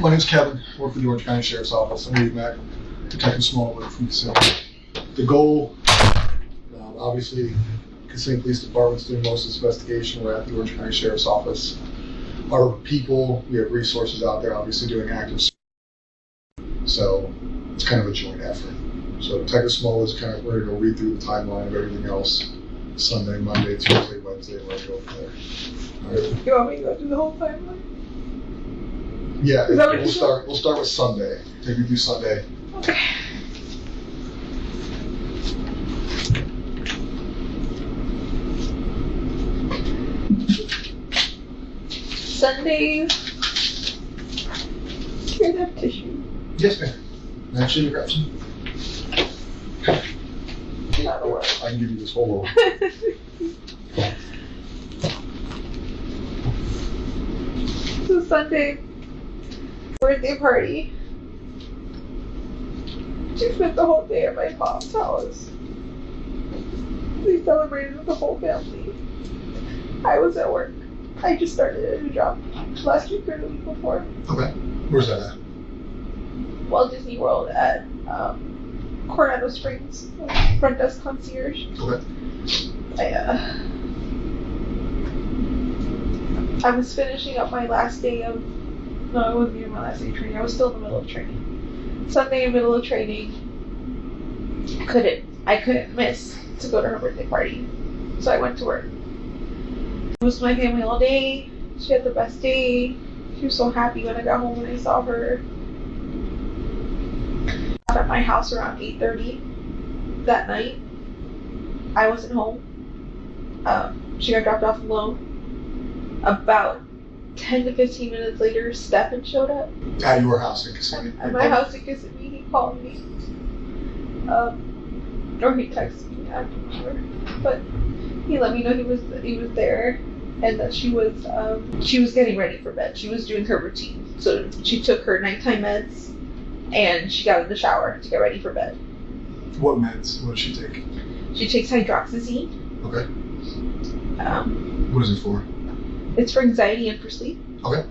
My name's Kevin. I work for the Orange County Sheriff's Office. I'm met Detective Smallwood from Casino. The goal, obviously, Casino Police Department's doing most of this investigation. We're at the Orange County Sheriff's Office. Our people, we have resources out there, obviously doing active. So it's kind of a joint effort. So Detective Smallwood is kind of, we're going to go read through the timeline of everything else. Sunday, Monday, Tuesday, Wednesday, and we're going to go from there. All right. You want me to go through the whole timeline? Yeah, we'll start with Sunday. Take me through Sunday. Okay. Sunday. Here's that tissue. Yes, ma'am. Actually, grab some. That'll work. I can give you this whole roll. So Sunday, birthday party. She spent the whole day at my mom's house. We celebrated with the whole family. I was at work. I just started a new job last week or the week before. Okay. Where's that at? Walt Disney World at Coronado Springs, front desk concierge. Okay. I was finishing up my last day of, no, it wasn't even my last day of training. I was still in the middle of training. Sunday in the middle of training, I couldn't miss to go to her birthday party. So I went to work. I was with my family all day. She had the best day. She was so happy when I got home and I saw her. I got at my house around 8:30 that night. I wasn't home. She got dropped off alone. About 10 to 15 minutes later, Stephan showed up. At your house in Kissimmee? At my house in Kissimmee. He called me. Or he texted me, I'm not sure. But he let me know he was there and that she was getting ready for bed. She was doing her routine. So she took her nighttime meds and she got in the shower to get ready for bed. What meds? What does she take? She takes hydroxyzine. Okay. What is it for? It's for anxiety and for sleep. Okay.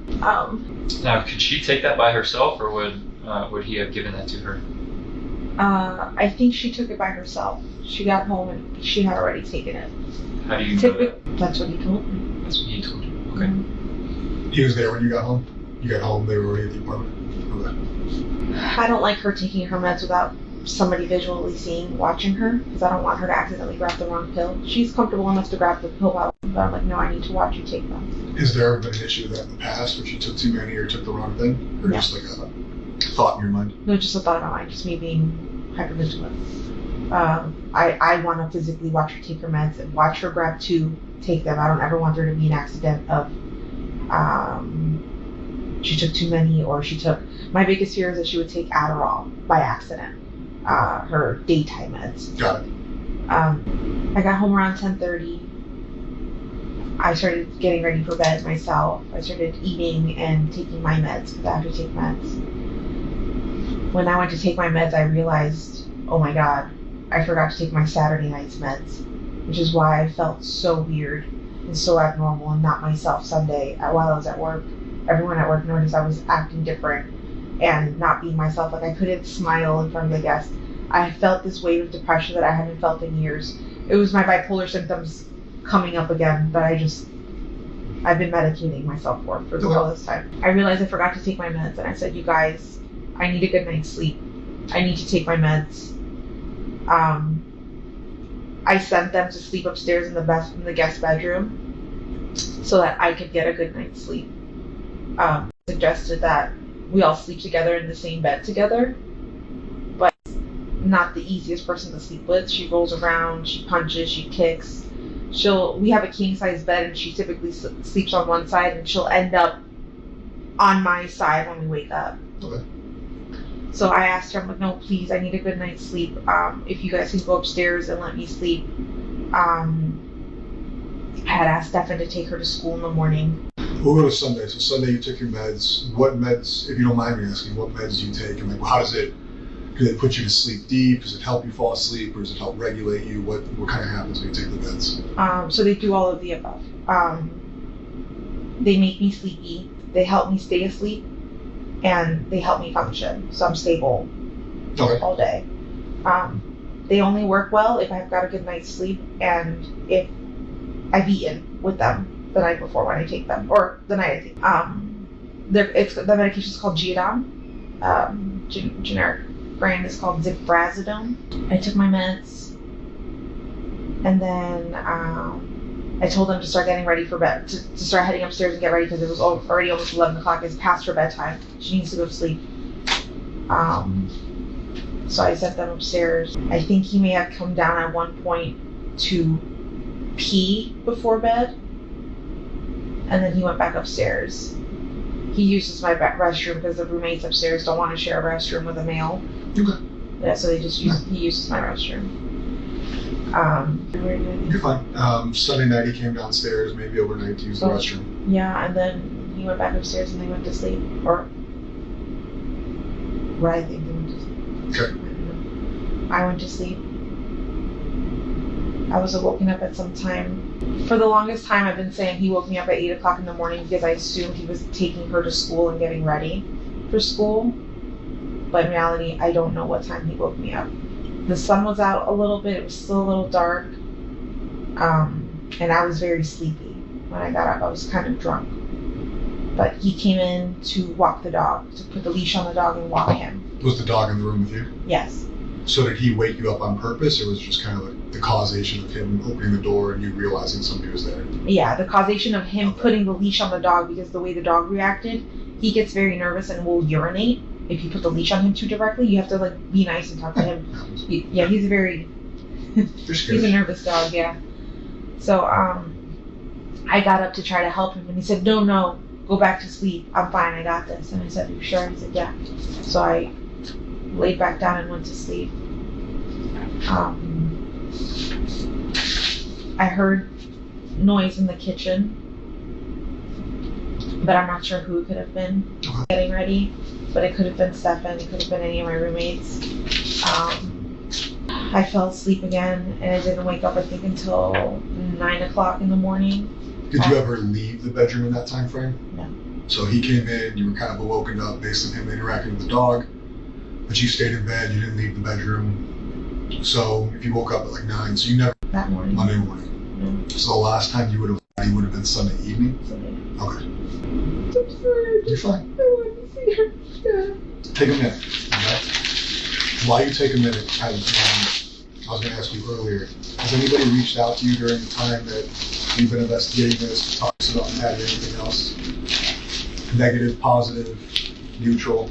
Now, could she take that by herself, or would he have given that to her? I think she took it by herself. She got home and she had already taken it. How do you know that? That's what he told me. That's what he told you. Okay. He was there when you got home? You got home, they were already at the apartment? Okay. I don't like her taking her meds without somebody visually watching her, because I don't want her to accidentally grab the wrong pill. She's comfortable enough to grab the pill but I'm like, no, I need to watch you take them. Has there ever been an issue with that in the past, where she took too many or took the wrong thing? Or just like a thought in your mind? No, just a thought in my mind, just me being hypervigilant. I want to physically watch her take her meds and watch her grab two, take them. I don't ever want there to be an accident of she took too many, or my biggest fear is that she would take Adderall by accident, her daytime meds. Got it. I got home around 10:30. I started getting ready for bed myself. I started eating and taking my meds, because I have to take meds. When I went to take my meds, I realized, oh my God, I forgot to take my Saturday night's meds, which is why I felt so weird and so abnormal and not myself Sunday while I was at work. Everyone at work noticed I was acting different and not being myself. Like, I couldn't smile in front of the guests. I felt this wave of depression that I haven't felt in years. It was my bipolar symptoms coming up again that I've been medicating myself for all this time. I realized I forgot to take my meds, and I said, you guys, I need a good night's sleep. I need to take my meds. I sent them to sleep upstairs in the guest bedroom so that I could get a good night's sleep. Suggested that we all sleep together in the same bed together, but not the easiest person to sleep with. She rolls around, she punches, she kicks. We have a king size bed, and she typically sleeps on one side, and she'll end up on my side when we wake up. Okay. So I asked her, I'm like, no, please, I need a good night's sleep. If you guys can go upstairs and let me sleep. I had asked Stefan to take her to school in the morning. We'll go to Sunday. So Sunday you took your meds. What meds, if you don't mind me asking, what meds do you take? And like, how does it put you to sleep deep? Does it help you fall asleep, or does it help regulate you? What kind of happens when you take the meds? So they do all of the above. They make me sleepy. They help me stay asleep. and they help me function, so I'm stable Okay. all day. They only work well if I've got a good night's sleep and if I've eaten with them the night before when I take them, or the night I take them. The medication is called Geodon. Generic brand is called Ziprazidone. I took my meds, and then I told them to start getting ready for bed, to start heading upstairs and get ready because it was already almost 11 o'clock. It's past her bedtime. She needs to go to sleep. So I sent them upstairs. I think he may have come down at one point to pee before bed, and then he went back upstairs. He uses my restroom because the roommates upstairs don't want to share a restroom with a male. Okay. Yeah, so he uses my restroom. You're fine. Sunday night he came downstairs, maybe overnight to use the restroom. Yeah, and then he went back upstairs and they went to sleep. Or what I think they went to sleep. Okay. I went to sleep. I was woken up at some time. For the longest time, I've been saying he woke me up at 8 o'clock in the morning because I assumed he was taking her to school and getting ready for school. But in reality, I don't know what time he woke me up. The sun was out a little bit. It was still a little dark. And I was very sleepy. When I got up, I was kind of drunk. But he came in to walk the dog, to put the leash on the dog and walk him. Was the dog in the room with you? Yes. So did he wake you up on purpose, or was it just kind of like the causation of him opening the door and you realizing somebody was there? Yeah, the causation of him putting the leash on the dog, because the way the dog reacted, he gets very nervous and will urinate if you put the leash on him too directly. You have to like be nice and talk to him. He's very he's a nervous dog, yeah. So I got up to try to help him and he said, No, go back to sleep. I'm fine, I got this. And I said, You sure? He said, Yeah. So I laid back down and went to sleep. I heard noise in the kitchen, but I'm not sure who it could have been getting ready. But it could have been Stefan, it could have been any of my roommates. I fell asleep again, and I didn't wake up, I think, until 9 o'clock in the morning. Did you ever leave the bedroom in that time frame? No. So he came in, you were kind of awoken up based on him interacting with the dog, but you stayed in bed, you didn't leave the bedroom. So if you woke up at like 9, so you never... That morning. Monday morning. No. So the last time you would have been Sunday evening? Sunday. Okay. I'm sorry. You're fine. I want to see her. Yeah. Take a minute, okay? While you take a minute, I was going to ask you earlier, has anybody reached out to you during the time that you've been investigating this, talked about Maddy, anything else? Negative, positive, neutral?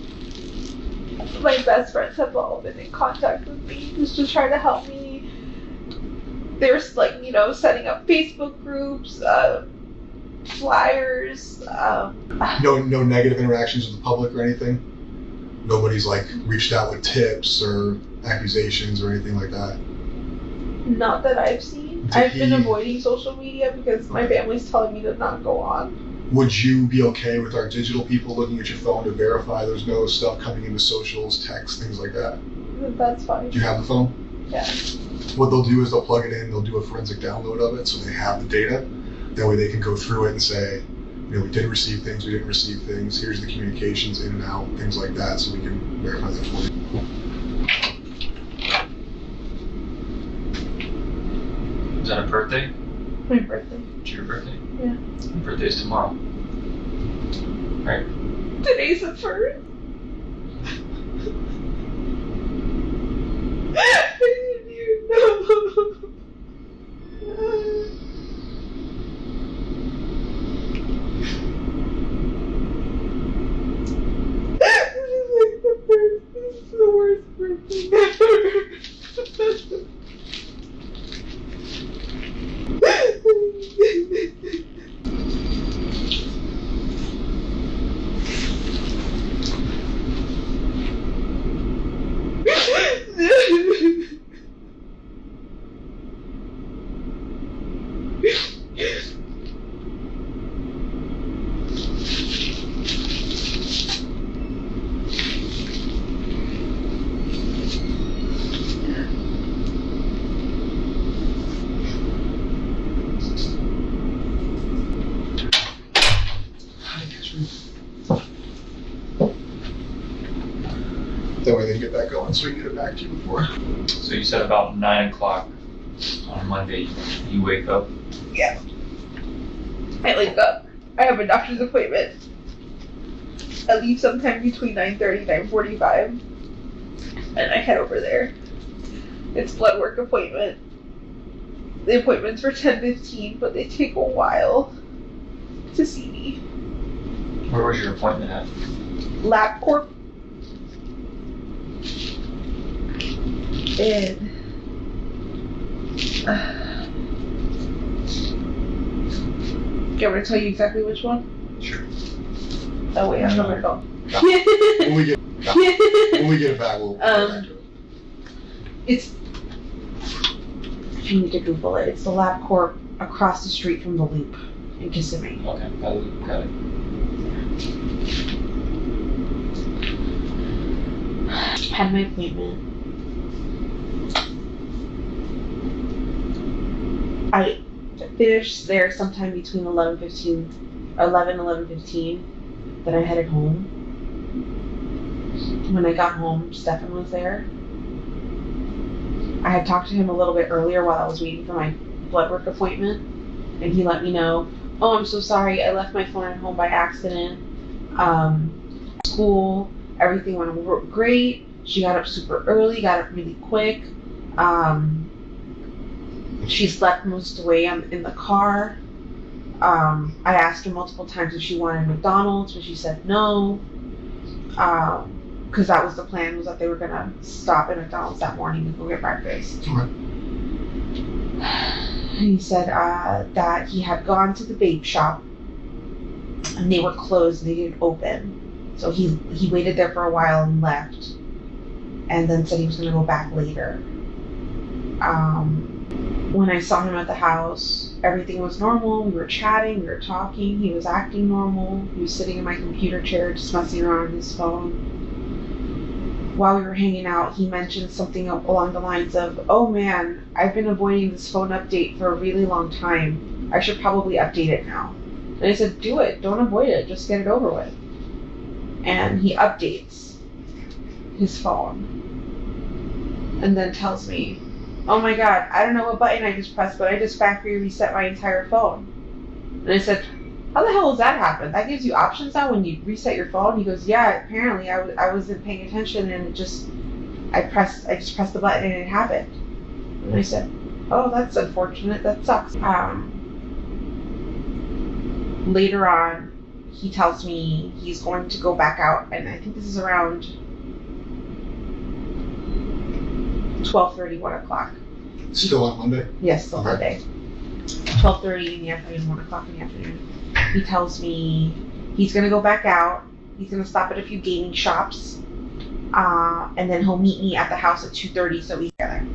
My best friends have all been in contact with me just to try to help me. They're like, setting up Facebook groups, flyers. No negative interactions with the public or anything? Nobody's like reached out with tips or accusations or anything like that? Not that I've seen. I've been avoiding social media because my family's telling me to not go on. Would you be okay with our digital people looking at your phone to verify there's no stuff coming into socials, texts, things like that? That's fine. Do you have the phone? Yeah. What they'll do is they'll plug it in, they'll do a forensic download of it so they have the data. That way they can go through it and say, we did receive things, we didn't receive things, here's the communications in and out, things like that, so we can verify that for you. Is that a birthday? My birthday. It's your birthday? Yeah. My birthday's tomorrow. Right. Today's the 1st. I didn't even know. This is the worst birthday ever. That way they can get that going so we can get it back to you before. So you said about 9 o'clock on Monday, you wake up. Yeah. I wake up. I have a doctor's appointment. I leave sometime between 9:30 and 9:45. And I head over there. It's blood work appointment. The appointment's for 10:15, but they take a while to see me. Where was your appointment at? LabCorp. And do you want me to tell you exactly which one? Sure. Oh wait, I'm on my phone. When we get it back, we'll get back to it. It's, if you need to Google it, it's the LabCorp across the street from the Loop in Kissimmee. Okay, got it. Had my appointment. I finished there sometime between 11:15. Then I headed home. When I got home, Stefan was there. I had talked to him a little bit earlier while I was waiting for my blood work appointment, and he let me know, oh, I'm so sorry, I left my phone at home by accident. School, everything went great. She got up super early, got up really quick. She slept most of the way in the car. I asked her multiple times if she wanted McDonald's, but she said no. Because that was the plan, was that they were going to stop at McDonald's that morning to go get breakfast. Right. He said that he had gone to the vape shop and they were closed and they didn't open. So he waited there for a while and left, and then said he was going to go back later. When I saw him at the house, everything was normal. We were chatting, we were talking, he was acting normal. He was sitting in my computer chair just messing around on his phone. While we were hanging out, he mentioned something along the lines of, oh man, I've been avoiding this phone update for a really long time. I should probably update it now. And I said, do it, don't avoid it, just get it over with. And he updates his phone and then tells me, oh my god, I don't know what button I just pressed, but I just factory reset my entire phone. And I said, how the hell does that happen? That gives you options now when you reset your phone? He goes, yeah, apparently I wasn't paying attention and I just pressed the button and it happened. And I said, oh, that's unfortunate, that sucks. Later on, he tells me he's going to go back out, and I think this is around 12:30, 1 o'clock. Still on Monday? Yes, still Monday. 12:30 in the afternoon, 1 o'clock in the afternoon. He tells me he's going to go back out. He's going to stop at a few gaming shops. And then he'll meet me at the house at 2:30 so we together.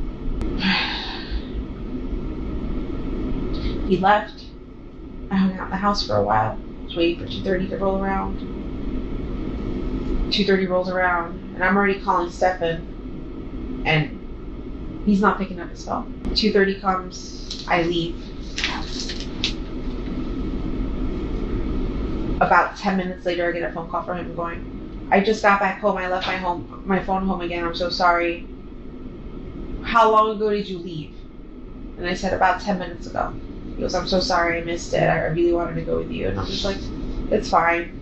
He left. I hung out in the house for a while. Was waiting for 2:30 to roll around. 2:30 rolls around, and I'm already calling Stephan, and he's not picking up his phone. 2:30 comes, I leave. About 10 minutes later, I get a phone call from him going, I just got back home. I left my phone home again. I'm so sorry. How long ago did you leave? And I said, about 10 minutes ago. He goes, I'm so sorry, I missed it. I really wanted to go with you. And I'm just like, it's fine.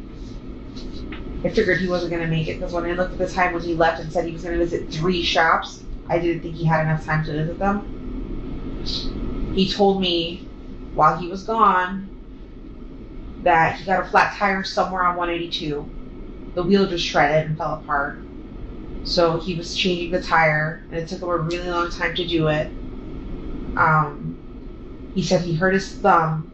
I figured he wasn't going to make it because when I looked at the time when he left and said he was going to visit 3 shops, I didn't think he had enough time to visit them. He told me while he was gone that he got a flat tire somewhere on 182. The wheel just shredded and fell apart. So he was changing the tire, and it took him a really long time to do it. He said he hurt his thumb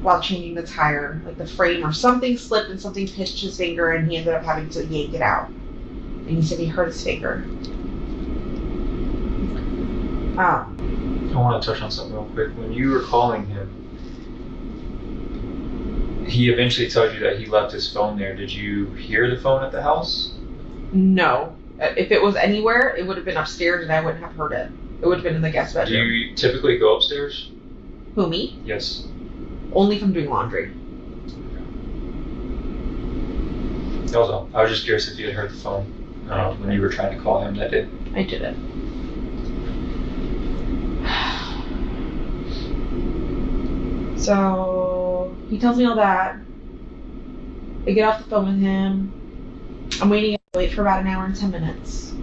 while changing the tire, like the frame or something slipped and something pinched his finger, and he ended up having to yank it out. And he said he hurt his finger. I want to touch on something real quick. When you were calling him, he eventually told you that he left his phone there. Did you hear the phone at the house? No. If it was anywhere, it would have been upstairs and I wouldn't have heard it. It would have been in the guest Do bedroom. you typically go upstairs? Who, me? Yes. Only if I'm doing laundry. That was all. I was just curious if you had heard the phone. when you were trying to call him that day? I didn't. So he tells me all that. I get off the phone with him. I'm waiting. I wait for about an hour and 10 minutes.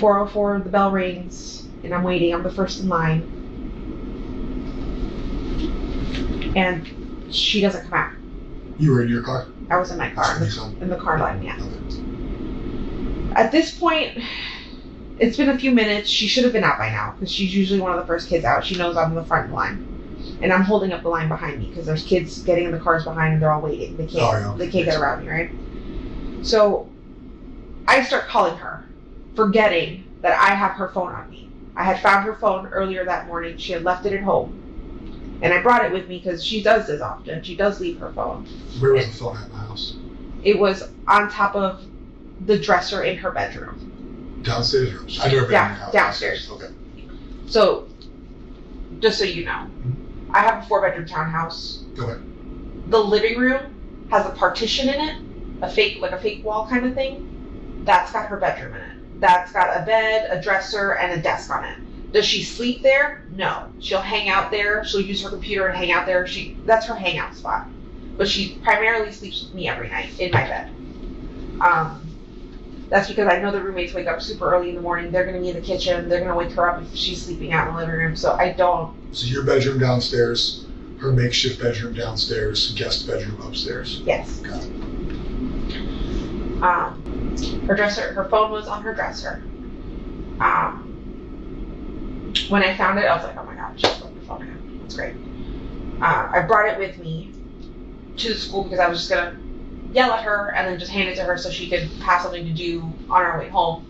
4:04, the bell rings, and I'm waiting. I'm the first in line. And she doesn't come out. You were in your car? I was in my car, in the car line, yeah. At this point, it's been a few minutes. She should have been out by now, because she's usually one of the first kids out. She knows I'm in the front line. And I'm holding up the line behind me, because there's kids getting in the cars behind and they're all waiting. They can't get around me, right? So I start calling her, forgetting that I have her phone on me. I had found her phone earlier that morning. She had left it at home. And I brought it with me because she does this often. She does leave her phone. Where was the phone at in the house? It was on top of the dresser in her bedroom. Downstairs or I've never been in your house. Downstairs. Okay. So, just so you know, I have a 4-bedroom townhouse. Okay. The living room has a partition in it, a fake wall kind of thing. That's got her bedroom in it. That's got a bed, a dresser, and a desk on it. Does she sleep there? No. She'll hang out there. She'll use her computer and hang out there. That's her hangout spot. But she primarily sleeps with me every night in my bed. That's because I know the roommates wake up super early in the morning. They're going to be in the kitchen. They're going to wake her up if she's sleeping out in the living room. So I don't. So your bedroom downstairs, her makeshift bedroom downstairs, guest bedroom upstairs. Yes. Got it. Her dresser, her phone was on her dresser. When I found it, I was like, oh my god, she's putting her phone in. That's great. I brought it with me to the school because I was just going to yell at her and then just hand it to her so she could have something to do on our way home.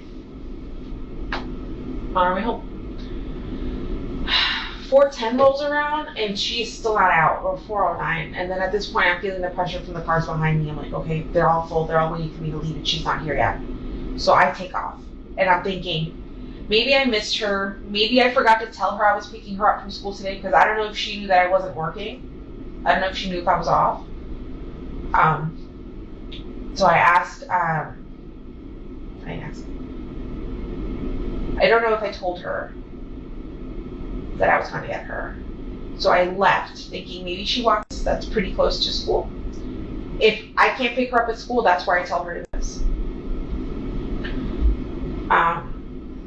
4:10 rolls around and she's still not out, or 4:09. And then at this point, I'm feeling the pressure from the cars behind me. I'm like, okay, they're all full. They're all waiting for me to leave and she's not here yet. So I take off and I'm thinking, maybe I missed her. Maybe I forgot to tell her I was picking her up from school today because I don't know if she knew that I wasn't working. I don't know if she knew if I was off. So I asked, I don't know if I told her that I was going to get her. So I left thinking maybe she walks, that's pretty close to school. If I can't pick her up at school, that's where I tell her to miss.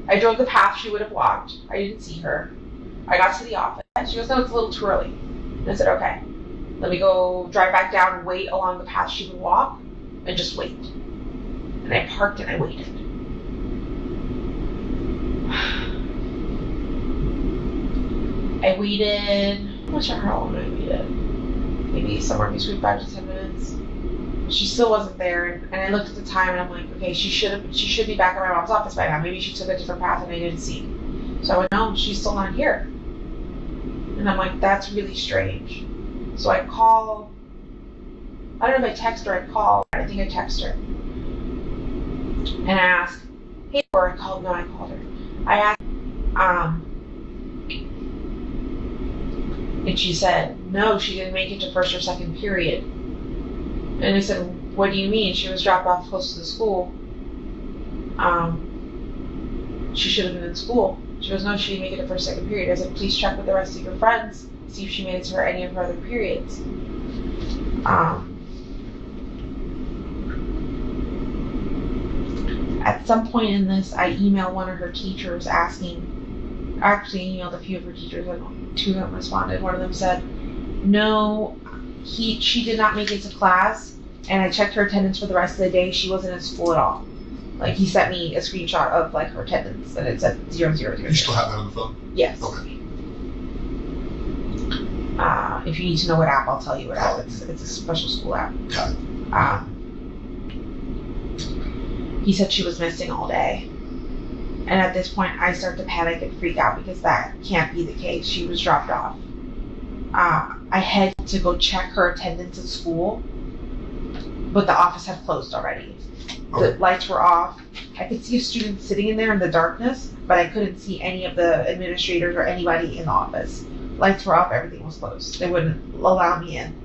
I drove the path she would have walked. I didn't see her. I got to the office. She goes, no, it's a little too early. And I said, okay, let me go drive back down and wait along the path she would walk and just wait. And I parked and I waited. I waited, I'm not sure how long I waited. Maybe somewhere between 5 to 10 minutes. She still wasn't there, and I looked at the time and I'm like, okay, she should be back at my mom's office by now. Maybe she took a different path and I didn't see. So I went, no, she's still not here. And I'm like, that's really strange. So I call, I don't know if I text her, I call, I think I text her. And I asked, hey, or I called her. I asked, and she said, no, she didn't make it to first or second period. And I said, what do you mean? She was dropped off close to the school. She should have been in school. She goes, no, she didn't make it to first, second period. I said, please check with the rest of your friends, see if she made it to any of her other periods. At some point in this, I emailed one of her teachers asking, I actually emailed a few of her teachers and 2 of them responded. One of them said, no, she did not make it to class, and I checked her attendance for the rest of the day. She wasn't in school at all. Like, he sent me a screenshot of like her attendance, and it said 0, 0, 0. You still have that on the phone? Yes. Okay. If you need to know what app, I'll tell you what app. It's a special school app. Got it. He said she was missing all day. And at this point, I start to panic and freak out because that can't be the case. She was dropped off. I had to go check her attendance at school, but the office had closed already. Okay. The lights were off. I could see a student sitting in there in the darkness, but I couldn't see any of the administrators or anybody in the office. Lights were off, everything was closed. They wouldn't allow me in.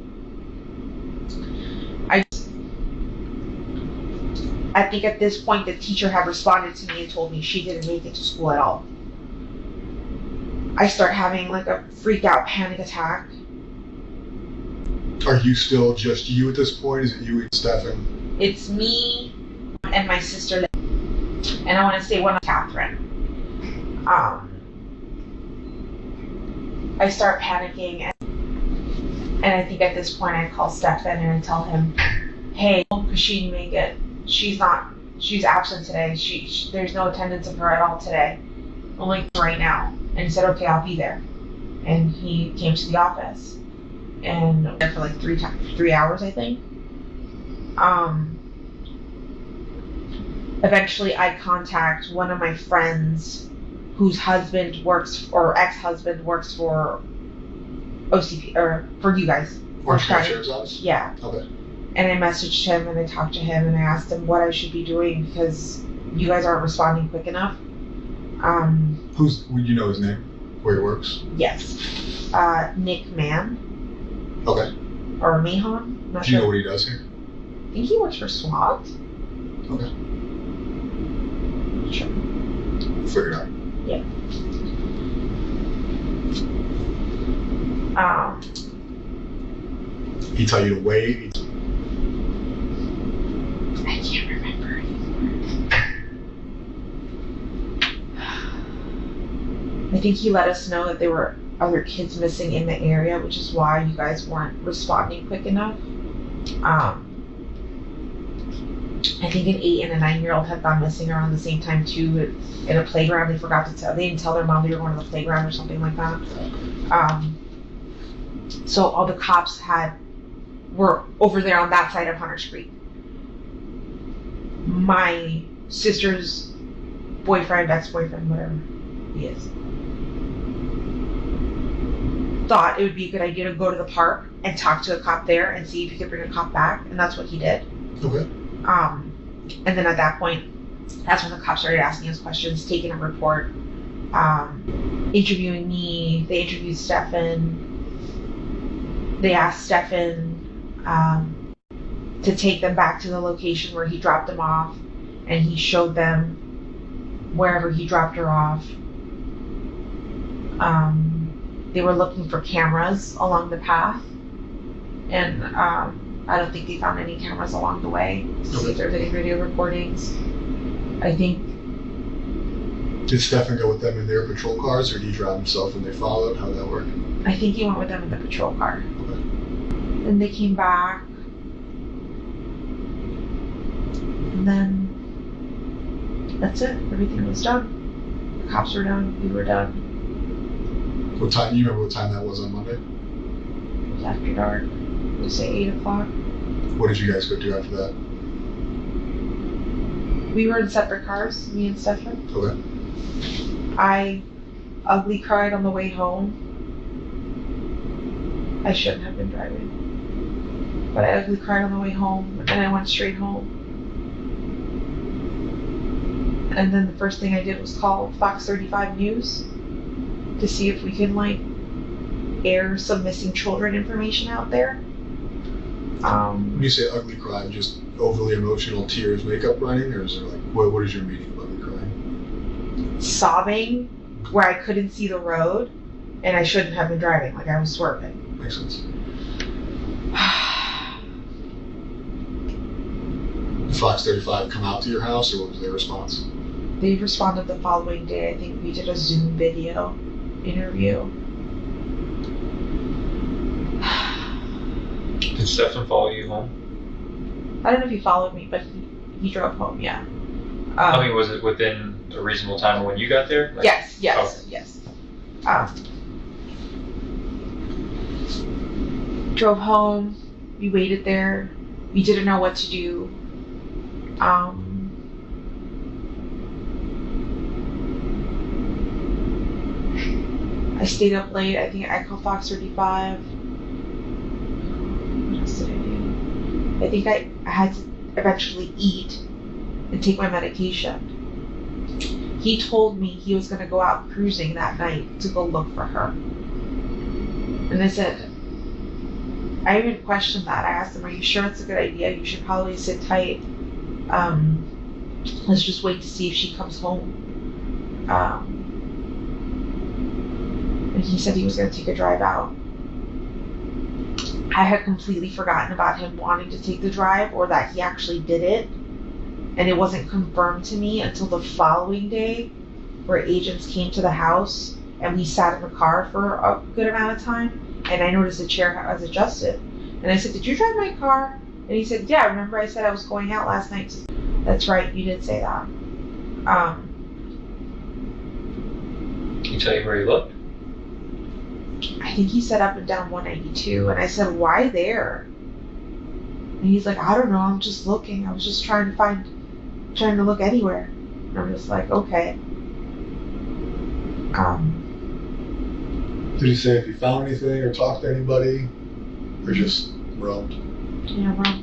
I think at this point the teacher had responded to me and told me she didn't make it to school at all. I start having like a freak out panic attack. Are you still just you at this point? Is it you and Stefan? It's me and my sister, and I want to say one of Catherine. I start panicking, and I think at this point I call Stefan and I tell him, hey, because she didn't make it. She's absent today. There's no attendance of her at all today. Only right now. And he said, okay, I'll be there. And he came to the office and there for like 3 hours, I think. Eventually I contact one of my friends whose husband works, or ex-husband works for OCP, or for you guys. Orange County Sheriff's Office? Yeah. Okay. And I messaged him and I talked to him and I asked him what I should be doing because you guys aren't responding quick enough. Would you know his name? Where he works? Yes. Nick Mann. Okay. Or Mahon. Do you know what he does here? I think he works for SWAT. Okay. Sure. Figured out. Yeah. He tell you to wait? I can't remember anymore. I think he let us know that there were other kids missing in the area, which is why you guys weren't responding quick enough. I think an 8 and a 9-year-old had gone missing around the same time too, in a playground. They forgot to tell. They didn't tell their mom they were going to the playground or something like that. So all the cops were over there on that side of Hunters Creek. My sister's boyfriend, ex-boyfriend, whatever he is, thought it would be a good idea to go to the park and talk to a cop there and see if he could bring a cop back, and that's what he did. Okay. And then at that point, that's when the cops started asking us questions, taking a report, interviewing me. They interviewed Stephan. They asked Stephan to take them back to the location where he dropped them off, and he showed them wherever he dropped her off. They were looking for cameras along the path, and I don't think they found any cameras along the way to see if there's any video recordings. I think. Did Stefan go with them in their patrol cars, or did he drive himself and they followed? How did that work? I think he went with them in the patrol car. Okay. Then they came back, and then that's it. Everything was done. The cops were done. We were done. What time? You remember what time that was on Monday? It was after dark. We'll say 8 o'clock. What did you guys go do after that? We were in separate cars, me and Stefan. Okay. I ugly cried on the way home. I shouldn't have been driving. But I ugly cried on the way home, and I went straight home. And then the first thing I did was call Fox 35 News to see if we can, air some missing children information out there. When you say ugly cry, just overly emotional tears, makeup running, or is there what is your meaning of ugly crying? Sobbing where I couldn't see the road, and I shouldn't have been driving, I was swerving. Makes sense. Did Fox 35 come out to your house, or what was their response? They responded the following day. I think we did a Zoom video interview. Did Stefan follow you home? I don't know if he followed me, but he drove home, yeah. Was it within a reasonable time of when you got there? Yes. Okay. Yes. Drove home. We waited there. We didn't know what to do. I stayed up late. I think I called Fox 35. What else did I do? I think I had to eventually eat and take my medication. He told me he was going to go out cruising that night to go look for her. And I said, I even questioned that. I asked him, are you sure it's a good idea? You should probably sit tight. let's just wait to see if she comes home. And he said he was going to take a drive out. I had completely forgotten about him wanting to take the drive or that he actually did it. And it wasn't confirmed to me until the following day, where agents came to the house and we sat in the car for a good amount of time. And I noticed the chair was adjusted. And I said, "Did you drive my car?" And he said, "Yeah, remember I said I was going out last night?" That's right, you did say that. Can he tell you where he looked? I think he said up and down 192, and I said, "Why there?" And he's like, "I don't know, I'm just looking. I was just trying to look anywhere." And I'm just like, okay. Did he say if he found anything or talked to anybody, or just roamed? Yeah, well,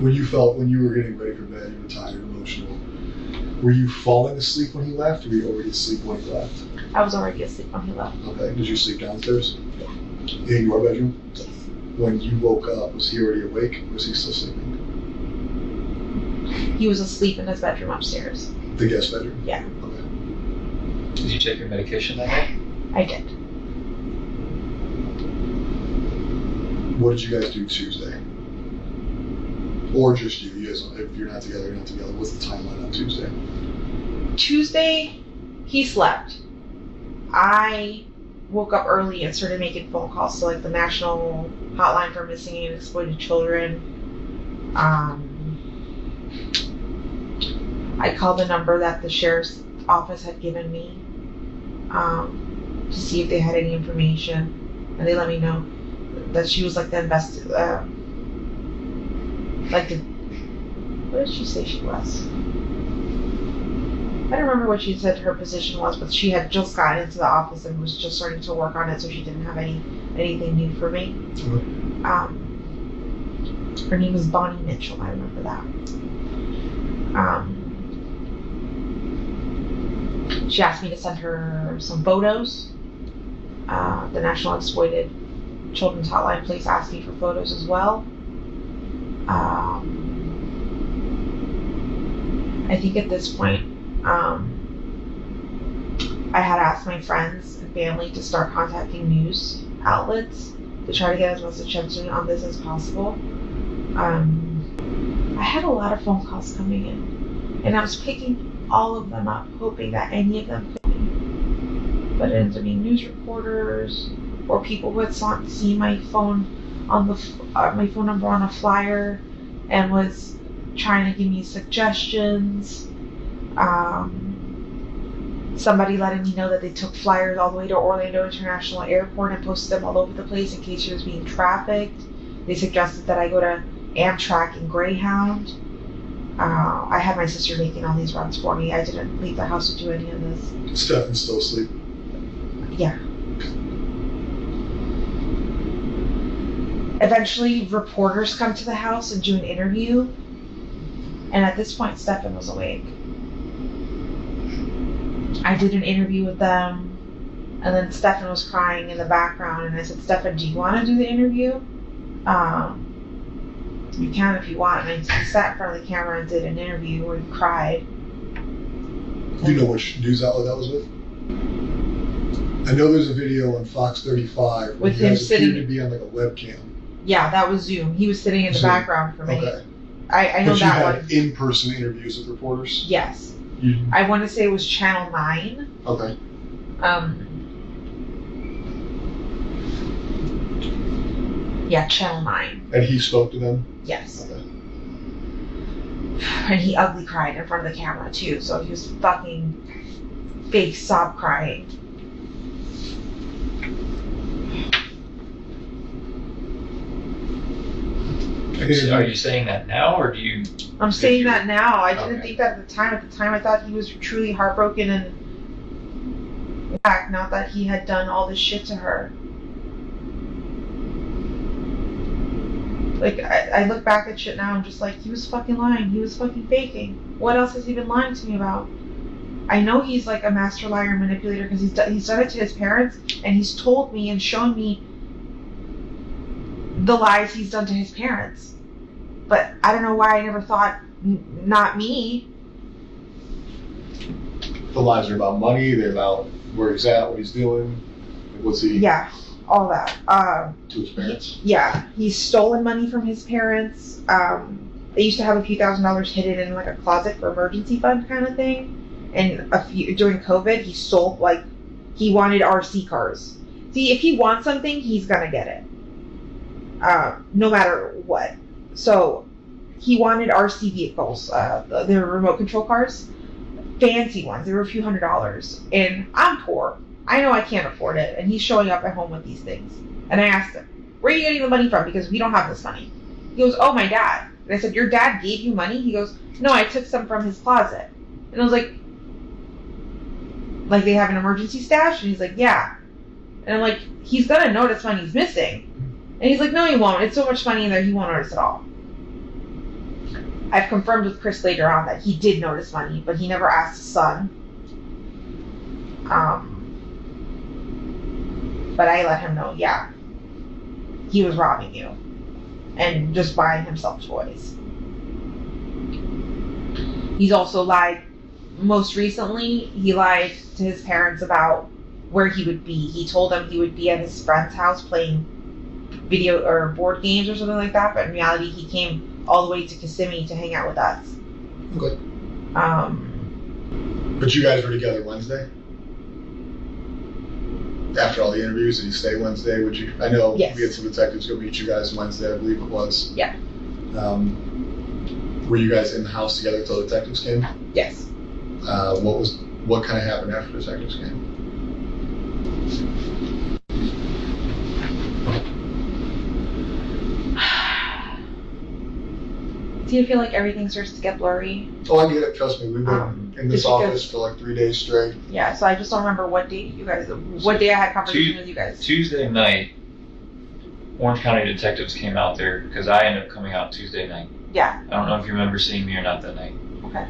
When you were getting ready for bed, you were tired, emotional. Were you falling asleep when he left, or were you already asleep when he left? I was already asleep when he left. Okay. Did you sleep downstairs? Yeah. In your bedroom? Yes. When you woke up, was he already awake, or was he still sleeping? He was asleep in his bedroom upstairs. The guest bedroom? Yeah. Okay. Did you take your medication that night? I did. What did you guys do Tuesday? Or just you? You guys, if you're not together, you're not together. What's the timeline on Tuesday? Tuesday, he slept. I woke up early and started making phone calls to like the national hotline for missing and exploited children. I called the number that the sheriff's office had given me to see if they had any information, and they let me know that she was like the what did she say she was? I don't remember what she said her position was, but she had just gotten into the office and was just starting to work on it, so she didn't have anything new for me. Her name was Bonnie Mitchell, I remember that. She asked me to send her some photos. The National Exploited Children's Hotline place asked me for photos as well. I think at this point, I had asked my friends and family to start contacting news outlets to try to get as much attention on this as possible. I had a lot of phone calls coming in, and I was picking all of them up, hoping that any of them could be. But it ended up being news reporters or people who had seen my phone on my phone number on a flyer and was trying to give me suggestions. Somebody letting me know that they took flyers all the way to Orlando International Airport and posted them all over the place in case she was being trafficked. They suggested that I go to Amtrak and Greyhound. I had my sister making all these runs for me. I didn't leave the house to do any of this. Stefan's still asleep? Yeah. Eventually, reporters come to the house and do an interview. And at this point, Stephan was awake. I did an interview with them, and then Stephan was crying in the background, and I said, "Stephan, do you want to do the interview? You can if you want." And he sat in front of the camera and did an interview where he cried. Do you know which news outlet that was with? I know there's a video on Fox 35 where With you him guys appeared sitting- to be on like a webcam. Yeah, that was Zoom. He was sitting in the Zoom. background for me. Okay. I know But you that had one. in-person interviews with reporters? Yes. You, I want to say it was Channel 9. okay. Yeah, Channel 9. And he spoke to them? Yes. Okay. And he ugly cried in front of the camera too, so he was fucking fake sob crying. So are you saying that now, or do you? I'm saying that now. I didn't Okay. think that at the time. At the time, I thought he was truly heartbroken and back, not that he had done all this shit to her. Like, I look back at shit now, I'm just like, he was fucking lying. He was fucking faking. What else has he been lying to me about? I know he's like a master liar and manipulator because he's done it to his parents, and he's told me and shown me the lies he's done to his parents. but I don't know why I never thought, not me. The lies are about money. They're about where he's at, what he's doing. What's he? Yeah, all that. To his parents. Yeah, he's stolen money from his parents. They used to have a few $1,000s hidden in like a closet for emergency fund kind of thing. And during COVID, he stole, like, he wanted RC cars. See, if he wants something, he's gonna get it, no matter what. So he wanted RC vehicles, the remote control cars, fancy ones. They were a few $100s, and I'm poor. I know I can't afford it, and he's showing up at home with these things. And I asked him, "Where are you getting the money from? Because we don't have this money." He goes, "Oh, my dad." And I said, "Your dad gave you money?" He goes, "No, I took some from his closet." And I was like they have an emergency stash? And he's like, "Yeah." And I'm like, he's gonna notice money's missing. And he's like, "No, he won't. It's so much money in there, he won't notice at all." I've confirmed with Chris later on that he did notice money, but he never asked his son. But I let him know, yeah, he was robbing you and just buying himself toys. He's also lied. Most recently, he lied to his parents about where he would be. He told them he would be at his friend's house playing video or board games or something like that, but in reality, he came all the way to Kissimmee to hang out with us. Okay. But you guys were together Wednesday? After all the interviews, did you stay Wednesday? I know yes. We had some detectives go meet you guys Wednesday, I believe it was. Yeah. Were you guys in the house together until the detectives came? Yes. What kind of happened after the detectives came? Do you feel like everything starts to get blurry? Oh, I get it. Trust me. We've been in this office for like 3 days straight. Yeah, so I just don't remember what day I had conversation with you guys. Tuesday night, Orange County detectives came out there because I ended up coming out Tuesday night. Yeah. I don't know if you remember seeing me or not that night. Okay.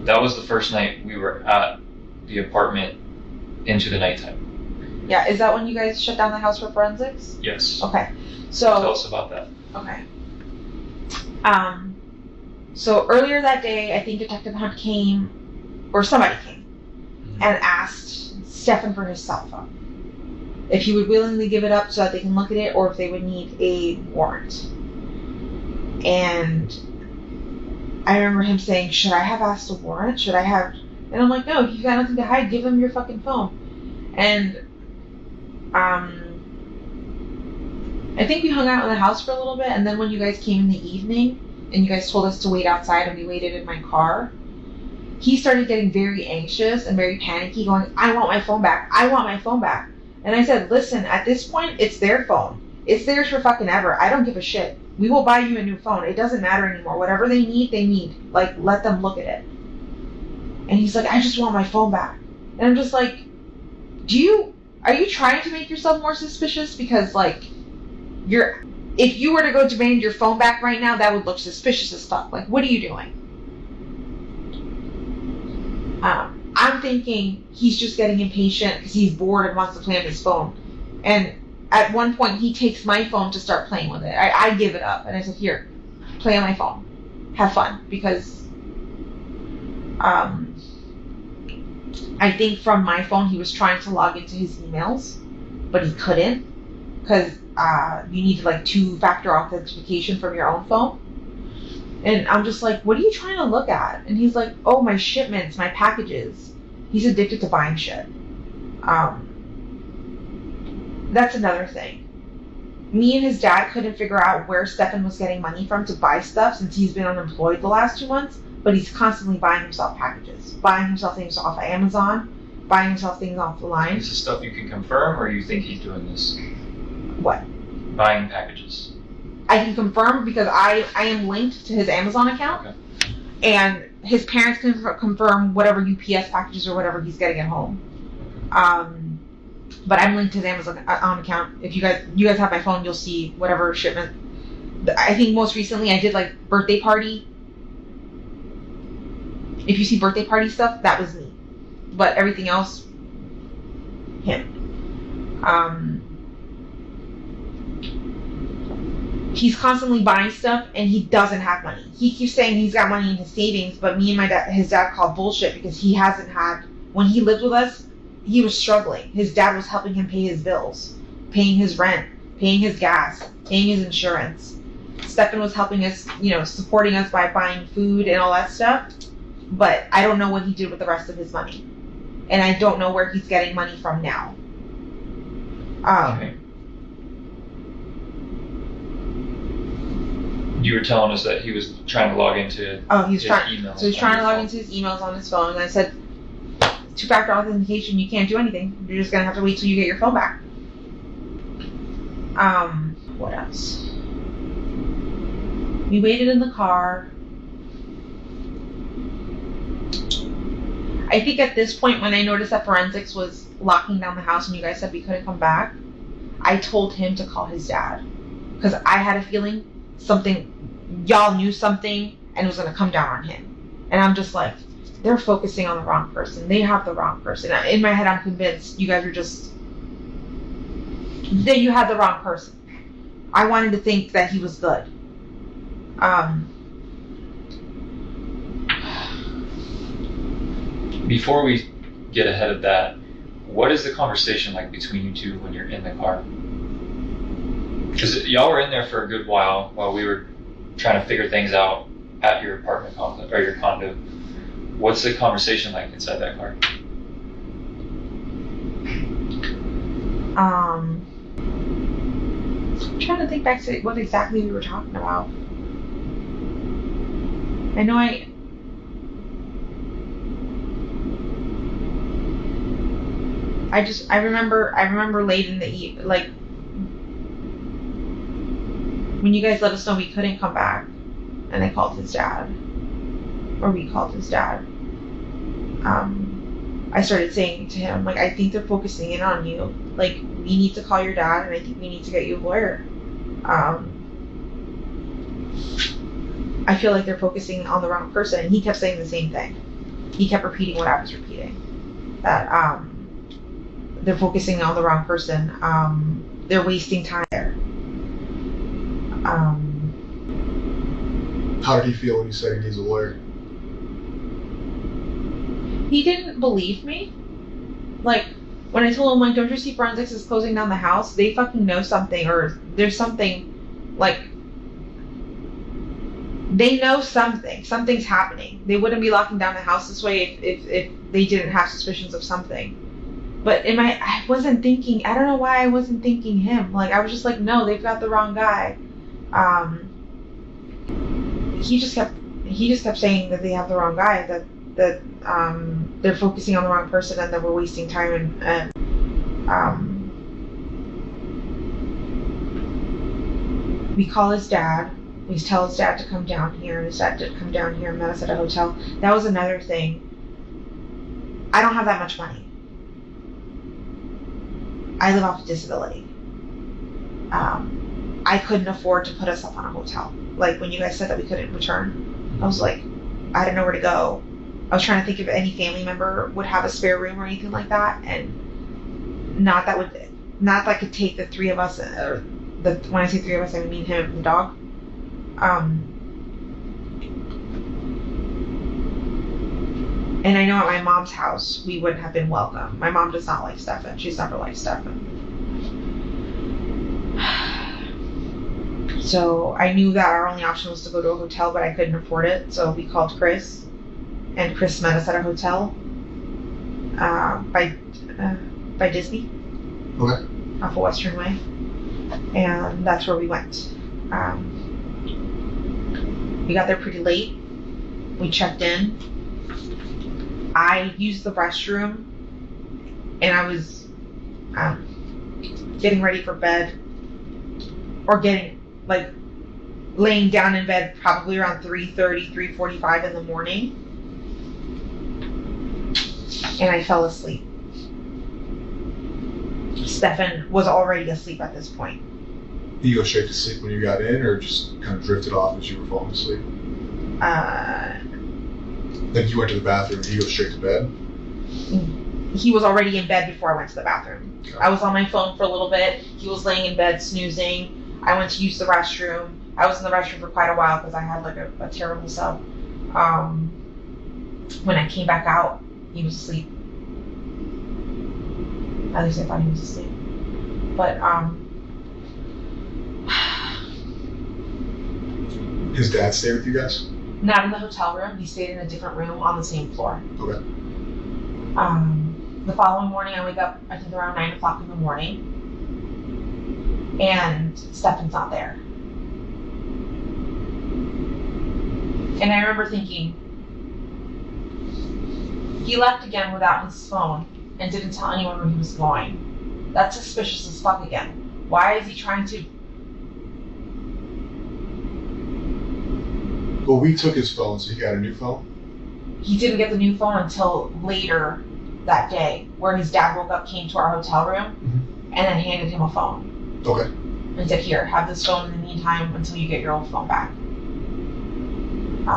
That was the first night we were at the apartment into the nighttime. Yeah, is that when you guys shut down the house for forensics? Yes. Okay. So tell us about that. Okay. So earlier that day, I think Detective Hunt came, or somebody came, and asked Stephan for his cell phone. If he would willingly give it up so that they can look at it, or if they would need a warrant. And I remember him saying, "Should I have asked a warrant? Should I have?" And I'm like, "No, if you've got nothing to hide, give them your fucking phone." And I think we hung out in the house for a little bit, and then when you guys came in the evening, and you guys told us to wait outside, and we waited in my car, he started getting very anxious and very panicky, going, "I want my phone back. I want my phone back." And I said, "Listen, at this point, it's their phone. It's theirs for fucking ever. I don't give a shit. We will buy you a new phone. It doesn't matter anymore. Whatever they need, they need. Like, let them look at it." And he's like, "I just want my phone back." And I'm just like, are you trying to make yourself more suspicious? Because, like, if you were to go demand your phone back right now, that would look suspicious as fuck. Like, what are you doing? I'm thinking he's just getting impatient because he's bored and wants to play on his phone. And at one point, he takes my phone to start playing with it. I give it up, and I said, "Here, play on my phone. Have fun." Because I think from my phone, he was trying to log into his emails, but he couldn't because you need like 2-factor authentication from your own phone. And I'm just like, "What are you trying to look at?" And he's like, "Oh, my shipments, my packages." He's addicted to buying shit. That's another thing. Me and his dad couldn't figure out where Stephan was getting money from to buy stuff since he's been unemployed the last 2 months, but he's constantly buying himself packages, buying himself things off of Amazon, buying himself things off the line. Is this stuff you can confirm, or you think he's doing this? What? Buying packages. I can confirm because I am linked to his Amazon account, Okay. And his parents can confirm whatever UPS packages or whatever he's getting at home. But I'm linked to his Amazon account. If you guys have my phone, you'll see whatever shipment. I think most recently I did like birthday party. If you see birthday party stuff, that was me. But everything else, him. he's constantly buying stuff and he doesn't have money. He keeps saying he's got money in his savings, but me and his dad called bullshit because he hasn't had, when he lived with us, he was struggling. His dad was helping him pay his bills, paying his rent, paying his gas, paying his insurance. Stephan was helping us, supporting us by buying food and all that stuff. But I don't know what he did with the rest of his money. And I don't know where he's getting money from now. Okay. You were telling us that he was trying to log into his emails. So he's trying to log into his emails on his phone. And I said, two-factor authentication, you can't do anything. You're just going to have to wait till you get your phone back. What else? We waited in the car. I think at this point when I noticed that forensics was locking down the house and you guys said we couldn't come back, I told him to call his dad. Because I had a feeling y'all knew something and it was going to come down on him. And I'm just like, they're focusing on the wrong person. They have the wrong person. In my head, I'm convinced you guys are that you had the wrong person. I wanted to think that he was good. Before we get ahead of that, what is the conversation like between you two when you're in the car? Because y'all were in there for a good while we were trying to figure things out at your apartment complex or your condo. What's the conversation like inside that car? I'm trying to think back to what exactly we were talking about. I know I remember late in the when you guys let us know we couldn't come back, and I called his dad, or we called his dad. I started saying to him, I think they're focusing in on you. We need to call your dad, and I think we need to get you a lawyer. I feel like they're focusing on the wrong person, and he kept saying the same thing. He kept repeating what I was repeating, that they're focusing on the wrong person. They're wasting time there. How did he feel when you said he needs a lawyer? He didn't believe me. When I told him, don't you see forensics is closing down the house? They fucking know something, or there's something, they know something. Something's happening. They wouldn't be locking down the house this way if they didn't have suspicions of something. But I wasn't thinking, I don't know why I wasn't thinking him. I was just no, they've got the wrong guy. He just kept saying that they have the wrong guy, that they're focusing on the wrong person and that we're wasting time and we call his dad. We tell his dad to come down here, and his dad did come down here and met us at a hotel. That was another thing. I don't have that much money. I live off of disability. I couldn't afford to put us up on a hotel. When you guys said that we couldn't return, I was I didn't know where to go. I was trying to think if any family member would have a spare room or anything like that, and not that could take the three of us, when I say three of us, I mean him and the dog. And I know at my mom's house, we wouldn't have been welcome. My mom does not like Stefan. She's never liked Stefan. So I knew that our only option was to go to a hotel, but I couldn't afford it. So we called Chris, and Chris met us at a hotel by Disney, Okay. off of Western Way, and that's where we went. We got there pretty late. We checked in. I used the restroom, and I was getting ready for bed, or laying down in bed probably around 3:30, 3:45 in the morning, and I fell asleep. Stefan was already asleep at this point. Did you go straight to sleep when you got in, or just kind of drifted off as you were falling asleep? Then you went to the bathroom and he goes straight to bed? He was already in bed before I went to the bathroom. Okay. I was on my phone for a little bit. He was laying in bed snoozing. I went to use the restroom. I was in the restroom for quite a while because I had like a terrible sub. When I came back out, he was asleep. At least I thought he was asleep. But His dad stayed with you guys? not in the hotel room. He stayed in a different room on the same floor. Okay. The following morning, I wake up, I think around 9 o'clock in the morning, and Stefan's not there. And I remember thinking, he left again without his phone and didn't tell anyone where he was going. That's suspicious as fuck again. Why is he trying to? Well, we took his phone, so he got a new phone? He didn't get the new phone until later that day, where his dad woke up, came to our hotel room, and then handed him a phone. Okay. And said, here, have this phone in the meantime until you get your old phone back.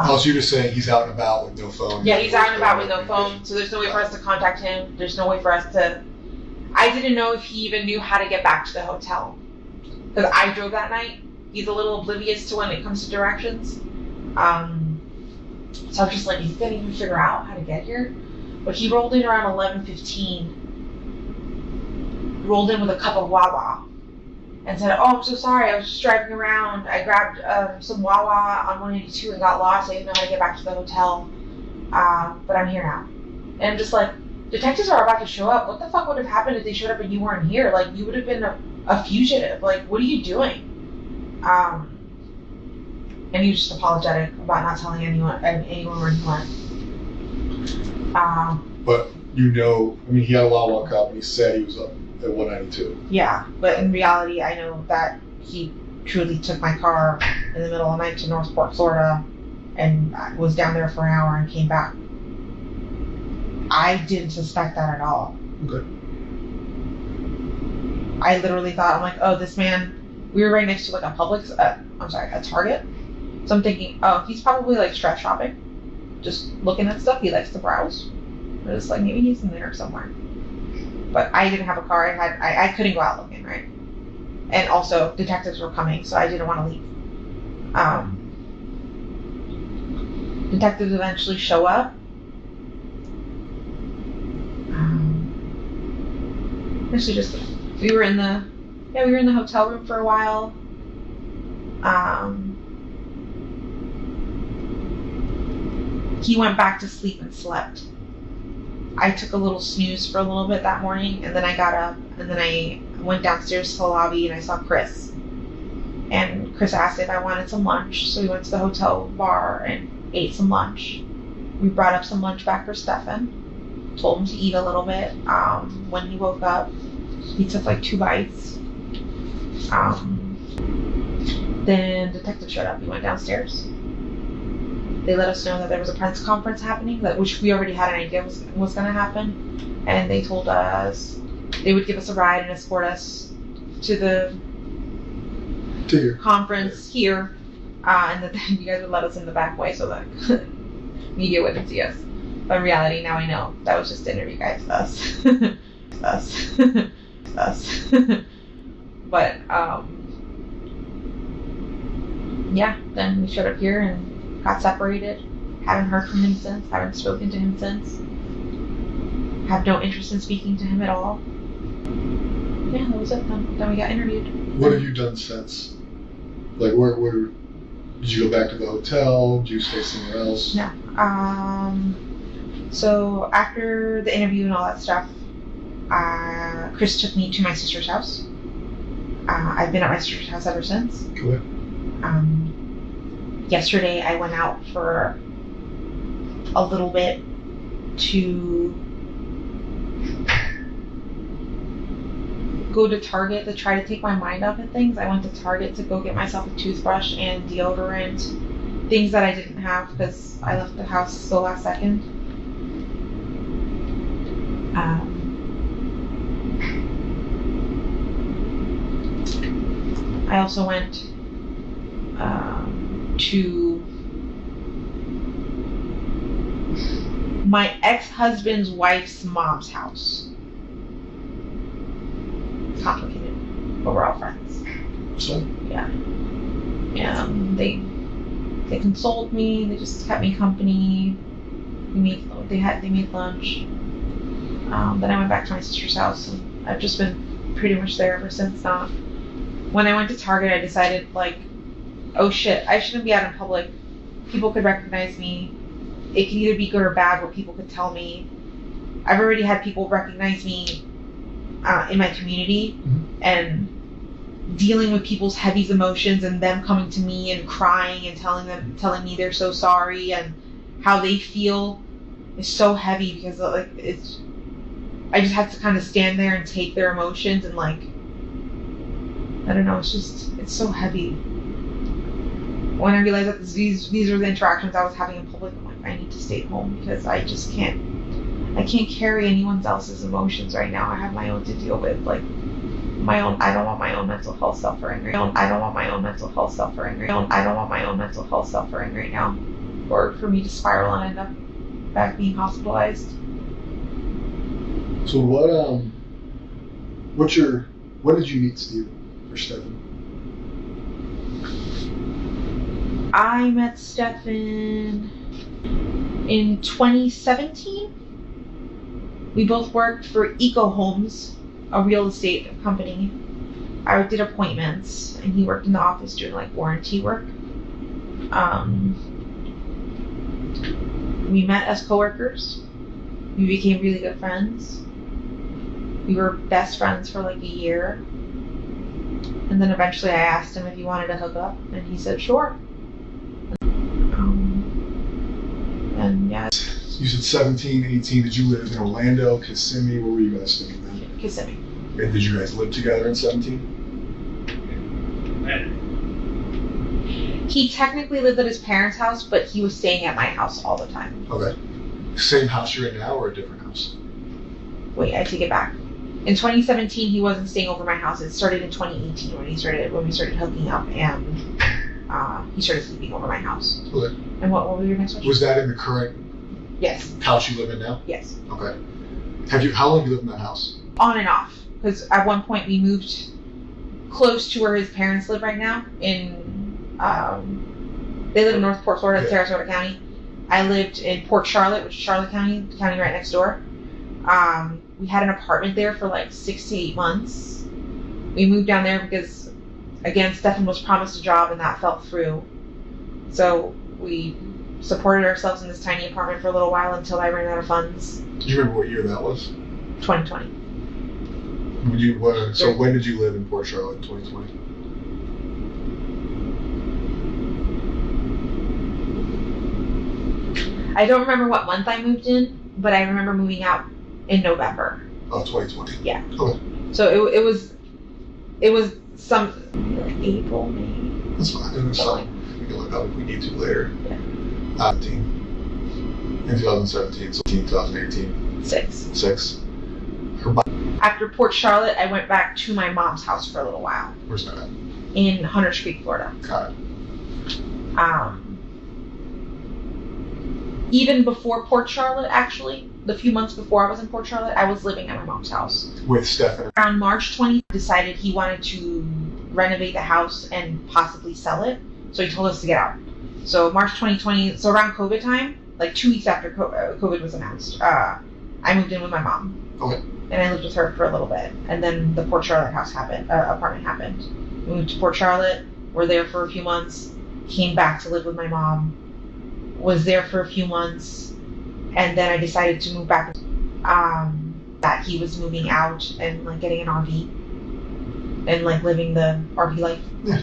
So you're just saying he's out and about with no phone? Yeah, he's out and about with no phone, so there's no way for us to contact him. There's no way for us to... I didn't know if he even knew how to get back to the hotel. Because I drove that night. He's a little oblivious to when it comes to directions. So I was just like, he didn't even figure out how to get here. But he rolled in around 11:15. Rolled in with a cup of Wawa. And said, oh, I'm so sorry, I was just driving around. I grabbed some Wawa on 182 and got lost. I didn't know how to get back to the hotel. But I'm here now. And I'm just like, detectives are about to show up. What the fuck would have happened if they showed up and you weren't here? Like, you would have been a fugitive. Like, what are you doing? And he was just apologetic about not telling anyone where he went. But you know, I mean, he had a Wawa cup and he said he was up at 192. Yeah, but in reality, I know that he truly took my car in the middle of the night to Northport, Florida, and was down there for an hour and came back. I didn't suspect that at all. Okay. I literally thought, I'm like, oh, this man, we were right next to like a a Target. So I'm thinking, oh, he's probably like stress shopping, just looking at stuff. He likes to browse. I was like, maybe he's in there somewhere. But I didn't have a car. I couldn't go out looking, right? And also, detectives were coming, so I didn't want to leave. Detectives eventually show up. Actually, we were in the hotel room for a while. He went back to sleep and slept. I took a little snooze for a little bit that morning, and then I got up, and then I went downstairs to the lobby, and I saw Chris. And Chris asked if I wanted some lunch, so we went to the hotel bar and ate some lunch. We brought up some lunch back for Stefan, told him to eat a little bit. When he woke up, he took like 2 bites. Then detective showed up. He went downstairs. They let us know that there was a press conference happening, which we already had an idea was going to happen. And they told us they would give us a ride and escort us to the conference here. And that then you guys would let us in the back way so that media wouldn't see us. But in reality, now I know that was just to interview guys, us. us. But, yeah, then we showed up here and got separated. Haven't heard from him since. Haven't spoken to him since. Have no interest in speaking to him at all. Yeah, that was it. Then we got interviewed. What have you done since? Like, where did you go back to the hotel? Did you stay somewhere else? No. So after the interview and all that stuff, Chris took me to my sister's house. I've been at my sister's house ever since. Cool. Yesterday I went out for a little bit to go to Target to try to take my mind off of things. I went to Target to go get myself a toothbrush and deodorant, things that I didn't have because I left the house the last second. I also went to my ex-husband's wife's mom's house. It's complicated, but we're all friends. So? Yeah. Yeah. And they consoled me. They just kept me company. They made lunch. Then I went back to my sister's house, and I've just been pretty much there ever since that. When I went to Target, I decided, like, oh shit, I shouldn't be out in public. People could recognize me. It could either be good or bad, what people could tell me. I've already had people recognize me in my community, and dealing with people's heavy emotions and them coming to me and crying and telling me they're so sorry and how they feel is so heavy, because like I just have to kind of stand there and take their emotions, and like, I don't know, it's so heavy. When I realized that these are the interactions I was having in public, I'm like, I need to stay home, because I just can't carry anyone else's emotions right now. I have my own to deal with, like my own. I don't want my own mental health suffering. I don't want my own mental health suffering. I don't want my own mental health suffering right now, or for me to spiral and end up back being hospitalized. So when did you meet Steve or Stephan? I met Stefan in 2017. We both worked for Eco Homes, a real estate company. I did appointments, and he worked in the office doing like warranty work. We met as coworkers. We became really good friends. We were best friends for like a year. And then eventually I asked him if he wanted to hook up, and he said sure. And yeah. You said 17, 18. Did you live in Orlando, Kissimmee? Where were you guys staying then? Kissimmee. And did you guys live together in 17? He technically lived at his parents' house, but he was staying at my house all the time. Okay. Same house you're in now, or a different house? Wait, I take it back. In 2017, he wasn't staying over my house. It started in 2018 when we started hooking up, and he started sleeping over my house. Okay. And what was your next question? Was that in the current Yes. house you live in now? Yes. Okay. How long have you lived in that house? On and off, because at one point we moved close to where his parents live right now. They live in North Port Florida, Sarasota County. I lived in Port Charlotte, which is Charlotte County, the county right next door. We had an apartment there for like 6 to 8 months. We moved down there because, again, Stephan was promised a job and that fell through. So we supported ourselves in this tiny apartment for a little while until I ran out of funds. Do you remember what year that was? 2020. When did you live in Port Charlotte in 2020? I don't remember what month I moved in, but I remember moving out in November. Oh, 2020. Yeah. Okay. So it was some April, May. That's fine. We can look up if we need to later. Yeah. 2017, so 2018. 6. Her After Port Charlotte, I went back to my mom's house for a little while. Where's that at? In Hunters Creek, Florida. Got it. Even before Port Charlotte, actually, the few months before I was in Port Charlotte, I was living at my mom's house. With Stephan. Around March 20th, decided he wanted to renovate the house and possibly sell it. So he told us to get out. So March 2020, so around COVID time, like 2 weeks after COVID was announced, I moved in with my mom. Okay. And I lived with her for a little bit. And then the Port Charlotte apartment happened. We moved to Port Charlotte, were there for a few months, came back to live with my mom, was there for a few months, and then I decided to move back. That he was moving out and like getting an RV and like living the RV life. Yeah.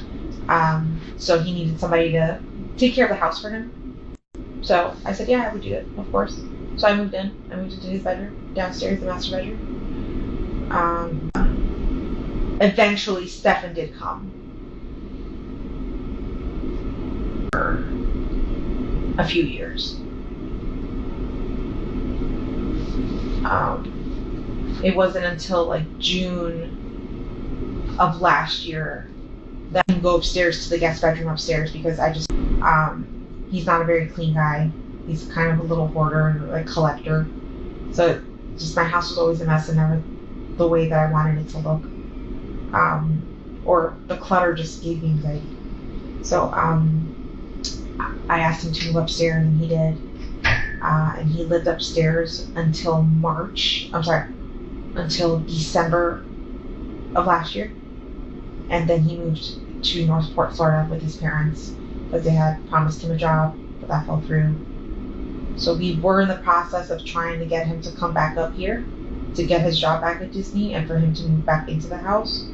So he needed somebody to take care of the house for him. So I said, yeah, I would do it, of course. So I moved in. I moved into his bedroom, downstairs, the master bedroom. Eventually, Stephan did come. For a few years. It wasn't until like June of last year that I can go upstairs to the guest bedroom upstairs, because I just, he's not a very clean guy. He's kind of a little hoarder and like collector. So just my house was always a mess and never the way that I wanted it to look. or the clutter just gave me anxiety. So I asked him to move upstairs, and he did. And he lived upstairs until until December of last year. And then he moved to Northport, Florida with his parents, but they had promised him a job, but that fell through. So we were in the process of trying to get him to come back up here to get his job back at Disney and for him to move back into the house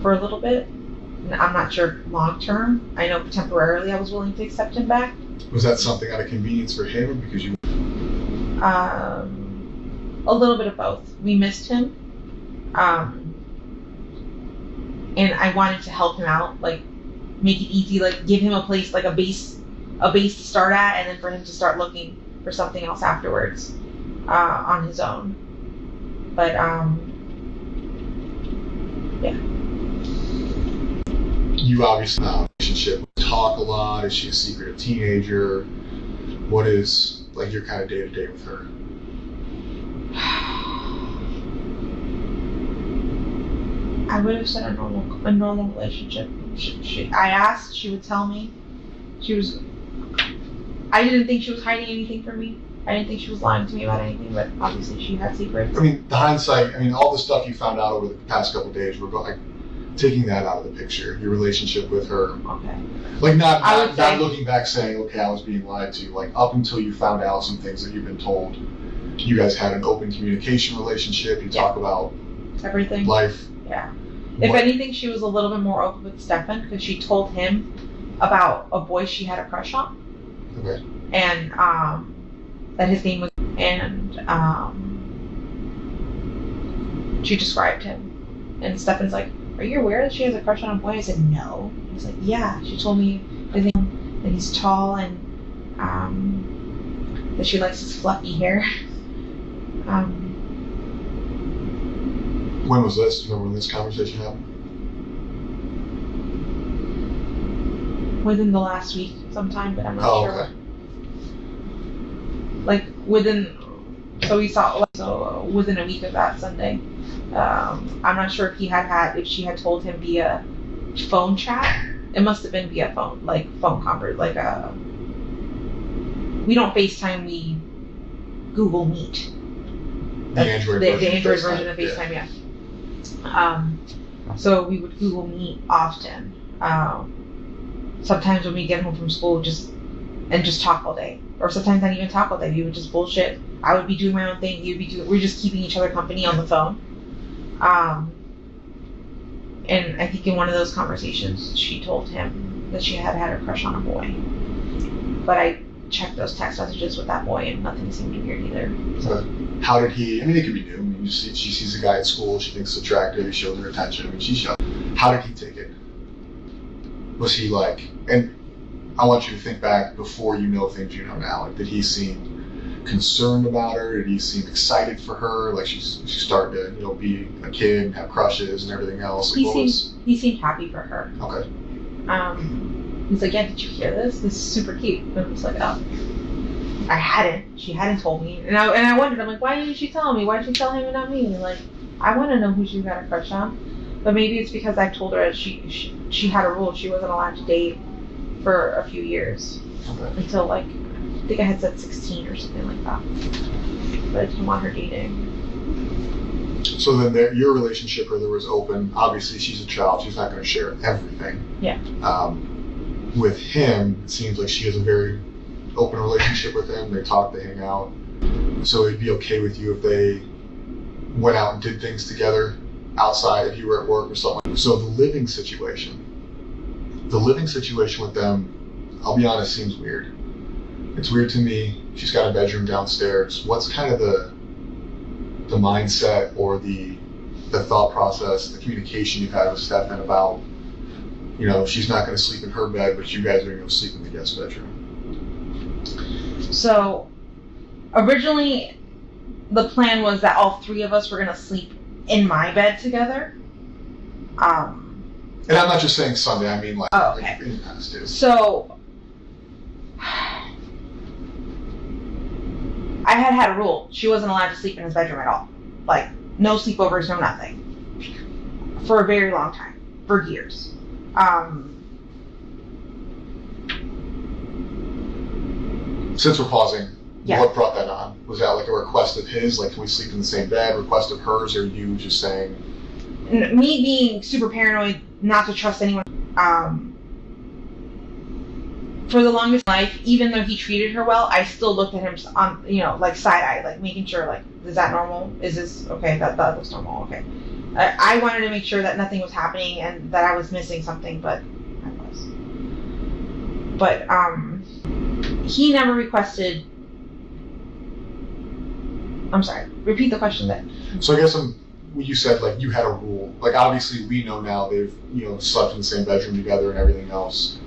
for a little bit. And I'm not sure long term. I know temporarily I was willing to accept him back. Was that something out of convenience for him, or because you? A little bit of both. We missed him. And I wanted to help him out, like make it easy, like give him a place, like a base to start at, and then for him to start looking for something else afterwards, on his own. But yeah. You obviously have a relationship. Talk a lot. Is she a secretive teenager? What is like your kind of day to day with her? I would have said a normal relationship. I asked, she would tell me. I didn't think she was hiding anything from me. I didn't think she was lying to me about anything, but obviously she had secrets. I mean, the hindsight, all the stuff you found out over the past couple of days, we're taking that out of the picture. Your relationship with her. Okay. Like not looking back saying, okay, I was being lied to. Like up until you found out some things that you've been told, you guys had an open communication relationship. You talk about everything. Life. Yeah. If anything, she was a little bit more open with Stefan because she told him about a boy she had a crush on. Okay. And that his name was, and she described him. And Stefan's like, "Are you aware that she has a crush on a boy?" I said, "No." He's like, "Yeah, she told me his name, that he's tall and that she likes his fluffy hair." When was this? Do you remember when this conversation happened? Within the last week sometime, but I'm not sure. Okay. Like within a week of that Sunday. I'm not sure if if she had told him via phone chat. It must have been via phone, like phone convert, like we don't FaceTime, we Google Meet. The Android version of FaceTime, yeah. So we would Google Meet often. Sometimes when we get home from school, just talk all day, or sometimes not even talk all day. We would just bullshit. I would be doing my own thing. We're just keeping each other company on the phone. And I think in one of those conversations, she told him that she had a crush on a boy. But I checked those text messages with that boy, and nothing seemed weird either. So. How did he? It could be new. She sees a guy at school. She thinks it's attractive. He shows her attention. She's young. How did he take it? Was he like? And I want you to think back before you know things you know now. Like, did he seem concerned about her? Did he seem excited for her? Like she's starting to, be a kid and have crushes and everything else. Like, he seemed happy for her. Okay. He's like, "Yeah, did you hear this? This is super cute." And I was like, "Oh." I hadn't. She hadn't told me, and I wondered. I'm like, why didn't she tell me? Why did she tell him and not me? And like, I want to know who she got a crush on. But maybe it's because I told her that she had a rule. She wasn't allowed to date for a few years. Okay. Until like, I think I had said 16 or something like that. But I didn't want her dating. So then your relationship with her was open. Obviously, she's a child. She's not going to share everything. Yeah. With him, it seems like she has a very open relationship with him. They talk, they hang out. So it'd be okay with you if they went out and did things together outside if you were at work or something. So the living situation with them, I'll be honest, seems weird. It's weird to me. She's got a bedroom downstairs. What's kind of the mindset or the thought process, the communication you've had with Stefan about, she's not going to sleep in her bed, but you guys are going to sleep in the guest bedroom? So originally the plan was that all three of us were going to sleep in my bed together. And I'm not just saying Sunday, I mean like, okay. Like in the past days. So I had a rule. She wasn't allowed to sleep in his bedroom at all. Like, no sleepovers, no nothing. For a very long time. for years. Since we're pausing, Yeah. what brought that on? Was that like a request of his, like can we sleep in the same bed, request of hers, or you just saying? Me being super paranoid, not to trust anyone. For the longest life, even though he treated her well, I still looked at him on, like side-eyed, like making sure, like, is that normal? Is this, okay, that looks normal, okay. I wanted to make sure that nothing was happening and that I was missing something, but I was. But, he never requested, I'm sorry, repeat the question then. So I guess you said like you had a rule. Like obviously we know now they've, slept in the same bedroom together and everything else.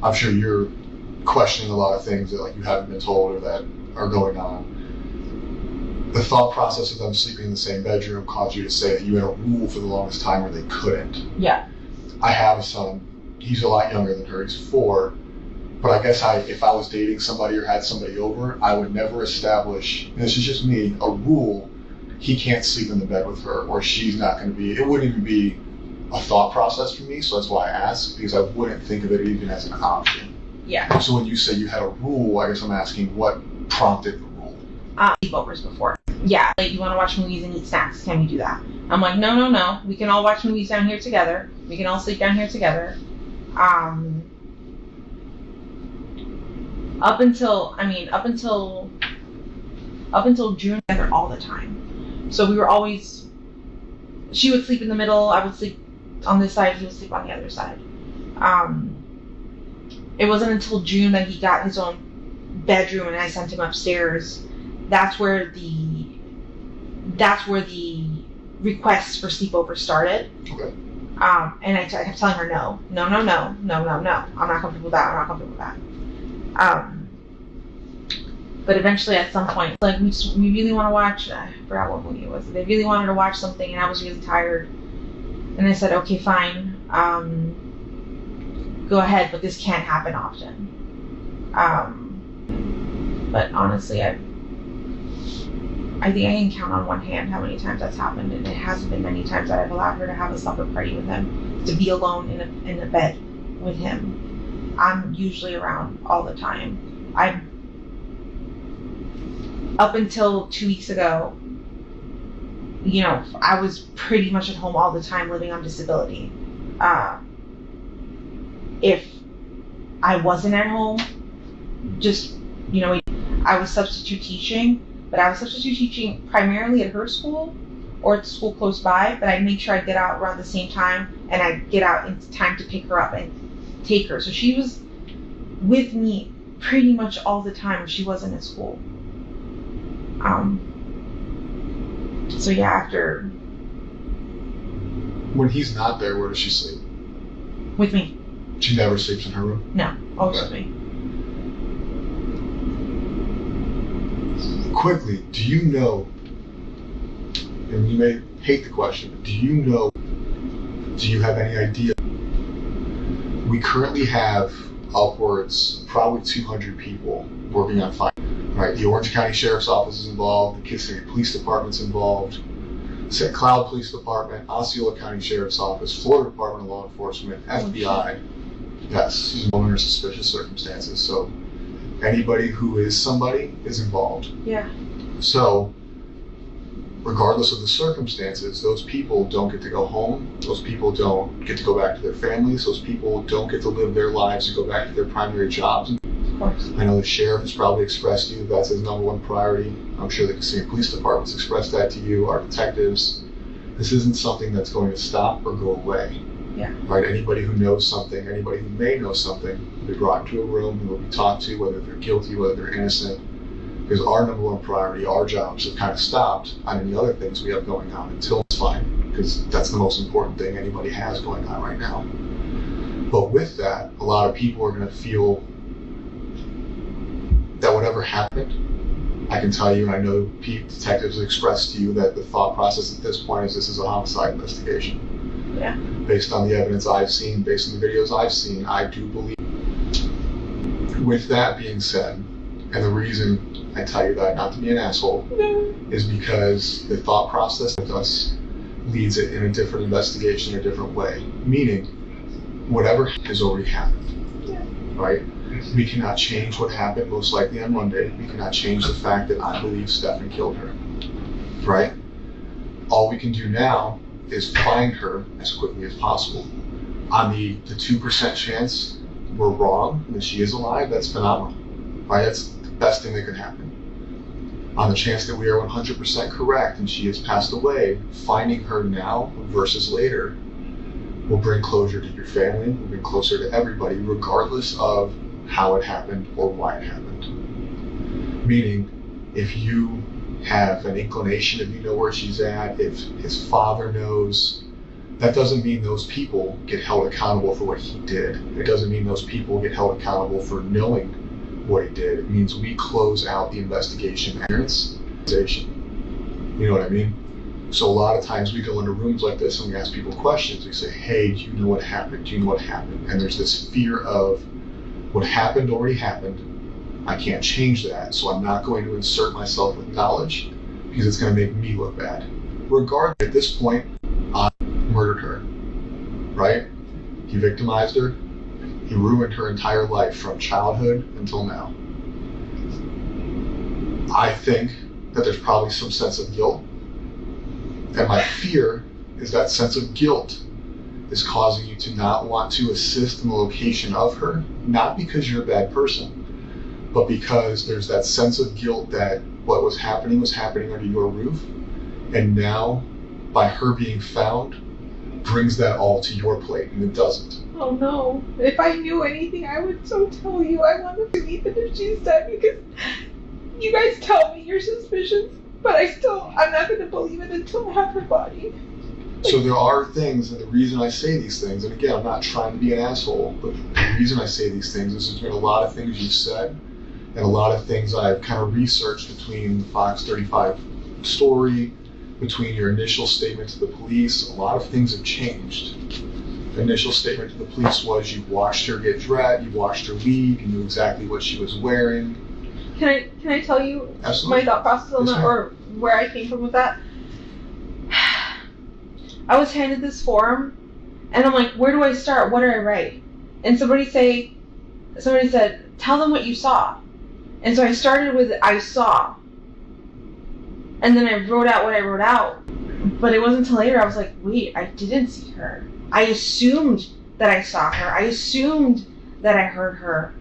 I'm sure you're questioning a lot of things that like you haven't been told or that are going on. The thought process of them sleeping in the same bedroom caused you to say that you had a rule for the longest time where they couldn't. Yeah. I have a son. He's a lot younger than her. He's 4. But I guess if I was dating somebody or had somebody over, I would never establish, and this is just me, a rule. He can't sleep in the bed with her, or she's not going to be. It wouldn't even be a thought process for me. So that's why I asked, because I wouldn't think of it even as an option. Yeah. So when you say you had a rule, I guess I'm asking what prompted the rule. Sleepovers before. Yeah, like you want to watch movies and eat snacks. Can we do that? I'm like, no. We can all watch movies down here together. We can all sleep down here together. Up until June, together all the time. So we were always. She would sleep in the middle. I would sleep on this side. He would sleep on the other side. It wasn't until June that he got his own bedroom and I sent him upstairs. That's where the requests for sleepover started. Okay. And I kept telling her no. I'm not comfortable with that. But eventually at some point, like we really want to watch, I forgot what movie it was. They really wanted to watch something and I was really tired. And I said, okay, fine. Go ahead, but this can't happen often. But honestly, I think I can count on one hand how many times that's happened, and it hasn't been many times that I've allowed her to have a supper party with him, to be alone in a bed with him. I'm usually around all the time. Up until 2 weeks ago, I was pretty much at home all the time living on disability. If I wasn't at home, I was substitute teaching, but I was substitute teaching primarily at her school or at the school close by, but I'd make sure I'd get out around the same time and I'd get out in time to pick her up and take her. So she was with me pretty much all the time if she wasn't at school. So yeah, after... When he's not there, where does she sleep? With me. She never sleeps in her room? No, always with me. Quickly, do you know, and you may hate the question, but do you have any idea? We currently have upwards, probably 200 people working on fire. Right, the Orange County Sheriff's Office is involved, the Kissimmee Police Department's involved, St. Cloud Police Department, Osceola County Sheriff's Office, Florida Department of Law Enforcement, FBI. Yes, under suspicious circumstances. So anybody who is somebody is involved. Yeah. So regardless of the circumstances, those people don't get to go home. Those people don't get to go back to their families. Those people don't get to live their lives and go back to their primary jobs. Of course. I know the sheriff has probably expressed to you that's his number one priority. I'm sure the Kissimmee Police Department's expressed that to you, our detectives. This isn't something that's going to stop or go away. Yeah. Right? Anybody who knows something, anybody who may know something, will be brought into a room and will be talked to, whether they're guilty, whether they're innocent. Because our number one priority, our jobs have kind of stopped on any other things we have going on until it's fine. Because that's the most important thing anybody has going on right now. But with that, a lot of people are going to feel that whatever happened, I can tell you, and I know detectives have expressed to you that the thought process at this point is this is a homicide investigation. Yeah. Based on the evidence I've seen, based on the videos I've seen, I do believe. With that being said, and the reason I tell you that, not to be an asshole, is because the thought process with us leads it in a different investigation, a different way. Meaning, whatever has already happened, right? We cannot change what happened most likely on Monday. We cannot change the fact that I believe Stephan killed her, right? All we can do now is find her as quickly as possible. On the 2% chance we're wrong and that she is alive, that's phenomenal, right? That's the best thing that could happen. On the chance that we are 100% correct and she has passed away, finding her now versus later will bring closure to your family, will bring closer to everybody, regardless of how it happened or why it happened. Meaning, if you have an inclination, if you know where she's at, if his father knows, that doesn't mean those people get held accountable for what he did. It doesn't mean those people get held accountable for knowing what he did. It means we close out the investigation. You know what I mean? So a lot of times we go into rooms like this and we ask people questions. We say, hey, do you know what happened? Do you know what happened? And there's this fear of what happened already happened. I can't change that, so I'm not going to insert myself with knowledge because it's going to make me look bad. Regardless, at this point, I murdered her, right? He victimized her. He ruined her entire life from childhood until now. I think that there's probably some sense of guilt. And my fear is that sense of guilt is causing you to not want to assist in the location of her, not because you're a bad person, but because there's that sense of guilt that what was happening under your roof, and now, by her being found, brings that all to your plate, and it doesn't. Oh no. If I knew anything, I would so tell you. I want to believe it if she's dead because you guys tell me your suspicions, but I'm not going to believe it until I have her body. So there are things, and the reason I say these things, and again, I'm not trying to be an asshole, but the reason I say these things is there's been a lot of things you've said, and a lot of things I've kind of researched between the Fox 35 story, between your initial statement to the police. A lot of things have changed. The initial statement to the police was you watched her get dressed, you watched her leave, you knew exactly what she was wearing. Can I tell you Absolutely. my thought process on that, or where I came from with that? I was handed this form, and I'm like, where do I start? What do I write? And somebody said, tell them what you saw. And so I started with I saw. And then I wrote out what I wrote out. But it wasn't until later I was like, wait, I didn't see her. I assumed that I saw her. I assumed that I heard her.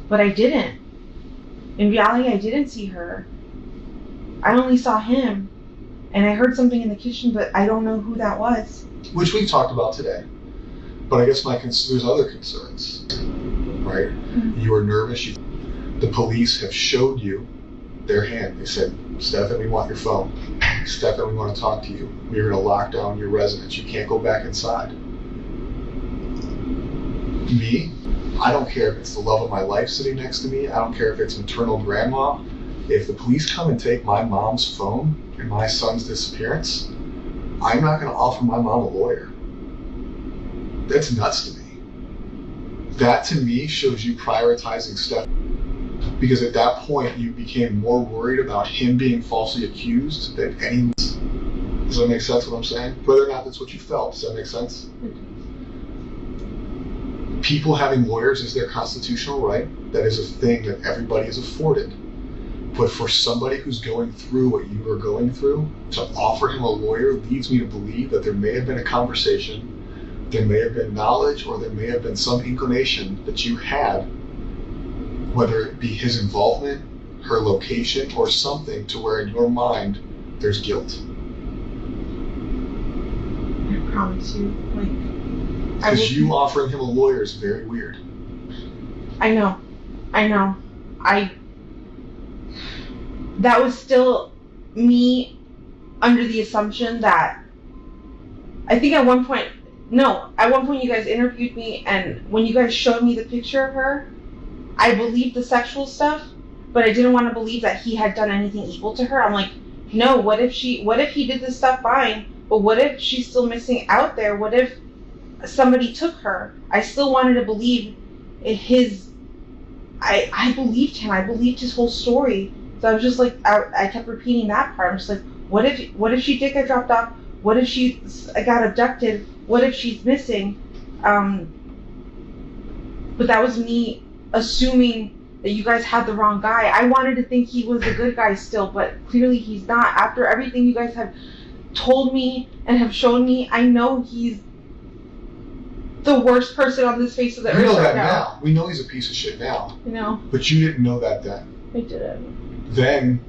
But I didn't. In reality, I didn't see her. I only saw him. And I heard something in the kitchen, but I don't know who that was. Which we talked about today. But I guess there's other concerns, right? Mm-hmm. You were nervous. The police have showed you their hand. They said, Stephan, we want your phone. Stephan, we want to talk to you. We're going to lock down your residence. You can't go back inside. Me, I don't care if it's the love of my life sitting next to me. I don't care if it's maternal grandma. If the police come and take my mom's phone and my son's disappearance, I'm not going to offer my mom a lawyer. That's nuts to me. That to me shows you prioritizing Stephan. Because at that point, you became more worried about him being falsely accused than anyone else. Does that make sense what I'm saying? Whether or not that's what you felt, does that make sense? People having lawyers is their constitutional right. That is a thing that everybody is afforded. But for somebody who's going through what you are going through, to offer him a lawyer leads me to believe that there may have been a conversation, there may have been knowledge, or there may have been some inclination that you had, whether it be his involvement, her location, or something to where in your mind there's guilt. I promise you, because you offering him a lawyer is very weird. I know. That was still me under the assumption that I think at one point you guys interviewed me, and when you guys showed me the picture of her, I believed the sexual stuff, but I didn't want to believe that he had done anything evil to her. I'm like, no, what if he did this stuff fine, but what if she's still missing out there? What if somebody took her? I still wanted to believe I believed him. I believed his whole story. So I was just like, I kept repeating that part. I'm just like, what if she did get dropped off? What if she got abducted? What if she's missing? But that was me assuming that you guys had the wrong guy. I wanted to think he was a good guy still, but clearly he's not. After everything you guys have told me and have shown me, I know he's the worst person on this face of the earth. We know right that now. We know he's a piece of shit now. You know? But you didn't know that then. I didn't. Then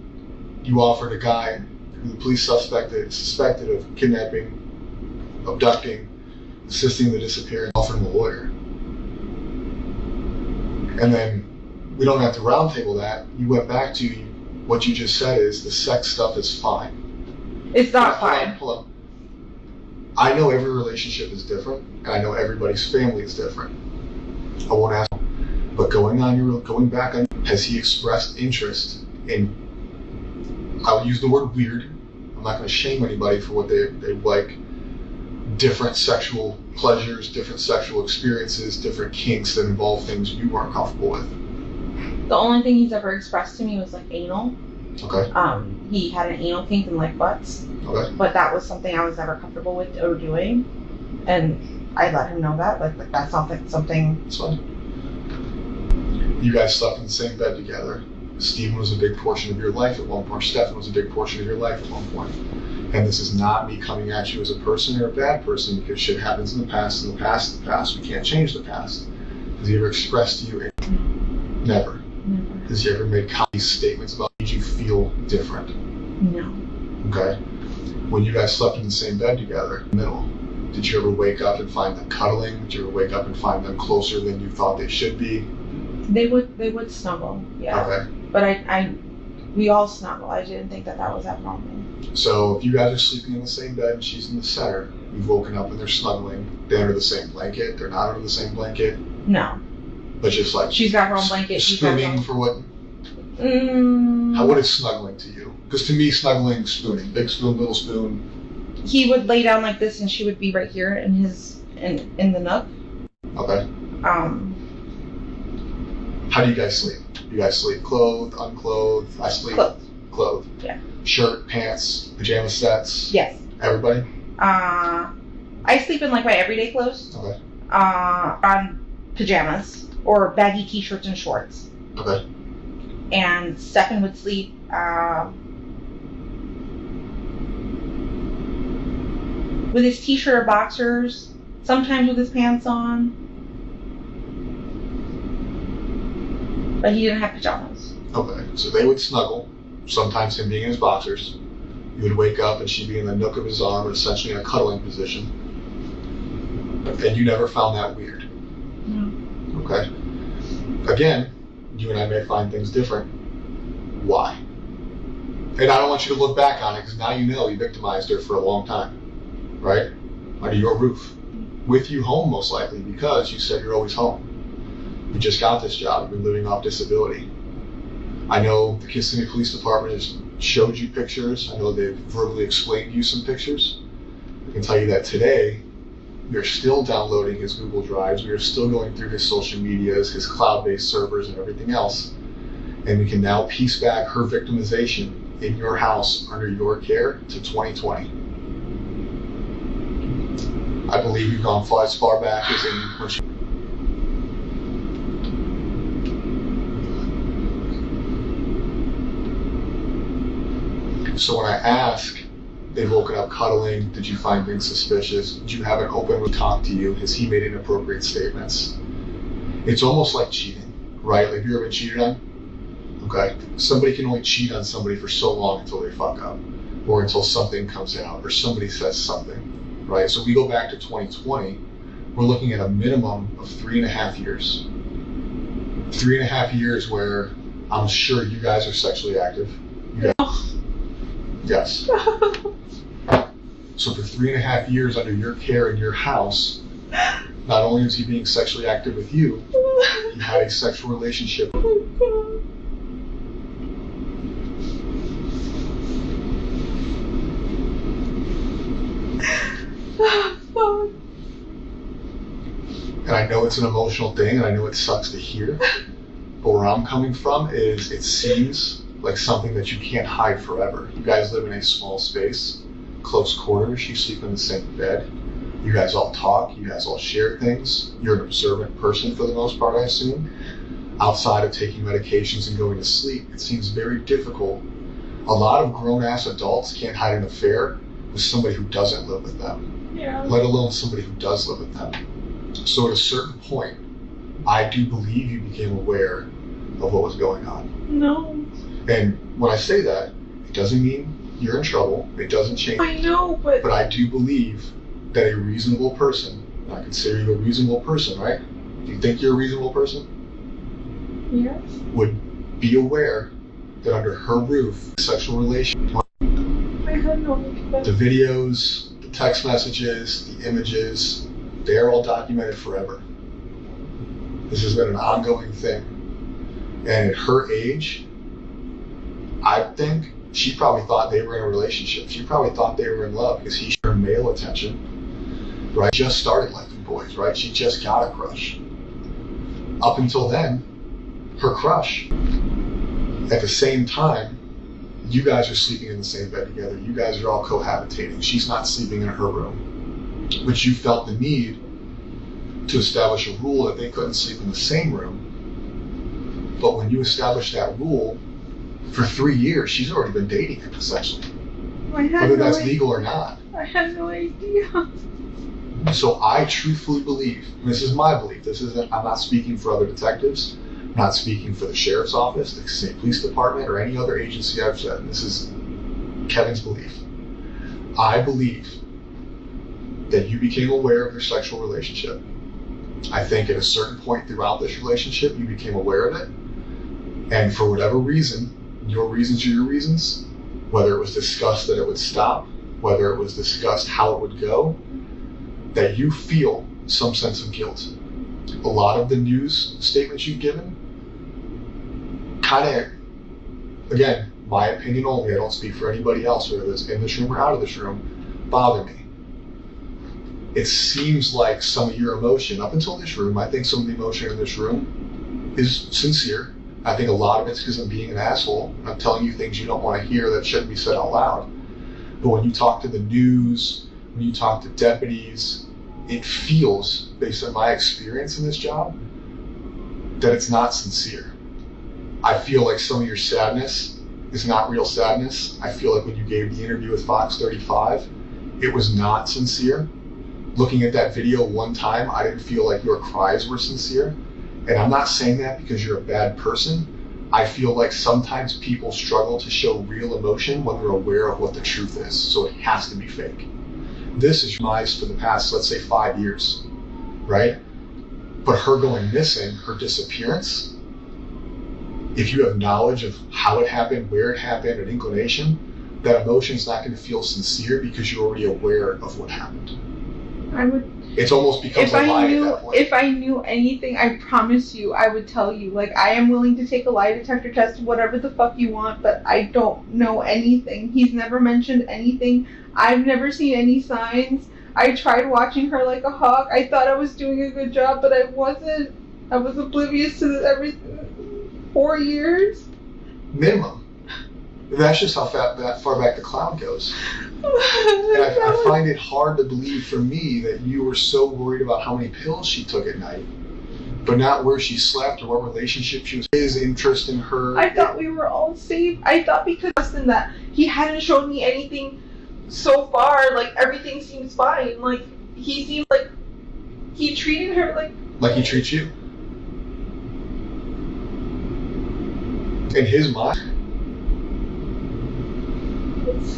you offered a guy who the police suspected of kidnapping, abducting, assisting in the disappearance, offered him a lawyer. And then we don't have to roundtable that. You went back to what you just said is the sex stuff is fine. It's not fine. Hold on. I know every relationship is different, and I know everybody's family is different. I won't ask, but going back on, has he expressed interest in? I'll use the word weird. I'm not going to shame anybody for what they like. Different sexual pleasures, different sexual experiences, different kinks that involve things you weren't comfortable with. The only thing he's ever expressed to me was like anal. Okay. He had an anal kink and like butts. Okay. But that was something I was never comfortable with or doing, and I let him know that. Like that's something. It's fine. You guys slept in the same bed together. Stephen was a big portion of your life at one point. Stefan was a big portion of your life at one point. And this is not me coming at you as a person or a bad person, because shit happens in the past. We can't change the past. Has he ever expressed to you? Never. Never. Has he ever made copious statements about made you feel different? No. Okay. When you guys slept in the same bed together, middle, did you ever wake up and find them cuddling? Did you ever wake up and find them closer than you thought they should be? They would snuggle, yeah. Okay. But we all snuggle. I didn't think that was abnormal. So if you guys are sleeping in the same bed and she's in the center, you've woken up and they're snuggling. They're under the same blanket. They're not under the same blanket. No. But just like she's got her own blanket. She's got her spooning own. for what? What is snuggling to you? Because to me, snuggling, spooning, big spoon, little spoon. He would lay down like this, and she would be right here in the nook. Okay. How do you guys sleep? You guys sleep clothed, unclothed? I sleep clothed. Yeah. Shirt, pants, pajama sets. Yes. Everybody. I sleep in like my everyday clothes. Okay. On pajamas or baggy t-shirts and shorts. Okay. And Stephan would sleep with his t-shirt or boxers, sometimes with his pants on. But he didn't have pajamas. Okay, so they would snuggle, sometimes him being in his boxers. You would wake up and she'd be in the nook of his arm, essentially in a cuddling position. And you never found that weird. No. Okay. Again, you and I may find things different. Why? And I don't want you to look back on it, because now you know you victimized her for a long time. Right? Under your roof. With you home, most likely, because you said you're always home. You just got this job. You've been living off disability. I know the Kissimmee Police Department has showed you pictures. I know they've verbally explained you some pictures. I can tell you that today, we are still downloading his Google Drives. We are still going through his social medias, his cloud-based servers, and everything else. And we can now piece back her victimization in your house under your care to 2020. I believe you've gone as far back as in when she. So when I ask, they've woken up cuddling, did you find things suspicious? Did you have an open talk to you? Has he made inappropriate statements? It's almost like cheating, right? Like, have you ever been cheated on? Okay. Somebody can only cheat on somebody for so long until they fuck up, or until something comes out, or somebody says something, right? So we go back to 2020, we're looking at a minimum of 3.5 years. 3.5 years where I'm sure you guys are sexually active. Yes. So for 3.5 years under your care in your house, not only is he being sexually active with you, he had a sexual relationship. And I know it's an emotional thing, and I know it sucks to hear, but where I'm coming from is it seems like something that you can't hide forever. You guys live in a small space. close quarters. You sleep in the same bed. You guys all talk. You guys all share things. You're an observant person for the most part, I assume. Outside of taking medications and going to sleep, it seems very difficult. A lot of grown-ass adults can't hide an affair with somebody who doesn't live with them, let alone somebody who does live with them. So at a certain point, I do believe you became aware of what was going on. No. And when I say that, it doesn't mean you're in trouble. It doesn't change. I know, but I do believe that a reasonable person, and I consider you a reasonable person, right? Do you think you're a reasonable person? yes. Would be aware that under her roof, sexual relation, I had no idea. the videos, the text messages, the images, they're all documented forever. This has been an ongoing thing. And at her age, I think she probably thought they were in a relationship. She probably thought they were in love because he showed her male attention, right? Just started liking boys, right? She just got a crush. Up until then, her crush. At the same time, you guys are sleeping in the same bed together. You guys are all cohabitating. She's not sleeping in her room. But you felt the need to establish a rule that they couldn't sleep in the same room. But when you established that rule, for 3 years, she's already been dating him, essentially. Whether that's legal or not. I had no idea. So I truthfully believe, and this is my belief, I'm not speaking for other detectives, I'm not speaking for the sheriff's office, the state police department, or any other agency I've said. This is Kevin's belief. I believe that you became aware of your sexual relationship. I think at a certain point throughout this relationship, you became aware of it. And for whatever reason, your reasons are your reasons, whether it was discussed that it would stop, whether it was discussed how it would go, that you feel some sense of guilt. A lot of the news statements you've given kind of, again, my opinion only, I don't speak for anybody else, whether it's in this room or out of this room, bother me. It seems like some of your emotion, up until this room, I think some of the emotion in this room is sincere. I think a lot of it's because I'm being an asshole. I'm telling you things you don't want to hear that shouldn't be said out loud. But when you talk to the news, when you talk to deputies, it feels, based on my experience in this job, that it's not sincere. I feel like some of your sadness is not real sadness. I feel like when you gave the interview with Fox 35, it was not sincere. Looking at that video one time, I didn't feel like your cries were sincere. And I'm not saying that because you're a bad person. I feel like sometimes people struggle to show real emotion when they're aware of what the truth is. So it has to be fake. This is lies for the past, let's say, 5 years, right? But her going missing, her disappearance, if you have knowledge of how it happened, where it happened, an inclination, that emotion's not going to feel sincere because you're already aware of what happened. I would. It's almost becomes a lie at that point. If I knew anything, I promise you, I would tell you. Like, I am willing to take a lie detector test, whatever the fuck you want, but I don't know anything. He's never mentioned anything. I've never seen any signs. I tried watching her like a hawk. I thought I was doing a good job, but I wasn't. I was oblivious to everything. 4 years? Minimum. That's just how that far back the cloud goes. And I find it hard to believe for me that you were so worried about how many pills she took at night, but not where she slept or what relationship she was. His interest in her. I thought we were all safe. I thought because of that he hadn't shown me anything so far. Like, everything seems fine. Like, he seemed like he treated her like he treats you. In his mind.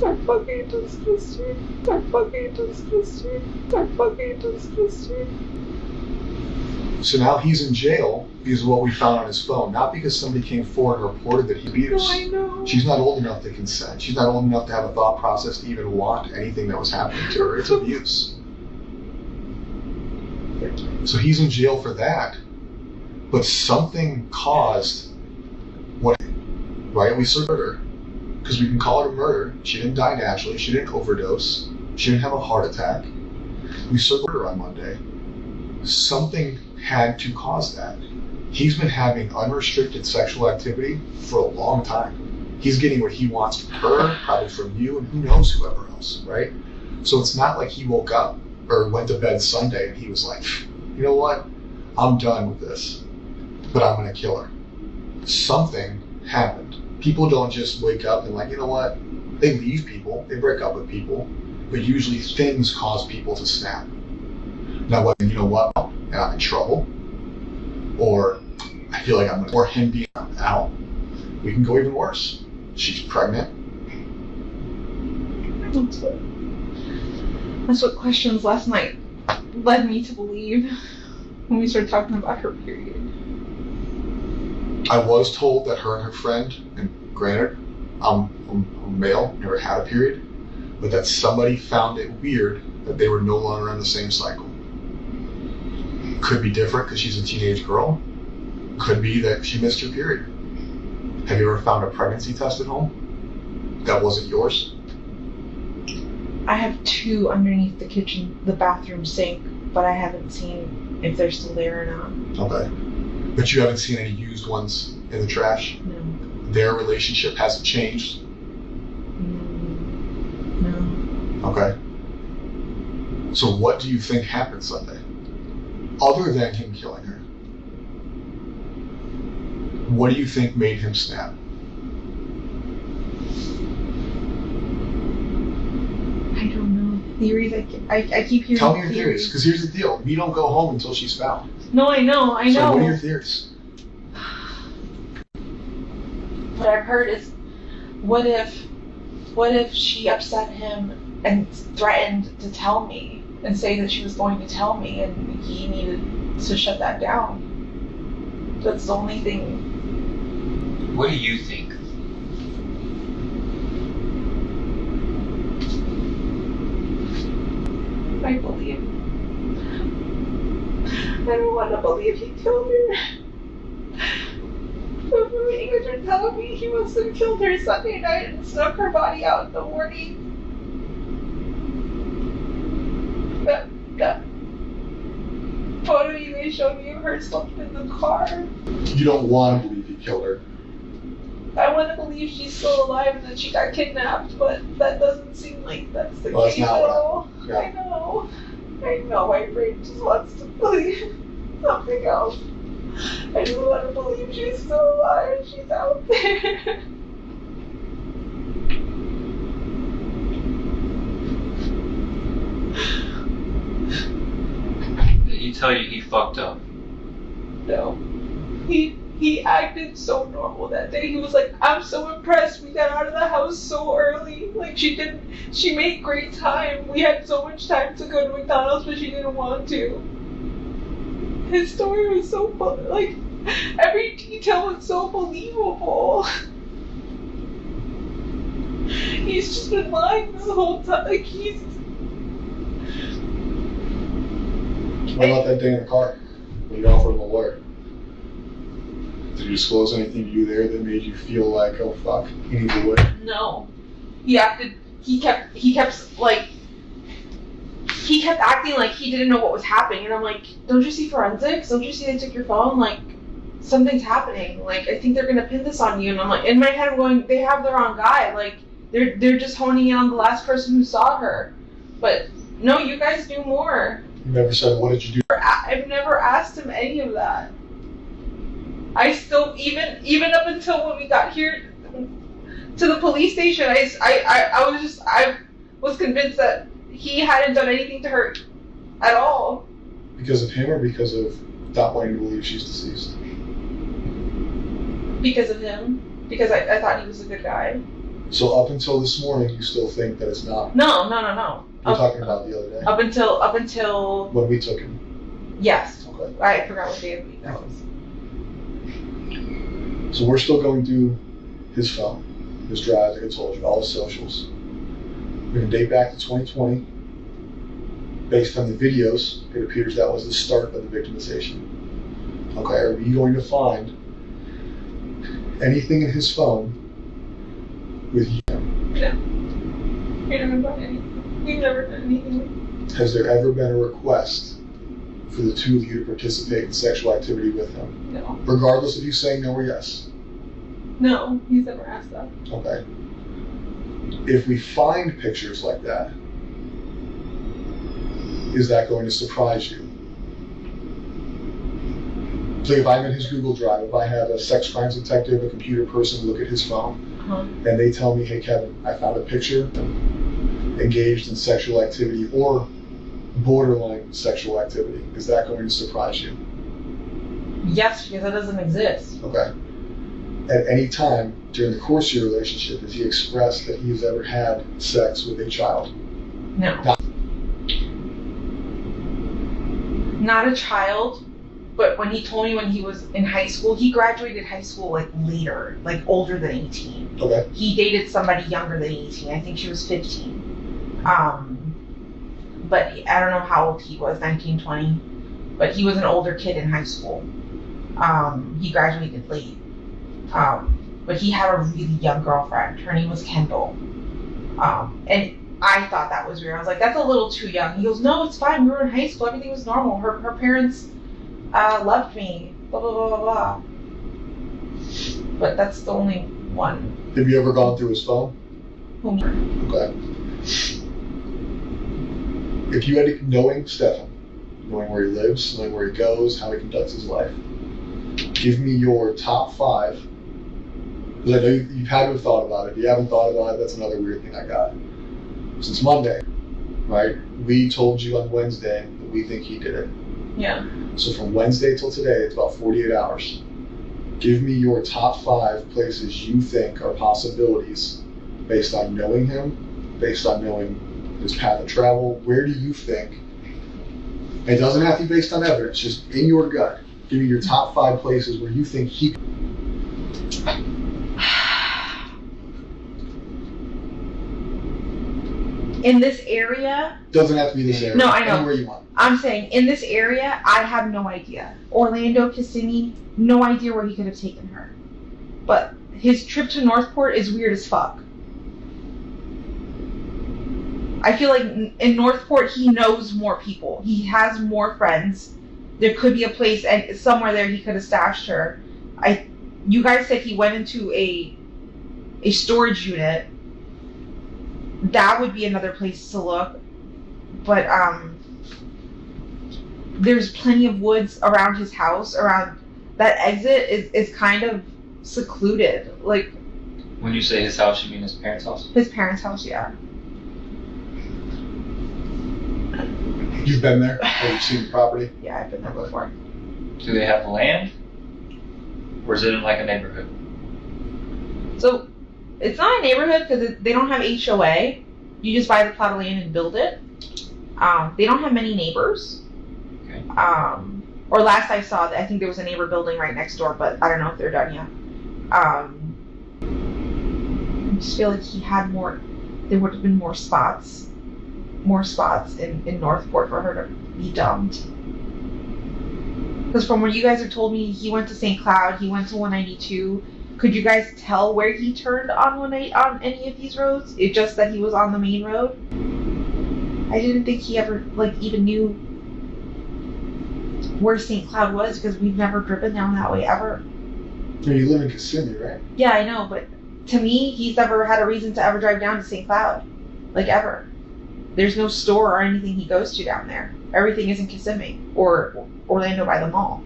I fucking disgusting. I fucking disgusting. I fucking disgusting. So now he's in jail because of what we found on his phone, not because somebody came forward and reported that he abused. No, I know. She's not old enough to consent. She's not old enough to have a thought process to even want anything that was happening to her. It's abuse. So he's in jail for that. But something caused what, right? We searched her. Because we can call it a murder. She didn't die naturally. She didn't overdose. She didn't have a heart attack. We circled her on Monday. Something had to cause that. He's been having unrestricted sexual activity for a long time. He's getting what he wants from her, probably from you, and who knows whoever else, right? So it's not like he woke up or went to bed Sunday and he was like, you know what? I'm done with this, but I'm going to kill her. Something happened. People don't just wake up and like, you know what? They leave people, they break up with people, but usually things cause people to snap. Now, whether you know what, and I'm in trouble, or I feel like I'm going to, or him being out, we can go even worse. She's pregnant. That's what questions last night led me to believe when we started talking about her period. I was told that her and her friend, and granted, I'm male, never had a period, but that somebody found it weird that they were no longer on the same cycle. Could be different because she's a teenage girl. Could be that she missed her period. Have you ever found a pregnancy test at home that wasn't yours? I have 2 underneath the bathroom sink, but I haven't seen if they're still there or not. Okay. But you haven't seen any used ones in the trash? No. Their relationship hasn't changed? No. Okay. So what do you think happened Sunday? Other than him killing her. What do you think made him snap? I don't know. Theories, I keep hearing. Tell me your theories, because here's the deal. We don't go home until she's found. No, I know. So what are your theories? What I've heard is, what if she upset him and threatened to tell me and say that she was going to tell me and he needed to shut that down. That's the only thing. What do you think? I believe. I don't want to believe he killed her. But from what you guys are telling me, he must have killed her Sunday night and snuck her body out in the morning. That photo you guys showed me of her slumped in the car. You don't want to believe he killed her. I want to believe she's still alive and that she got kidnapped, but that doesn't seem like that's the case at all. Yeah. I know, my brain just wants to believe something else. I just want to believe she's still alive and she's out there. Did he tell you he fucked up? No. He acted so normal that day. He was like, I'm so impressed. We got out of the house so early. Like, she made great time. We had so much time to go to McDonald's, but she didn't want to. His story was so fun. Like, every detail was so believable. He's just been lying this whole time. Like, What about that day in the car when you offered him a lawyer? Did he disclose anything to you there that made you feel like, oh fuck, he needs a lawyer? No. He kept acting like he didn't know what was happening, and I'm like, don't you see forensics? Don't you see they took your phone? Like, something's happening. Like, I think they're gonna pin this on you. And I'm like, in my head I'm going, they have the wrong guy. Like, they're just honing in on the last person who saw her. But no, you guys knew more. You never said, what did you do? I've nenever asked him any of that. I still, even up until when we got here to the police station, I was convinced that he hadn't done anything to her at all. Because of him or because of not wanting to believe she's deceased? Because of him. Because I thought he was a good guy. So up until this morning, you still think that it's not? No. You're talking about the other day? Up until When we took him? Yes. Okay. I forgot what day of the week that was. So we're still going through his phone, his drive, like I told you, all his socials. We're going to date back to 2020. Based on the videos, it appears that was the start of the victimization. Okay, are we going to find anything in his phone with you? No. We never done anything. We've never done anything. Has there ever been a request for the two of you to participate in sexual activity with him? No. Regardless of you saying no or yes. No, he's never asked that. Okay. If we find pictures like that, is that going to surprise you? So if I'm in his Google Drive, if I have a sex crimes detective, a computer person look at his phone, and they tell me, hey Kevin, I found a picture engaged in sexual activity or borderline sexual activity, is that going to surprise you? Yes, because that doesn't exist. Okay. At any time during the course of your relationship, has he expressed that he has ever had sex with a child? No. Not a child, but when he told me when he was in high school, he graduated high school like later, like older than 18. Okay. He dated somebody younger than 18. I think she was 15. But I don't know how old he was, 19, 20. But he was an older kid in high school. He graduated late. But he had a really young girlfriend. Her name was Kendall. And I thought that was weird. I was like, that's a little too young. He goes, no, it's fine. We were in high school. Everything was normal. Her parents loved me. Blah, blah, blah, blah, blah. But that's the only one. Have you ever gone through his phone? Okay. If you had to, knowing Stefan, knowing where he lives, knowing where he goes, how he conducts his life, give me your top 5. Because I know you've had to have thought about it. If you haven't thought about it, that's another weird thing I got. Since Monday, right? We told you on Wednesday that we think he did it. Yeah. So from Wednesday till today, it's about 48 hours. Give me your top 5 places you think are possibilities based on knowing him, based on knowing his path of travel. Where do you think? It doesn't have to be based on evidence, just in your gut. Give me your top 5 places where you think he. In this area? Doesn't have to be this area. No, I know. Anywhere you want. I'm saying, in this area, I have no idea. Orlando, Kissimmee, no idea where he could have taken her. But his trip to Northport is weird as fuck. I feel like in Northport, he knows more people. He has more friends. There could be a place, and somewhere there he could have stashed her. You guys said he went into a storage unit. That would be another place to look. But there's plenty of woods around his house. Around that exit is kind of secluded. Like, When you say his house, you mean his parents' house? his parents' house, yeah. You've been there? Have you seen the property? Yeah, I've been there before. Do they have land? Or is it in like a neighborhood? So it's not a neighborhood because they don't have HOA. You just buy the plot of land and build it. They don't have many neighbors. Okay. Or last I saw, I think there was a neighbor building right next door, but I don't know if they're done yet. I just feel like he had more. There would have been more spots in Northport for her to be dumped. Because from what you guys have told me, he went to St. Cloud, he went to 192. Could you guys tell where he turned on any of these roads? It's just that he was on the main road. I didn't think he ever even knew where St. Cloud was because we've never driven down that way ever. You live in Kissimmee, right? Yeah, I know, but to me, he's never had a reason to ever drive down to St. Cloud, ever. There's no store or anything he goes to down there. Everything is in Kissimmee or Orlando by the mall.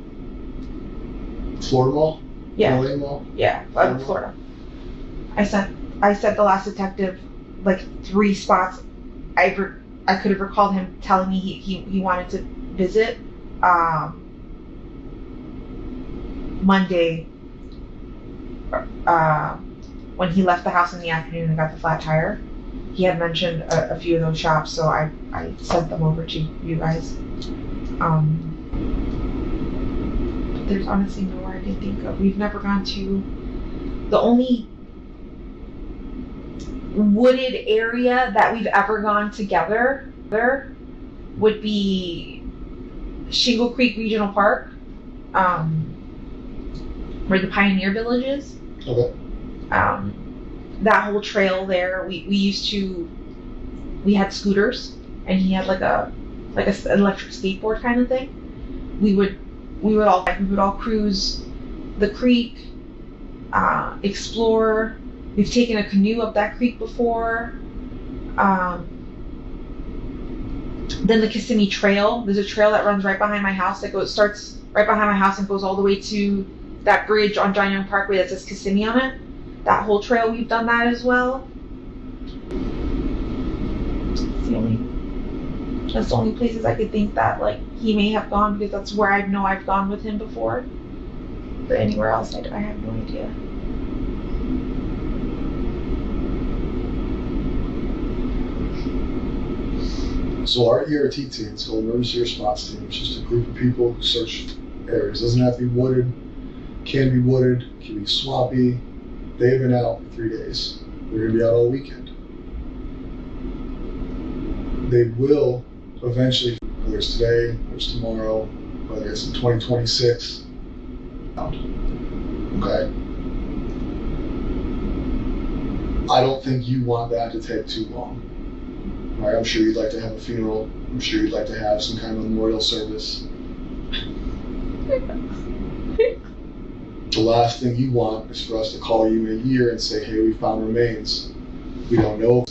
Florida Mall? Yeah. Orlando Mall? Yeah, Florida. I sent the last detective 3 spots. I could have recalled him telling me he wanted to visit. Monday, when he left the house in the afternoon and got the flat tire, he had mentioned a few of those shops, so I sent them over to you guys. But there's honestly nowhere I can think of. We've never gone to. The only wooded area that we've ever gone together would be Shingle Creek Regional Park, where the Pioneer Village is. Okay. That whole trail there, we had scooters, and he had like an electric skateboard kind of thing. We would all cruise the creek, explore. We've taken a canoe up that creek before. Then the Kissimmee Trail. There's a trail that runs right behind my house starts right behind my house and goes all the way to that bridge on John Young Parkway that says Kissimmee on it. That whole trail, we've done that as well. That's the only places I could think that like he may have gone, because that's where I know I've gone with him before. But anywhere else, I have no idea. So our ERT team, it's called Emergency Response Team. It's just a group of people who search areas. It doesn't have to be wooded, can be wooded, can be swampy. They've been out for 3 days. They're going to be out all weekend. They will eventually, whether it's today, whether it's tomorrow, whether it's in 2026, okay? I don't think you want that to take too long. Right, I'm sure you'd like to have a funeral. I'm sure you'd like to have some kind of memorial service. The last thing you want is for us to call you in a year and say, hey, we found remains. We don't know.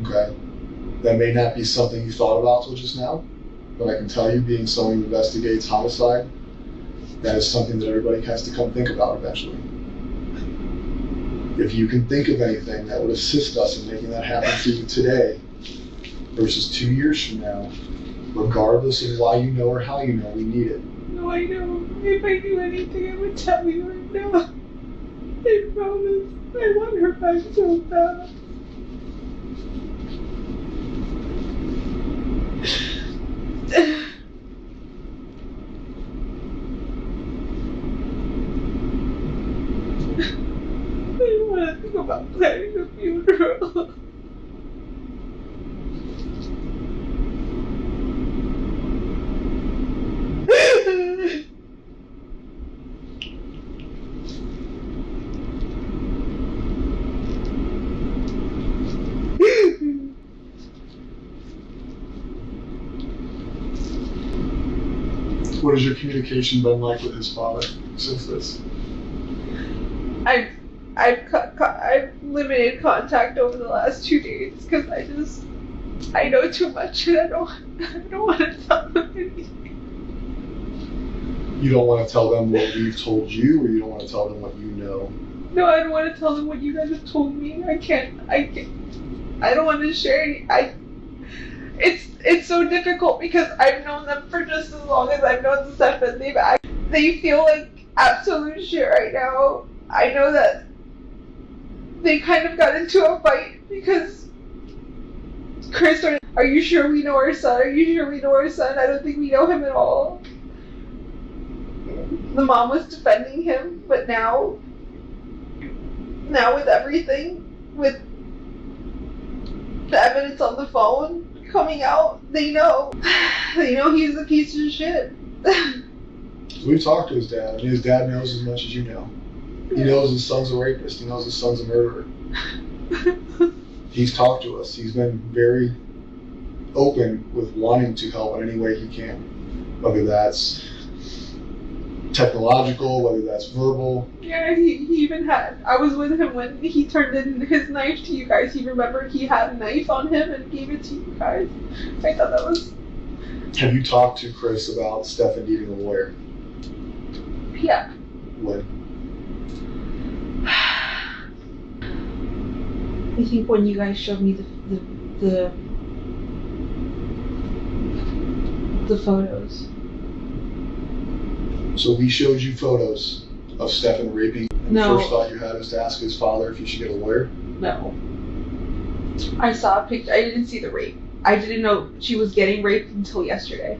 Okay. That may not be something you thought about till just now, but I can tell you, being someone who investigates homicide, that is something that everybody has to come think about eventually. If you can think of anything that would assist us in making that happen for you today versus 2 years from now, regardless of why you know or how you know, we need it. No, I know. If I knew anything, I would tell you right now. I promise. I want her back so bad. I don't want to think about planning a funeral. What has your communication been like with his father since this? I've limited contact over the last 2 days because I know too much and I don't want to tell them anything. You don't want to tell them what we've told you, or you don't want to tell them what you know? No, I don't want to tell them what you guys have told me. I don't want to share any. It's so difficult because I've known them for just as long as I've known Stefan. They feel like absolute shit right now. I know that they kind of got into a fight because Chris started, are you sure we know our son? Are you sure we know our son? I don't think we know him at all. The mom was defending him, but now with everything, with the evidence on the phone coming out, they know he's a piece of shit. We've talked to his dad, and his dad knows as much as you know. He knows his son's a rapist. He knows his son's a murderer. He's talked to us. He's been very open with wanting to help in any way he can, whether that's technological, whether that's verbal. Yeah, he even had, I was with him when he turned in his knife to you guys. He remembered he had a knife on him and gave it to you guys. I thought that was... Have you talked to Chris about Stephan needing a lawyer? Yeah. When? I think when you guys showed me the photos. So we showed you photos of Stephan raping. No. The first thought you had was to ask his father if he should get a lawyer? No. I saw a picture. I didn't see the rape. I didn't know she was getting raped until yesterday.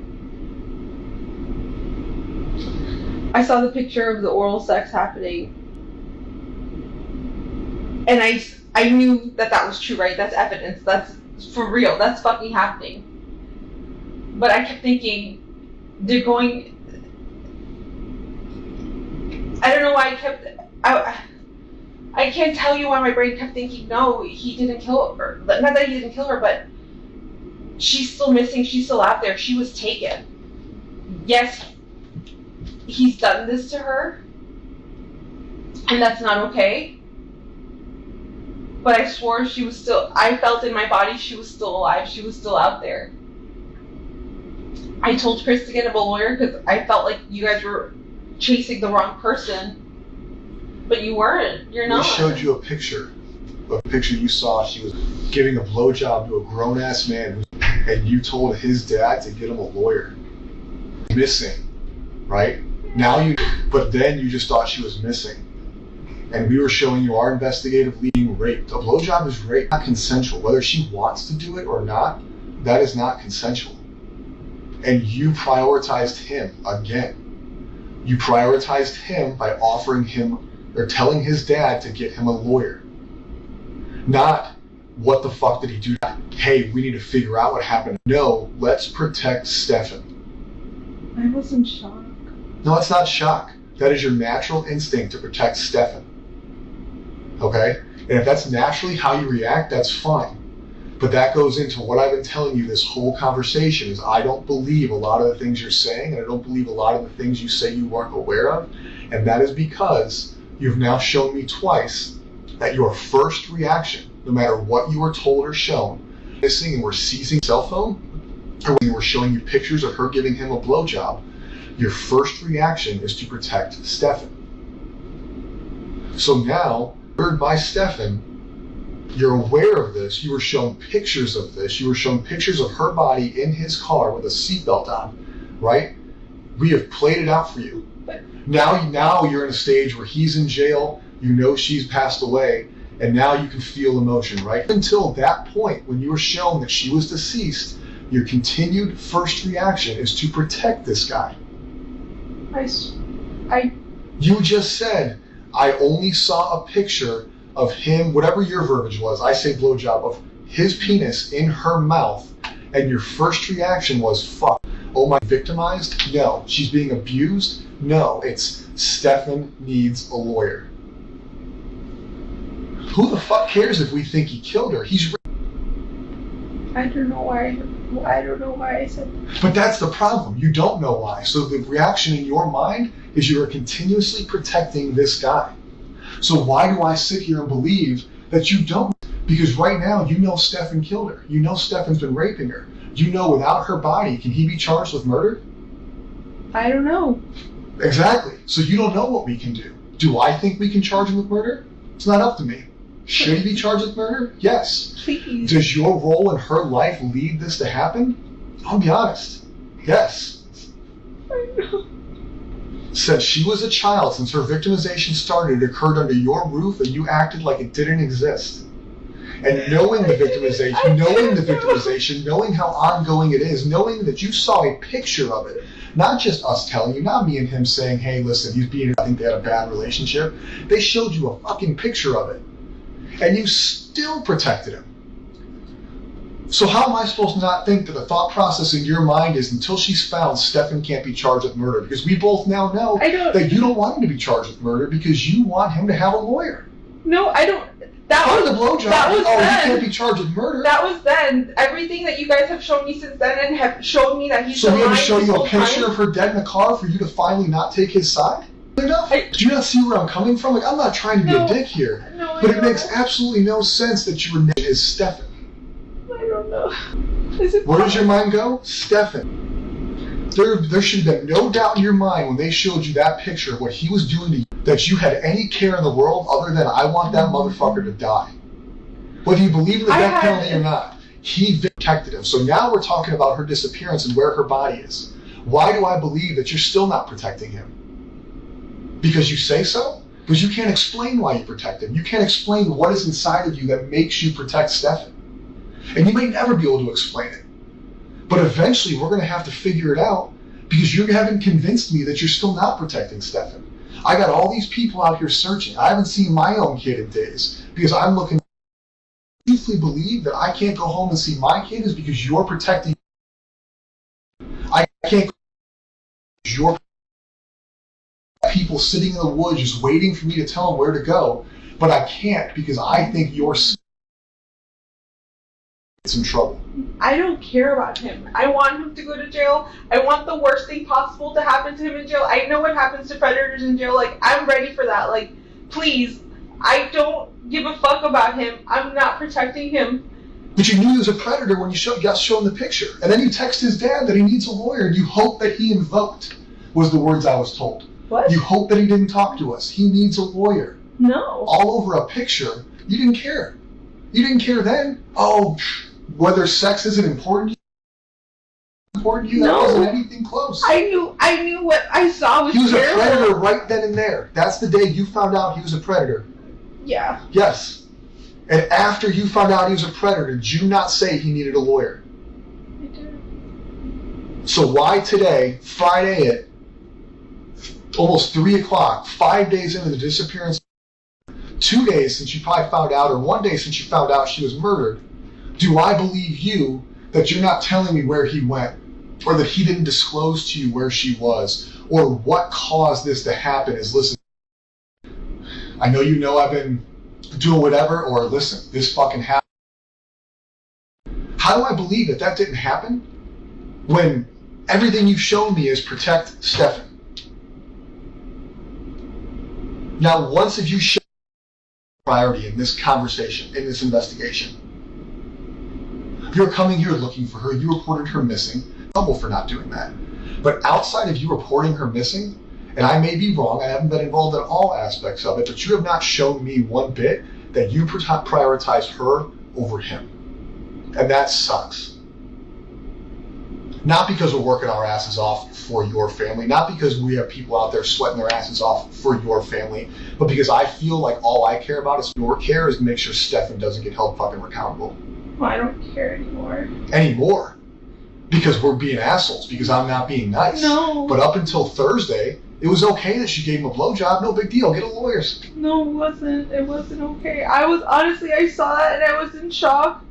I saw the picture of the oral sex happening. And I knew that was true, right? That's evidence. That's for real. That's fucking happening. But I kept thinking, they're going... I don't know why I can't tell you why my brain kept thinking, no, he didn't kill her. Not that he didn't kill her, but she's still missing. She's still out there. She was taken. Yes, he's done this to her, And that's not okay. But I swore I felt in my body she was still alive. She was still out there. I told Chris to get him a lawyer because I felt like you guys were chasing the wrong person. But you weren't. You're not. We showed you a picture you saw. She was giving a blowjob to a grown-ass man, and you told his dad to get him a lawyer. Missing, right? But then you just thought she was missing. And we were showing you our investigative lead being raped. A blowjob is rape, not consensual. Whether she wants to do it or not, that is not consensual. And you prioritized him again. You prioritized him by offering him or telling his dad to get him a lawyer. Not, what the fuck did he do? Hey, we need to figure out what happened. No, let's protect Stefan. I was in shock. No, it's not shock. That is your natural instinct to protect Stefan. Okay? And if that's naturally how you react, that's fine. But that goes into what I've been telling you this whole conversation is I don't believe a lot of the things you're saying, and I don't believe a lot of the things you say you weren't aware of. And that is because you've now shown me twice that your first reaction, no matter what you were told or shown, missing and we're seizing cell phone, or when we're showing you pictures of her giving him a blowjob, your first reaction is to protect Stefan. So now, heard by Stefan, you're aware of this, you were shown pictures of this, you were shown pictures of her body in his car with a seatbelt on, right? We have played it out for you. Now you're in a stage where he's in jail, you know she's passed away, and now you can feel emotion, right? Until that point, when you were shown that she was deceased, your continued first reaction is to protect this guy. You just said, I only saw a picture of him, whatever your verbiage was, I say blowjob, of his penis in her mouth, and your first reaction was, fuck. Oh my, victimized? No. She's being abused? No. It's Stefan needs a lawyer. Who the fuck cares if we think he killed her? I don't know why I said that. But that's the problem. You don't know why. So the reaction in your mind is you are continuously protecting this guy. So why do I sit here and believe that you don't? Because right now you know Stefan killed her. You know Stefan's been raping her. You know without her body, can he be charged with murder? I don't know. Exactly. So you don't know what we can do. Do I think we can charge him with murder? It's not up to me. Should he be charged with murder? Yes. Please. Does your role in her life lead this to happen? I'll be honest. Yes. I know. Since she was a child, since her victimization started, it occurred under your roof and you acted like it didn't exist. And knowing the victimization, knowing how ongoing it is, knowing that you saw a picture of it, not just us telling you, not me and him saying, hey, listen, he's being, I think they had a bad relationship. They showed you a fucking picture of it. And you still protected him. So how am I supposed to not think that the thought process in your mind is until she's found, Stefan can't be charged with murder? Because we both now know that you don't want him to be charged with murder because you want him to have a lawyer. No, I don't. Part of the blowjob. That was then. He can't be charged with murder. That was then. Everything that you guys have shown me since then and have shown me that he's So we had to show you a time. picture of her dead in the car for you to finally not take his side? Enough? Do you not see where I'm coming from? Like, I'm not trying to be a dick here. No, but it makes absolutely no sense that your name is Stefan. I don't know. Where does your mind go? Stefan. There should have been no doubt in your mind when they showed you that picture of what he was doing to you, that you had any care in the world other than I want that motherfucker to die. Whether you believe in the death penalty or not, he protected him. So now we're talking about her disappearance and where her body is. Why do I believe that you're still not protecting him? Because you say so? Because you can't explain why you protect him. You can't explain what is inside of you that makes you protect Stefan. And you may never be able to explain it. But eventually we're going to have to figure it out because you haven't convinced me that you're still not protecting Stefan. I got all these people out here searching. I haven't seen my own kid in days because I'm looking. I truthfully believe that I can't go home and see my kid is because you're protecting. I can't. You're people sitting in the woods just waiting for me to tell them where to go, but I can't because I think you're in trouble. I don't care about him. I want him to go to jail. I want the worst thing possible to happen to him in jail. I know what happens to predators in jail. Like, I'm ready for that. Like, Please. I don't give a fuck about him. I'm not protecting him. But you knew he was a predator when you got shown the picture. And then you text his dad that he needs a lawyer, and you hope that he invoked, was the words I was told. What? You hope that he didn't talk to us. He needs a lawyer. No. All over a picture. You didn't care. You didn't care then. Oh, whether sex isn't important to you, that wasn't anything close. I knew what I saw was He was terrible. a predator right then and there. That's the day you found out he was a predator. Yeah. Yes. And after you found out he was a predator, did you not say he needed a lawyer? I did. So why today, Friday at almost 3 o'clock, 5 days into the disappearance, 2 days since you probably found out, or 1 day since you found out she was murdered, do I believe you that you're not telling me where he went, or that he didn't disclose to you where she was, or what caused this to happen? Is listen, I know you know I've been doing whatever, or listen, this fucking happened. How do I believe that that didn't happen when everything you've shown me is protect Stefan? Now, once have you shown priority in this conversation, in this investigation? You're coming here looking for her. You reported her missing. Trouble for not doing that. But outside of you reporting her missing, and I may be wrong, I haven't been involved in all aspects of it, but you have not shown me one bit that you prioritize her over him. And that sucks. Not because we're working our asses off for your family, not because we have people out there sweating their asses off for your family, but because I feel like all I care about is your care is to make sure Stefan doesn't get held fucking accountable. Well, I don't care anymore. Anymore. Because we're being assholes, because I'm not being nice. No. But up until Thursday, it was okay that she gave him a blowjob. No big deal. Get a lawyer. No, it wasn't. It wasn't okay. I saw that and I was in shock.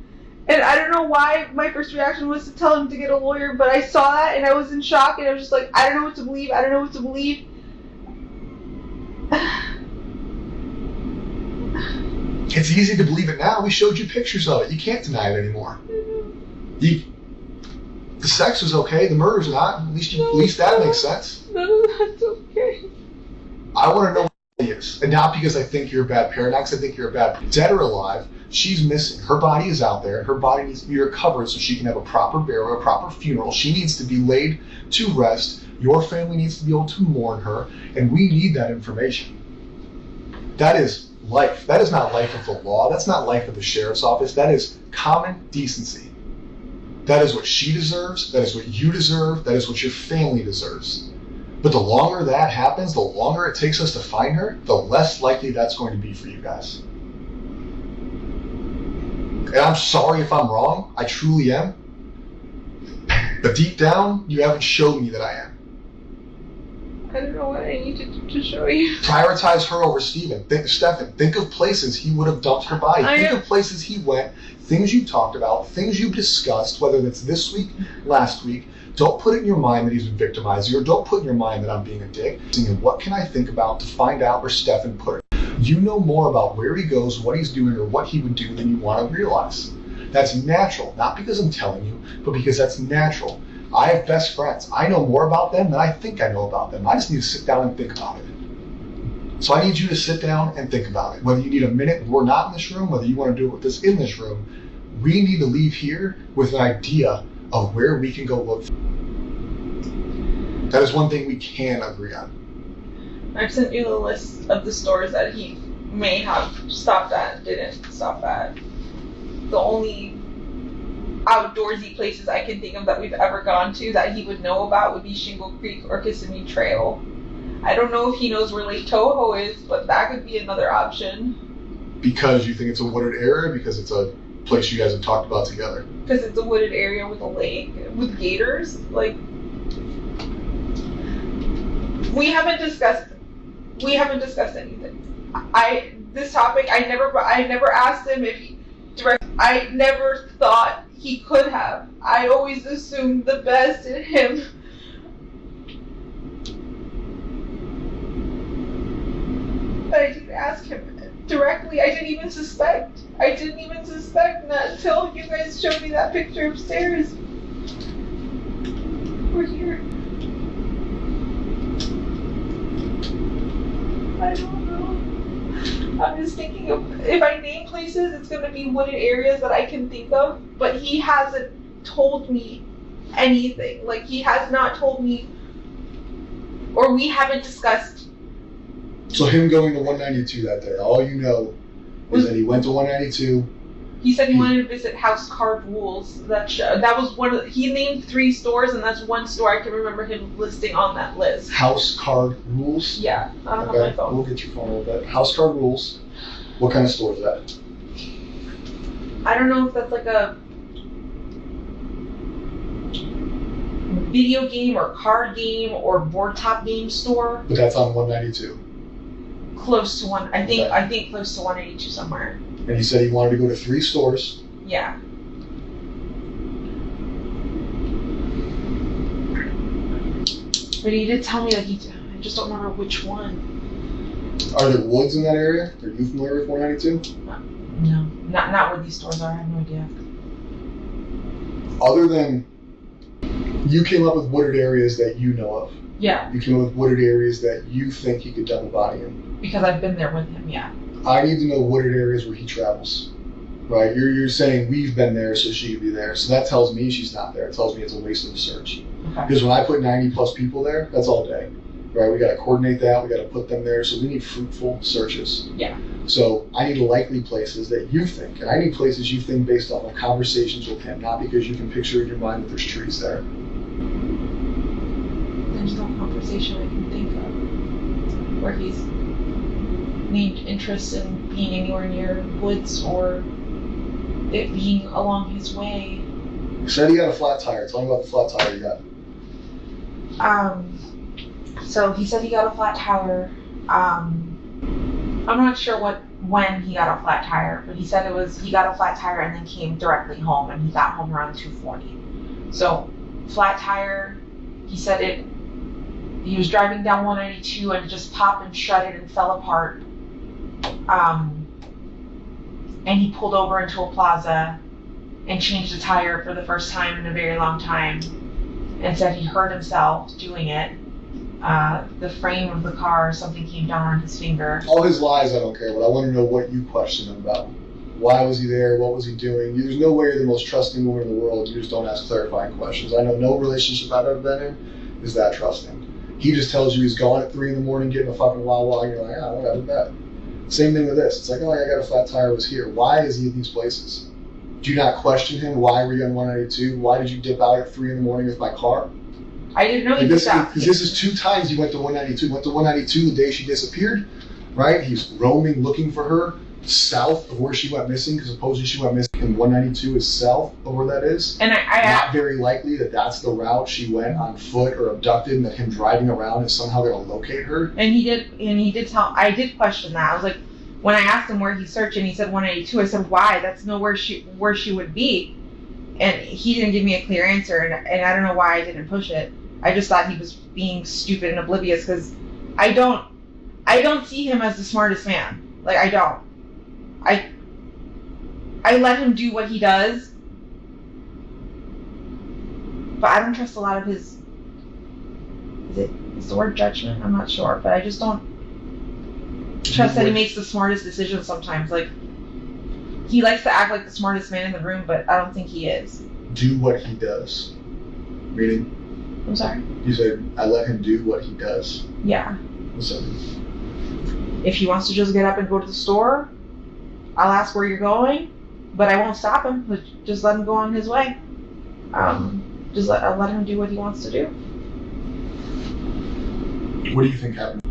And I don't know why my first reaction was to tell him to get a lawyer, but I saw that and I was in shock and I was just like, I don't know what to believe. I don't know what to believe. It's easy to believe it now. We showed you pictures of it. You can't deny it anymore. The sex was okay. The murder's not. At least that makes sense. No, that's okay. I want to know what it is. And not because I think you're a bad parent, not because I think you're a bad... Dead or alive, she's missing. Her body is out there. Her body needs to be recovered so she can have a proper burial, a proper funeral. She needs to be laid to rest. Your family needs to be able to mourn her. And we need that information. That is life. That is not life of the law. That's not life of the sheriff's office. That is common decency. That is what she deserves. That is what you deserve. That is what your family deserves. But the longer that happens, the longer it takes us to find her, the less likely that's going to be for you guys. And I'm sorry if I'm wrong. I truly am. But deep down, you haven't showed me that I am. I don't know what I need to show you. Prioritize her over Stephan. Stefan, think of places he would have dumped her body. Think of places he went, things you talked about, things you've discussed, whether that's this week, last week. Don't put it in your mind that he's been victimizing you, or don't put in your mind that I'm being a dick. What can I think about to find out where Stefan put her? You know more about where he goes, what he's doing, or what he would do than you want to realize. That's natural, not because I'm telling you, but because that's natural. I have best friends. I know more about them than I think I know about them. I just need to sit down and think about it. So I need you to sit down and think about it. Whether you need a minute, we're not in this room, whether you want to do it with us in this room, we need to leave here with an idea of where we can go look. That is one thing we can agree on. I've sent you the list of the stores that he may have stopped at, didn't stop at. The only outdoorsy places I can think of that we've ever gone to that he would know about would be Shingle Creek or Kissimmee Trail. I don't know if he knows where Lake Toho is, but that could be another option. Because you think it's a wooded area? Because it's a place you guys have talked about together? Because it's a wooded area with a lake, with gators. Like, we haven't discussed anything. This topic, I never asked him if he I never thought he could have. I always assumed the best in him. But I didn't ask him directly. I didn't even suspect. Not until you guys showed me that picture upstairs. We're here. I don't know. I'm just thinking of, if I name places, it's going to be wooded areas that I can think of, but he hasn't told me anything. Like, he has not told me, or we haven't discussed. So him going to 192 that day, all you know is that he went to 192. He said he wanted to visit House Card Rules. That was one of he named 3 stores, and that's one store I can remember him listing on that list. House Card Rules? Yeah, I don't have my phone. We'll get your phone with that. House Card Rules. What kind of store is that? I don't know if that's like a video game or card game or board top game store. But that's on 192. Close to one, I think. Okay. I think close to 182 somewhere. And he said he wanted to go to 3 stores. Yeah. But he did tell me that I just don't remember which one. Are there woods in that area? Are you familiar with 192? No, not where these stores are. I have no idea. Other than you came up with wooded areas that you know of. Yeah, You came up with wooded areas that you think he could dump a body in. because I've been there with him. Yeah. I need to know wooded areas where he travels. Right? You're saying we've been there, so she could be there. So that tells me she's not there. It tells me it's a waste of a search. Okay. Because when I put 90 plus people there, that's all day. Right? We got to coordinate that. We got to put them there. So we need fruitful searches. Yeah. So I need likely places that you think, and I need places you think based off of conversations with him, not because you can picture in your mind that there's trees there. There's no conversation I can think of where he's named interest in being anywhere near woods or it being along his way. He said he got a flat tire. Tell me about the flat tire you got. So he said he got a flat tire. I'm not sure when he got a flat tire, but he said he got a flat tire and then came directly home, and he got home around 2:40. So flat tire, he said he was driving down 192 and it just popped and shredded and fell apart. And he pulled over into a plaza and changed the tire for the first time in a very long time, and said he hurt himself doing it. The frame of the car, something came down on his finger. All his lies, I don't care, but I want to know what you question him about. Why was he there? What was he doing? There's no way you're the most trusting woman in the world. You just don't ask clarifying questions. I know no relationship I've ever been in is that trusting. He just tells you he's gone at 3 a.m, getting a fucking Wawa, and you're like, ah, whatever, bet. Same thing with this. It's like, oh, I got a flat tire, was here. Why is he at these places? Do you not question him? Why were you on 192? Why did you dip out at 3 a.m. with my car? I didn't know he Because did that. this is 2 times he went to 192. He went to 192 the day she disappeared, right? He's roaming, looking for her, south of where she went missing, because supposedly she went missing, and 192 is south of where that is. And Not very likely that that's the route she went on foot or abducted, and that him driving around is somehow going to locate her. And he did tell. I did question that. I was like, when I asked him where he searched, and he said 182. I said, why? That's nowhere where she would be. And he didn't give me a clear answer, and I don't know why I didn't push it. I just thought he was being stupid and oblivious, because I don't see him as the smartest man. Like, I don't. I let him do what he does, but I don't trust a lot of his. Is the word judgment? I'm not sure, but I just don't trust that he makes the smartest decisions sometimes. Like, he likes to act like the smartest man in the room, but I don't think he is. Do what he does. Meaning? I'm sorry? You said, I let him do what he does. Yeah. So, If he wants to just get up and go to the store, I'll ask where you're going, but I won't stop him. Just let him go on his way. I'll let him do what he wants to do. what do you think happened?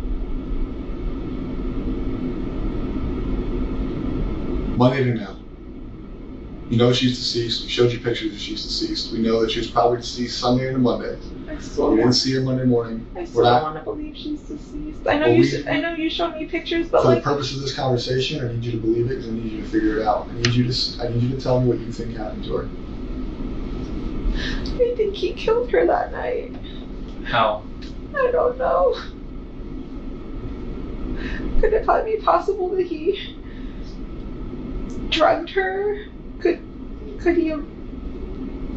Monday to now. You know she's deceased. We showed you pictures that she's deceased. We know that she was probably deceased Sunday into Monday. We didn't see her Monday morning. I still want to believe she's deceased. I know you showed me pictures, but for the purpose of this conversation, I need you to believe it because I need you to figure it out. I need you to tell me what you think happened to her. I think he killed her that night. How? I don't know. Could it be possible that he drugged her? Could he have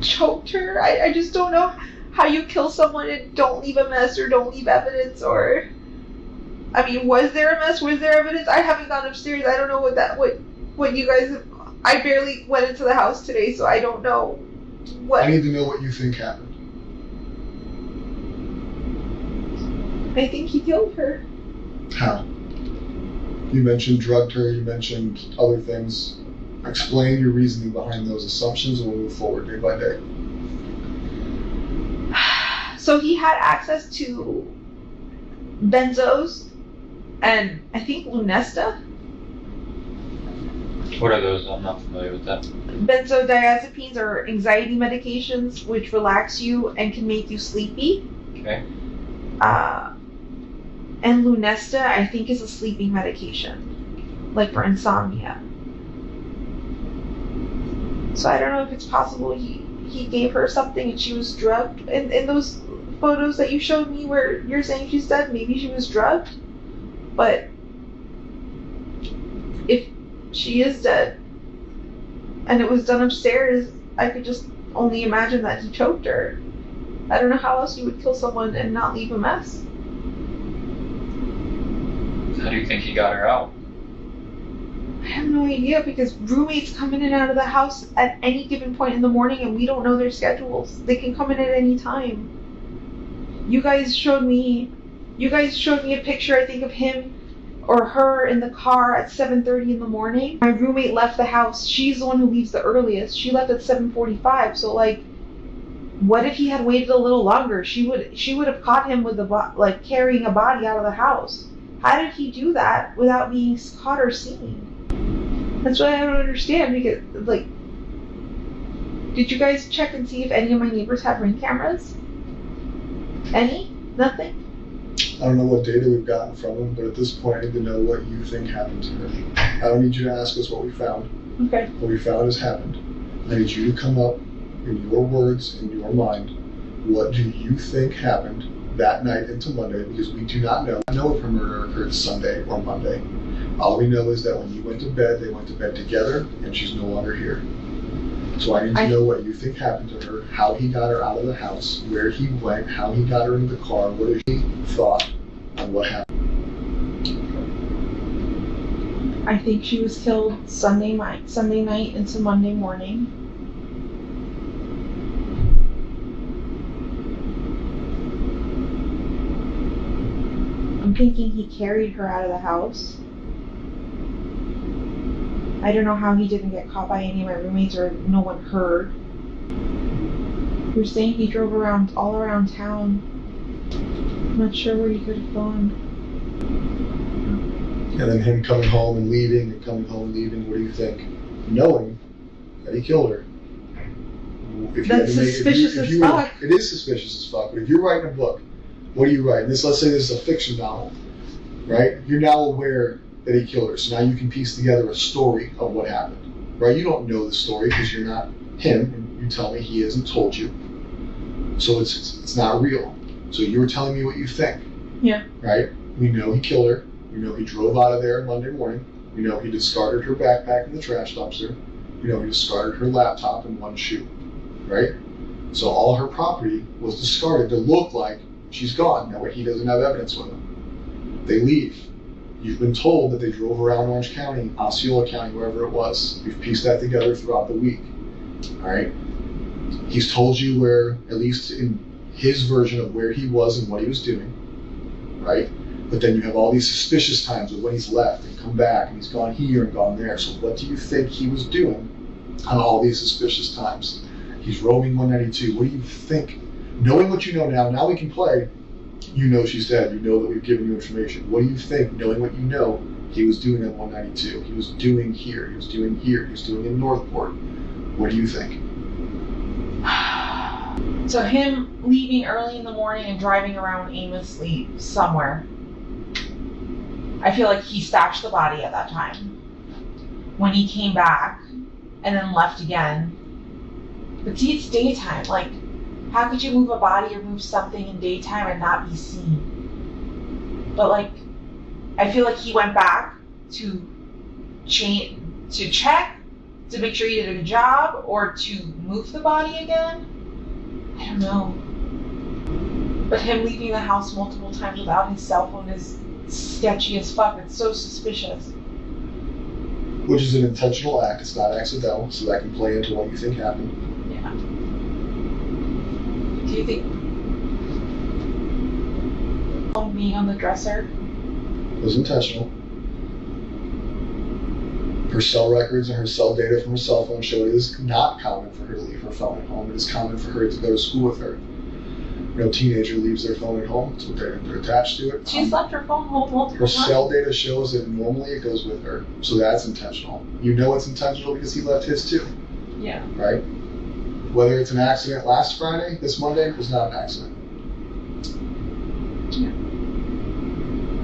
choked her? I just don't know how you kill someone and don't leave a mess or don't leave evidence or... I mean, was there a mess? Was there evidence? I haven't gone upstairs. I don't know what you guys have. I barely went into the house today, so I don't know what. I need to know what you think happened. I think he killed her. How? You mentioned drugged her, you mentioned other things. Explain your reasoning behind those assumptions and we'll move forward day by day. So he had access to benzos and I think Lunesta. What are those? I'm not familiar with that. Benzodiazepines are anxiety medications which relax you and can make you sleepy. Okay. And Lunesta, I think, is a sleeping medication, like for insomnia. So I don't know if it's possible he gave her something and she was drugged. In those photos that you showed me where you're saying she's dead, maybe she was drugged. But if she is dead and it was done upstairs, I could just only imagine that he choked her. I don't know how else you would kill someone and not leave a mess. How do you think he got her out? I have no idea because roommates come in and out of the house at any given point in the morning and we don't know their schedules. They can come in at any time. You guys showed me a picture, I think, of him or her in the car at 7:30 in the morning. My roommate left the house. She's the one who leaves the earliest. She left at 7:45. So like, what if he had waited a little longer? She would have caught him with carrying a body out of the house. How did he do that without being caught or seen? That's what I don't understand because, like, did you guys check and see if any of my neighbors have Ring cameras? Any? Nothing? I don't know what data we've gotten from him, but at this point I need to know what you think happened to her. I don't need you to ask us what we found. Okay. What we found has happened. I need you to come up in your words, in your mind, what do you think happened that night into Monday, because we do not know. I know if her murder occurred Sunday or Monday. All we know is that when you went to bed, they went to bed together, and she's no longer here. So I need to know what you think happened to her, how he got her out of the house, where he went, how he got her into the car, what is he thought on what happened. I think she was killed Sunday night into Monday morning. I'm thinking he carried her out of the house. I don't know how he didn't get caught by any of my roommates or no one heard. You're saying he drove all around town. I'm not sure where he could have gone. And then him coming home and leaving, and coming home and leaving, what do you think? Knowing that he killed her. That's suspicious as fuck. It is suspicious as fuck, but if you're writing a book, what do you write? Let's say this is a fiction novel, right? You're now aware that he killed her, so now you can piece together a story of what happened, right? You don't know the story because you're not him, and you tell me he hasn't told you, so it's not real. So you were telling me what you think, yeah, right? We know he killed her. We know he drove out of there Monday morning. We know he discarded her backpack in the trash dumpster. We know he discarded her laptop and one shoe, right? So all her property was discarded to look like she's gone. That way he doesn't have evidence with him. They leave. You've been told that they drove around Orange County, Osceola County, wherever it was. We've pieced that together throughout the week. All right. He's told you where, at least in his version of where he was and what he was doing, right? But then you have all these suspicious times of when he's left and come back and he's gone here and gone there. So what do you think he was doing on all these suspicious times? He's roaming 192. What do you think? Knowing what you know now we can play. You know she's dead. You know that we've given you information. What do you think, knowing what you know, he was doing at 192? He was doing here. He was doing here. He was doing in Northport. What do you think? So him leaving early in the morning and driving around aimlessly somewhere. I feel like he stashed the body at that time. When he came back and then left again. But see, it's daytime. Like, how could you move a body or move something in daytime and not be seen? But like, I feel like he went back to check, to make sure he did a good job, or to move the body again. I don't know. But him leaving the house multiple times without his cell phone is sketcy as fuck. It's so suspicious. Which is an intentional act. It's not accidental, so that can play into what you think happened. Yeah. Do you think me on the dresser? It was intentional. Her cell records and her cell data from her cell phone show it is not common for her to leave her phone at home. It is common for her to go to school with her. No teenager leaves their phone at home. It's what they're attached to it. She's left her phone home multiple Her times. cell data shows that normally it goes with her, so that's intentional. You know it's intentional because he left his too, Yeah. right? Whether it's an accident last Friday, this Monday, was not an accident. Yeah.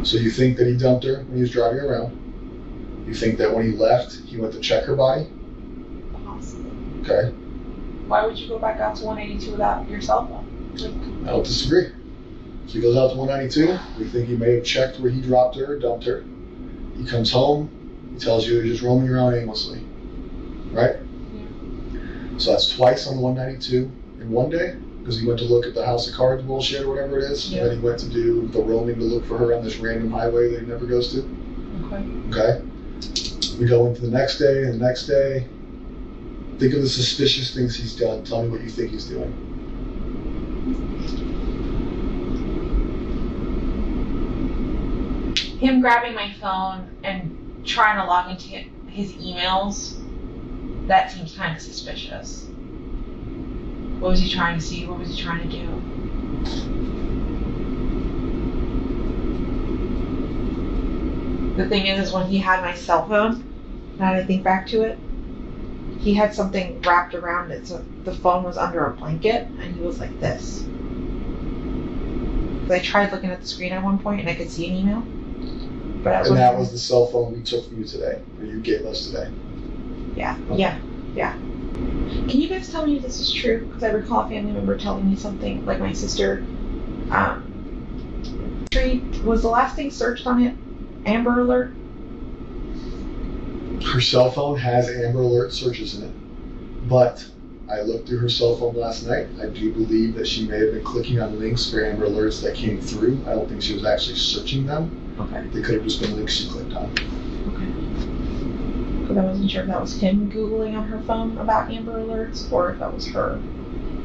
So you think that he dumped her when he was driving around? You think that when he left, he went to check her body? Possibly. Okay, Why would you go back out to 182 without your cell phone? Like, I don't disagree. So he goes out to 192. We think he may have checked where he dropped her or dumped her. He comes home. He tells you he's just roaming around aimlessly. Right? Yeah. So that's twice on 192 in one day because he went to look at the House of Cards bullshit or whatever it is. Yeah. And then he went to do the roaming to look for her on this random highway that he never goes to. Okay. Okay? We go into the next day and the next day. Think of the suspicious things he's done. Tell me what you think he's doing. Him grabbing my phone and trying to log into his emails, that seems kind of suspicious. What was he trying to see? What was he trying to do? The thing is when he had my cell phone, now that I think back to it, he had something wrapped around it, so the phone was under a blanket, and he was like this. But I tried looking at the screen at one point, and I could see an email. But And that was the cell phone we took from you today, or you gave us today. Yeah. Can you guys tell me if this is true? Because I recall a family member telling me something, like my sister. Was the last thing searched on it Amber Alert? Her cell phone has Amber Alert searches in it, but I looked through her cell phone last night. I do believe that she may have been clicking on links for Amber Alerts that came through. I don't think she was actually searching them. Okay. They could have just been links she clicked on. Okay. Because I wasn't sure if that was him Googling on her phone about Amber Alerts or if that was her.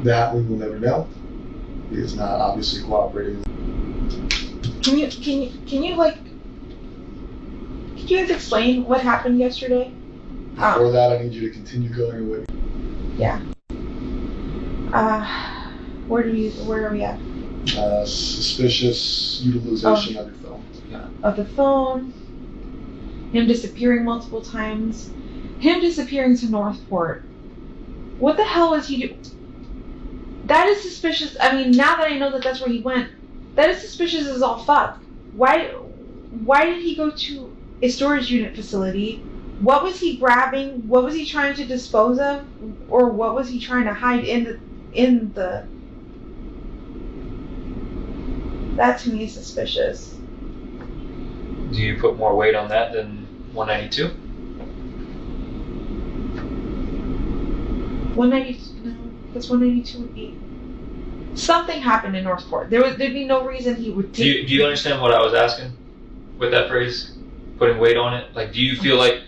That we will never know. He is not obviously cooperating. Can you guys explain what happened yesterday? Before that, I need you to continue going with me. Yeah. Where are we at? Suspicious utilization of your phone. Of the phone, him disappearing multiple times, him disappearing to Northport. What the hell is he doing? That is suspicious. I mean, now that I know that that's where he went, that is suspicious as all fuck. Why did he go to a storage unit facility? What was he grabbing? What was he trying to dispose of? Or what was he trying to hide in the... That to me is suspicious. Do you put more weight on that than 192? 192, no, that's 192 would be... Something happened in Northport. There'd be no reason he would Do take... you understand what I was asking with that phrase? Putting weight on it? Like, do you feel like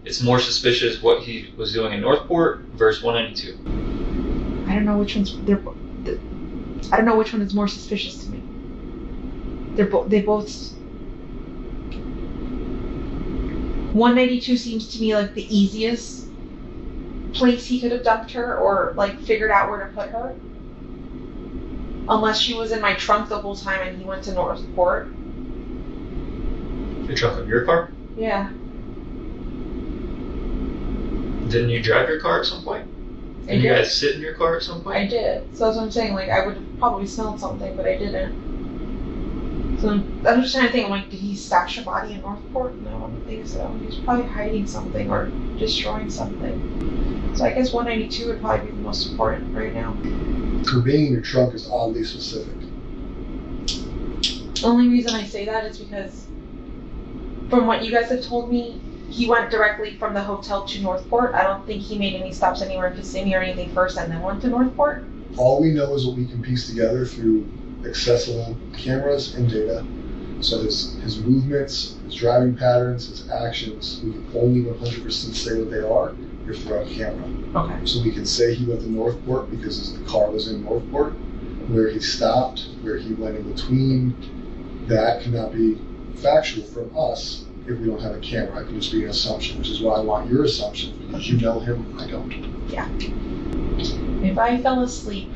it's more suspicious what he was doing in Northport versus 192? I don't know which one's... I don't know which one is more suspicious to me. They both... 192 seems to me like the easiest place he could have dumped her or like figured out where to put her. Unless she was in my trunk the whole time and he went to Northport. The trunk of your car? Yeah. Didn't you drive your car at some point? Did you guys sit in your car at some point? I did. So that's what I'm saying. Like, I would have probably smelled something, but I didn't. So I'm just trying to think. I'm like, did he stash a body in Northport? No, I don't think so. He was probably hiding something or destroying something. So I guess 192 would probably be the most important right now. Her being in your trunk is oddly specific. The only reason I say that is because from what you guys have told me, he went directly from the hotel to Northport. I don't think he made any stops anywhere in Kissimmee or anything first and then went to Northport. All we know is what we can piece together through accessible cameras and data. So his movements, his driving patterns, his actions, we can only 100% say what they are if they're on camera. Okay. So we can say he went to Northport because the car was in Northport, where he stopped, where he went in between. That cannot be factual from us if we don't have a camera. It can just be an assumption, which is why I want your assumption, because you know him, I don't. Yeah. If I fell asleep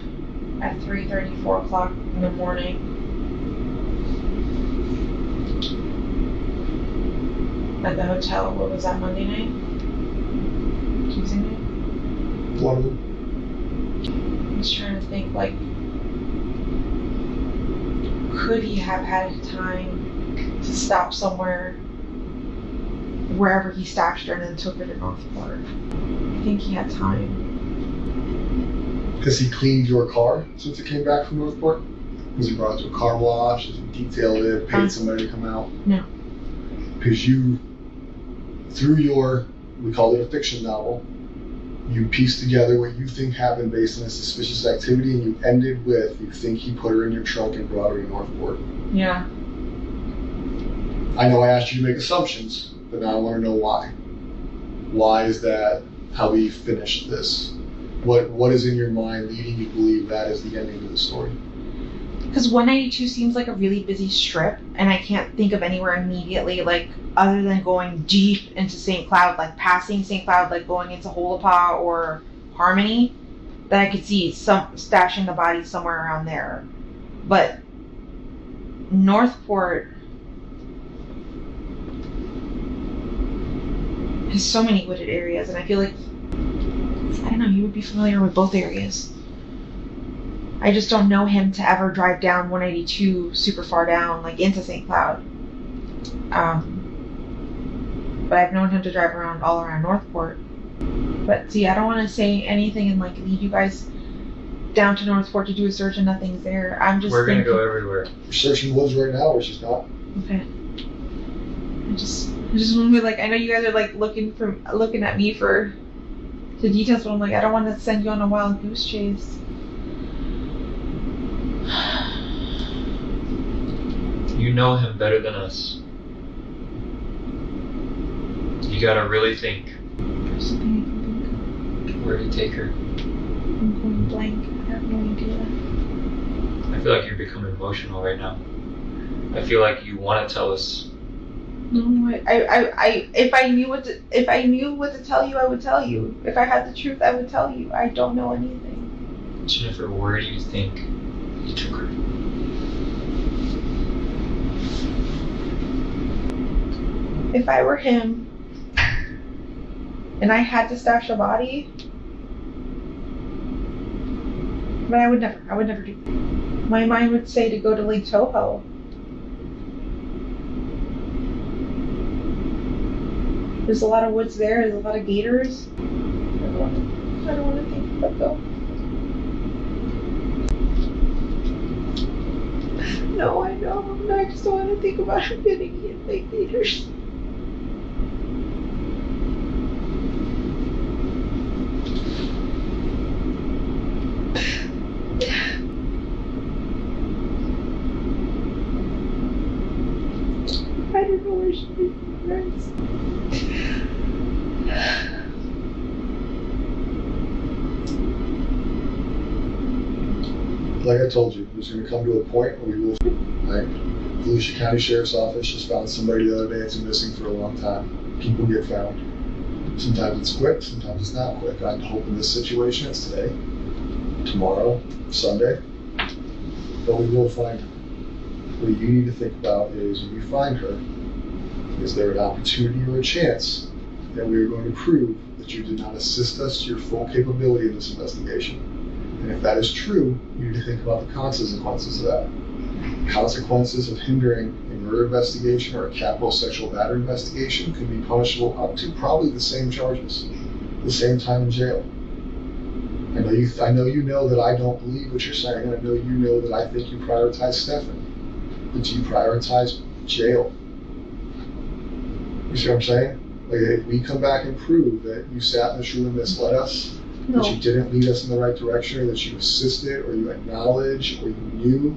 at 3:30, 4 o'clock in the morning, at the hotel, what was that, Monday night? Tuesday night? One of them. I was trying to think, like, could he have had time to stop somewhere, wherever he stopped her, and then took her to Northport? I think he had time. Has he cleaned your car since it came back from Northport? Has he brought it to a car wash? Has he detailed it, paid somebody to come out? No. Because you, through your, we call it a fiction novel, you pieced together what you think happened based on a suspicious activity, and you ended with, you think he put her in your trunk and brought her to Northport. Yeah. I know I asked you to make assumptions, but now I want to know why. Why is that how we finished this? What is in your mind leading you to believe that is the ending of the story? Because 192 seems like a really busy strip, and I can't think of anywhere immediately, like, other than going deep into St. Cloud, like passing St. Cloud, like going into Holapa or Harmony, that I could see some stashing the body somewhere around there. But Northport has so many wooded areas, and I feel like, I don't know, he would be familiar with both areas. I just don't know him to ever drive down 182 super far down, like into St. Cloud. But I've known him to drive around all around Northport. But see, I don't want to say anything and like lead you guys down to Northport to do a search and nothing's there. I'm just We're gonna thinking, go everywhere. You're searching woods right now, or she's not? okay. I just want to be like, I know you guys are like looking at me for the details, but I'm like, I don't want to send you on a wild goose chase. You know him better than us. You gotta really think. There's something I can think of. Where do you take her? I'm going blank. I have no idea. I feel like you're becoming emotional right now. I feel like you want to tell us. No, if I knew what to tell you, I would tell you. If I had the truth, I would tell you. I don't know anything. Jennifer, where do you think you took her? If I were him and I had to stash a body, but I would never do that. My mind would say to go to Lake Toho. There's a lot of woods there, there's a lot of gators. I don't want to think about though. No, I know. I just don't want to think about him getting eaten by gators. I don't know where she'd be friends. Like I told you, there's going to come to a point where we will. Like, the Volusia County Sheriff's Office just found somebody the other day that's been missing for a long time. People get found. Sometimes it's quick, sometimes it's not quick. I'm hoping this situation is today, tomorrow, Sunday, but we will find her. What you need to think about is, when you find her, is there an opportunity or a chance that we are going to prove that you did not assist us to your full capability in this investigation? And if that is true, you need to think about the consequences of that. Consequences of hindering a murder investigation or a capital sexual battery investigation could be punishable up to probably the same charges, the same time in jail. I know you know that I don't believe what you're saying, and I know you know that I think you prioritize Stefan, but do you prioritize jail? You see what I'm saying? Like, if we come back and prove that you sat in this room and misled us, No. that you didn't lead us in the right direction, or that you assisted, or you acknowledged, or you knew,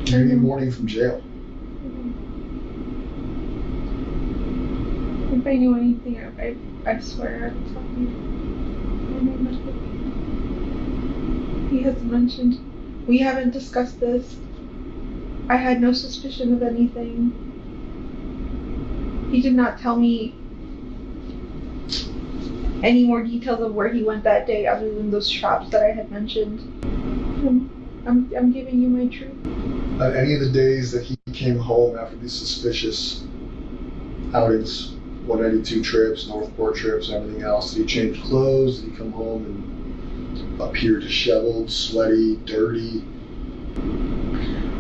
You're getting warning from jail. If I knew anything, I'd swear I'd tell you. He hasn't mentioned. We haven't discussed this. I had no suspicion of anything. He did not tell me any more details of where he went that day other than those shops that I had mentioned. I'm giving you my truth. On any of the days that he came home after these suspicious outings, 192 trips, Northport trips, and everything else, did he change clothes? Did he come home and appear disheveled, sweaty, dirty?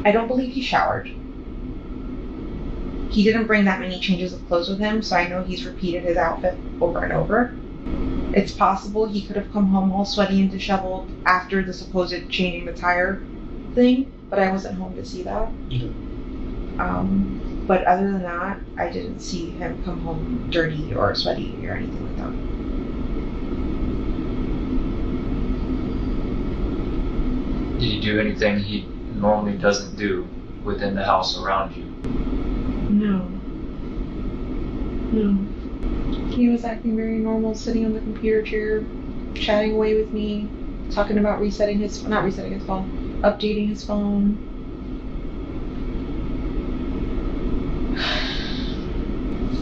I don't believe he showered. He didn't bring that many changes of clothes with him, so I know he's repeated his outfit over and over. It's possible he could have come home all sweaty and disheveled after the supposed changing the tire thing, but I wasn't home to see that. Yeah. But other than that, I didn't see him come home dirty or sweaty or anything like that. Did he do anything he normally doesn't do within the house around you? No. He was acting very normal, sitting on the computer chair, chatting away with me, talking about updating his phone.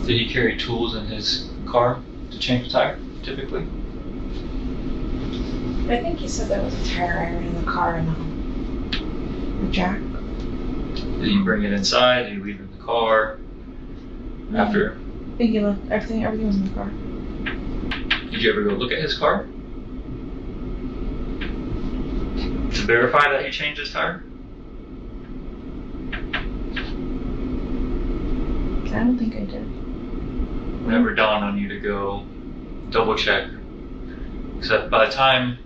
Did he carry tools in his car to change the tire, typically? I think he said there was a tire iron in the car and a jack. Did he bring it inside? Did he leave it in the car? After? I think he left. Everything was in the car. Did you ever go look at his car? To verify that he changed his tire? I don't think I did. Never dawned on you to go double check. Except by the time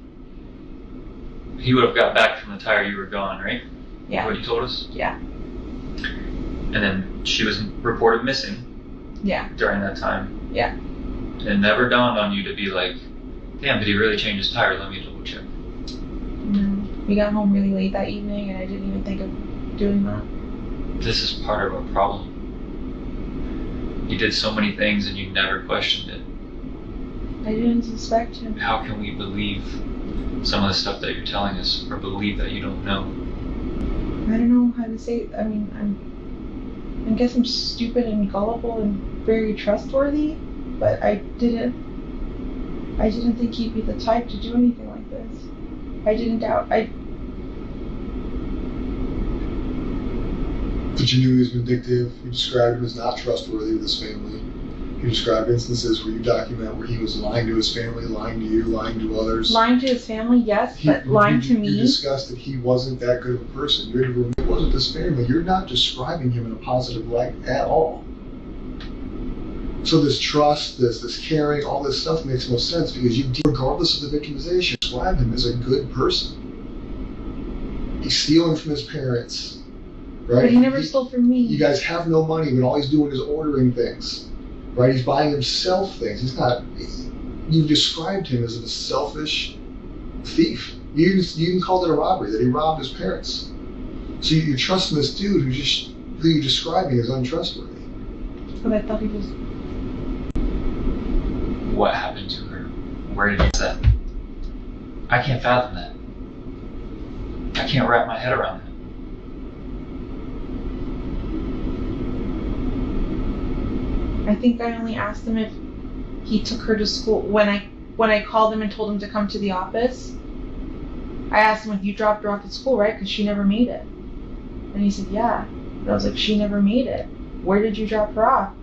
he would have got back from the tire, you were gone, right? Yeah. What you told us? Yeah. And then she was reported missing. Yeah. During that time. Yeah. It never dawned on you to be like, damn, did he really change his tire? Let me double check. No. We got home really late that evening and I didn't even think of doing that. This is part of a problem. You did so many things and you never questioned it. I didn't suspect him. How can we believe some of the stuff that you're telling us or believe that you don't know? I don't know how to say it. I mean, I guess I'm stupid and gullible and very trustworthy, but I didn't think he'd be the type to do anything like this. I didn't doubt. But you knew he was vindictive. You described him as not trustworthy with his family. You described instances where you document where he was lying to his family, lying to you, lying to others. Lying to his family, yes, but lying to me. You discussed that he wasn't that good of a person. It wasn't his family. You're not describing him in a positive light at all. So this trust, this caring, all this stuff makes no sense because you, regardless of the victimization, describe him as a good person. He's stealing from his parents. Right? But he never stole from me. You guys have no money, but all he's doing is ordering things. Right? He's buying himself things. He's not. You described him as a selfish thief. You even called it a robbery, that he robbed his parents. So you're trusting this dude who you're describing as untrustworthy. But I thought he was. What happened to her? Where did he set? I can't fathom that. I can't wrap my head around that. I think I only asked him if he took her to school. When I called him and told him to come to the office, I asked him if you dropped her off at school, right? Because she never made it. And he said, yeah. And I was like, she never made it. Where did you drop her off?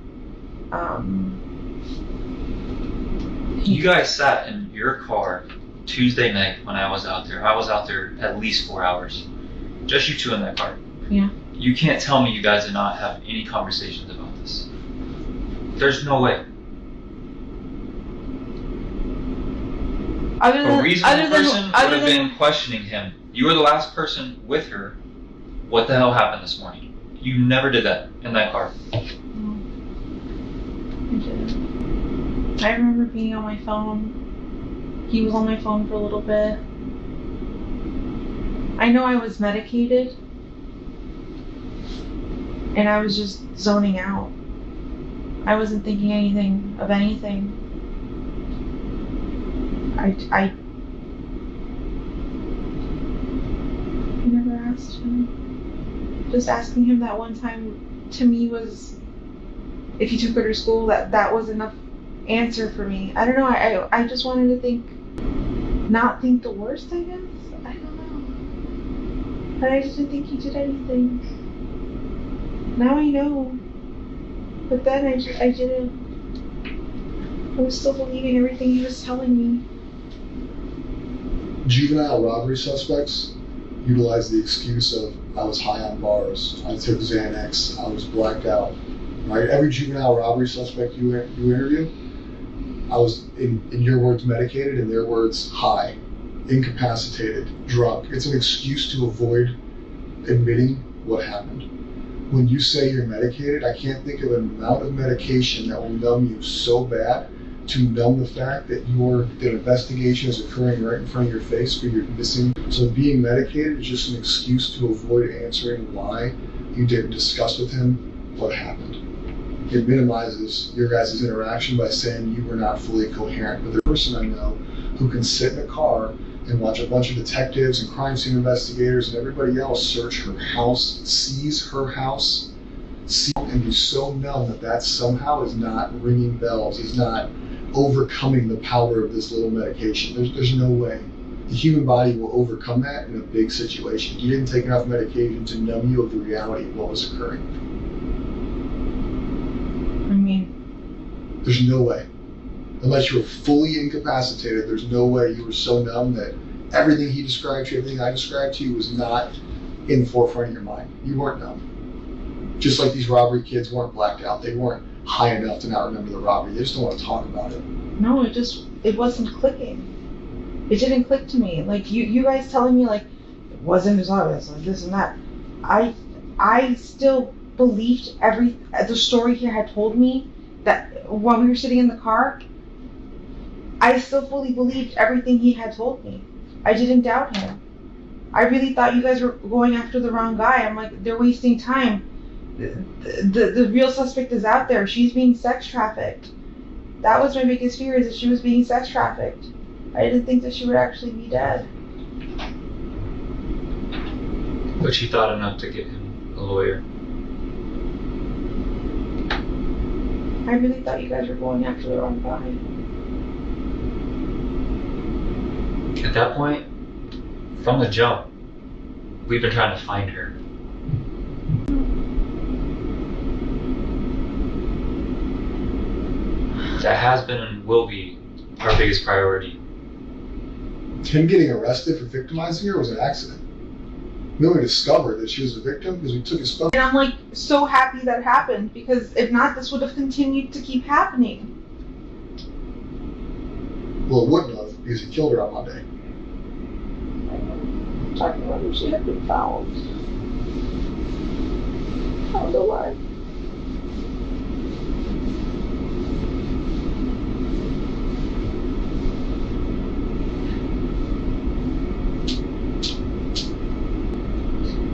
You guys sat in your car Tuesday night when I was out there. I was out there at least 4 hours. Just you two in that car. Yeah. You can't tell me you guys did not have any conversations about this. There's no way. A reasonable person would have been questioning him. You were the last person with her. What the hell happened this morning? You never did that in that car. No, I didn't. I remember being on my phone. He was on my phone for a little bit. I know I was medicated. And I was just zoning out. I wasn't thinking anything of anything. I never asked him. Just asking him that one time to me was, if he took her to school, that was enough answer for me. I don't know. I just wanted to not think the worst, I guess. I don't know. But I just didn't think he did anything. Now I know. But then I didn't. I was still believing everything he was telling me. Juvenile robbery suspects utilize the excuse of, I was high on bars, I took Xanax, I was blacked out. Right? Every juvenile robbery suspect you interview, I was, in your words, medicated, in their words, high, incapacitated, drunk. It's an excuse to avoid admitting what happened. When you say you're medicated, I can't think of an amount of medication that will numb you so bad to numb the fact that the investigation is occurring right in front of your face, but you're missing. So being medicated is just an excuse to avoid answering why you didn't discuss with him what happened. It minimizes your guys' interaction by saying you were not fully coherent. But the person I know who can sit in a car and watch a bunch of detectives and crime scene investigators and everybody else search her house, seize her house, and be so numb that somehow is not ringing bells, is not overcoming the power of this little medication. There's no way. The human body will overcome that in a big situation. You didn't take enough medication to numb you of the reality of what was occurring. I mean, there's no way. Unless you were fully incapacitated, there's no way you were so numb that everything he described to you, everything I described to you was not in the forefront of your mind. You weren't numb. Just like these robbery kids weren't blacked out. They weren't high enough to not remember the robbery. They just don't want to talk about it. No, it wasn't clicking. It didn't click to me. Like you guys telling me like it wasn't as obvious, like this and that. I still believed the story he had told me, that while we were sitting in the car, I still fully believed everything he had told me. I didn't doubt him. I really thought you guys were going after the wrong guy. I'm like, they're wasting time. The real suspect is out there. She's being sex trafficked. That was my biggest fear, is that she was being sex trafficked. I didn't think that she would actually be dead. But she thought enough to get him a lawyer. I really thought you guys were going after the wrong guy. At that point, from the jump, we've been trying to find her. That has been and will be our biggest priority. Him getting arrested for victimizing her was an accident. We only discovered that she was a victim because we took his phone. And I'm like so happy that happened, because if not, this would have continued to keep happening. Well, it wouldn't have, because he killed her on Monday. Talking about if she had been found. Found alive.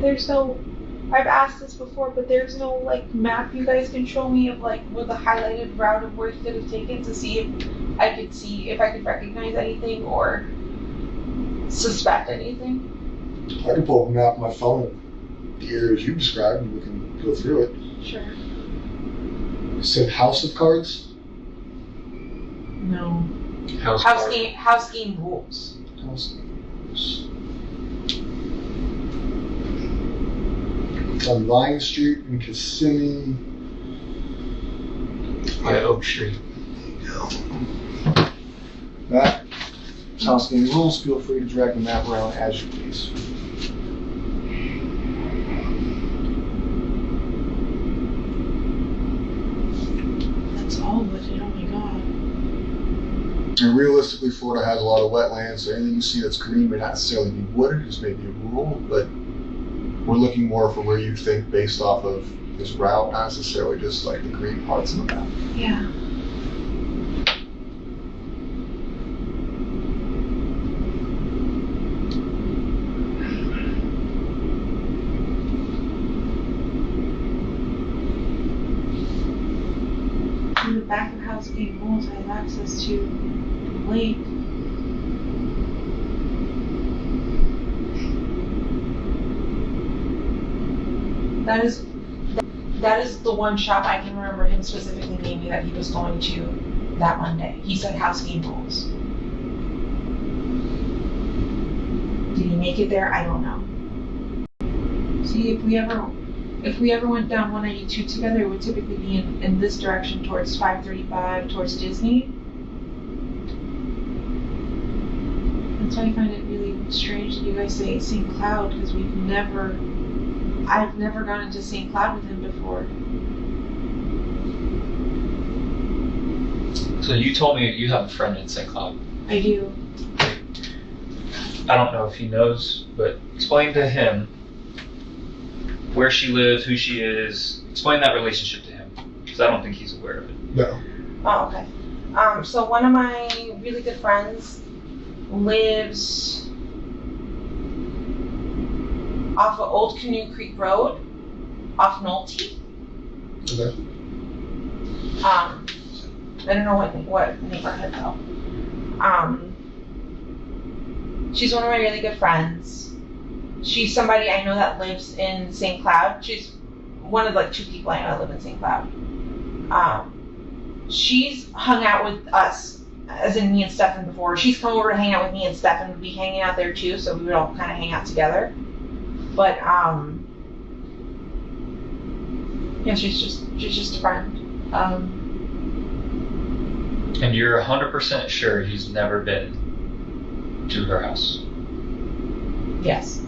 There's no, I've asked this before, but there's no like map you guys can show me of like where the highlighted route of where he could have taken, to see if I could recognize anything or suspect anything. I can pull up a map on my phone, the areas you described, and we can go through it. Sure. You said House of Cards? No. House game rules. House of Cards. It's on Vine Street in Kissimmee. Yeah, Oak Street. That house game rules. Feel free to drag the map around as you please. That's all wooded, oh my god. And realistically, Florida has a lot of wetlands, so anything you see that's green may not necessarily be wooded, just maybe a rule, but we're looking more for where you think based off of this route, not necessarily just like the green parts of the map. Yeah. Housegate Rules I have access to lake. That is the one shop I can remember him specifically naming that he was going to that Monday. He said Housegate Rules. Did he make it there? I don't know. See, if we ever went down 192 together, it would typically be in this direction towards 535, towards Disney. That's why I find it really strange that you guys say St. Cloud, because I've never gone into St. Cloud with him before. So you told me you have a friend in St. Cloud. I do. I don't know if he knows, but explain to him where she lives, who she is. Explain that relationship to him, because I don't think he's aware of it. No. Oh, okay. So one of my really good friends lives off of Old Canoe Creek Road, off Nolte. Okay. I don't know what neighborhood though. She's one of my really good friends. She's somebody I know that lives in St. Cloud. She's one of like 2 people I know that live in St. Cloud. She's hung out with us, as in me and Stefan before. She's come over to hang out with me, and Stefan would be hanging out there too, so we would all kind of hang out together. But yeah, she's just a friend. And you're 100% sure he's never been to her house? Yes.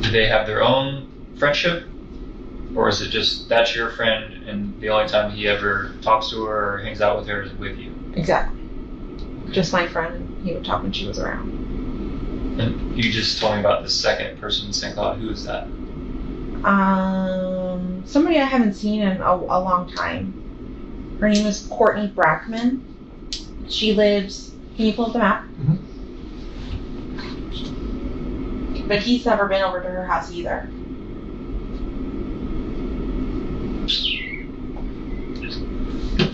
Do they have their own friendship? Or is it just that's your friend and the only time he ever talks to her or hangs out with her is with you? Exactly. Just my friend. He would talk when she was around. And you just told me about the second person in St. Cloud. Who is that? Somebody I haven't seen in a long time. Her name is Courtney Brackman. She lives. Can you pull up the map? Mm-hmm. But he's never been over to her house either.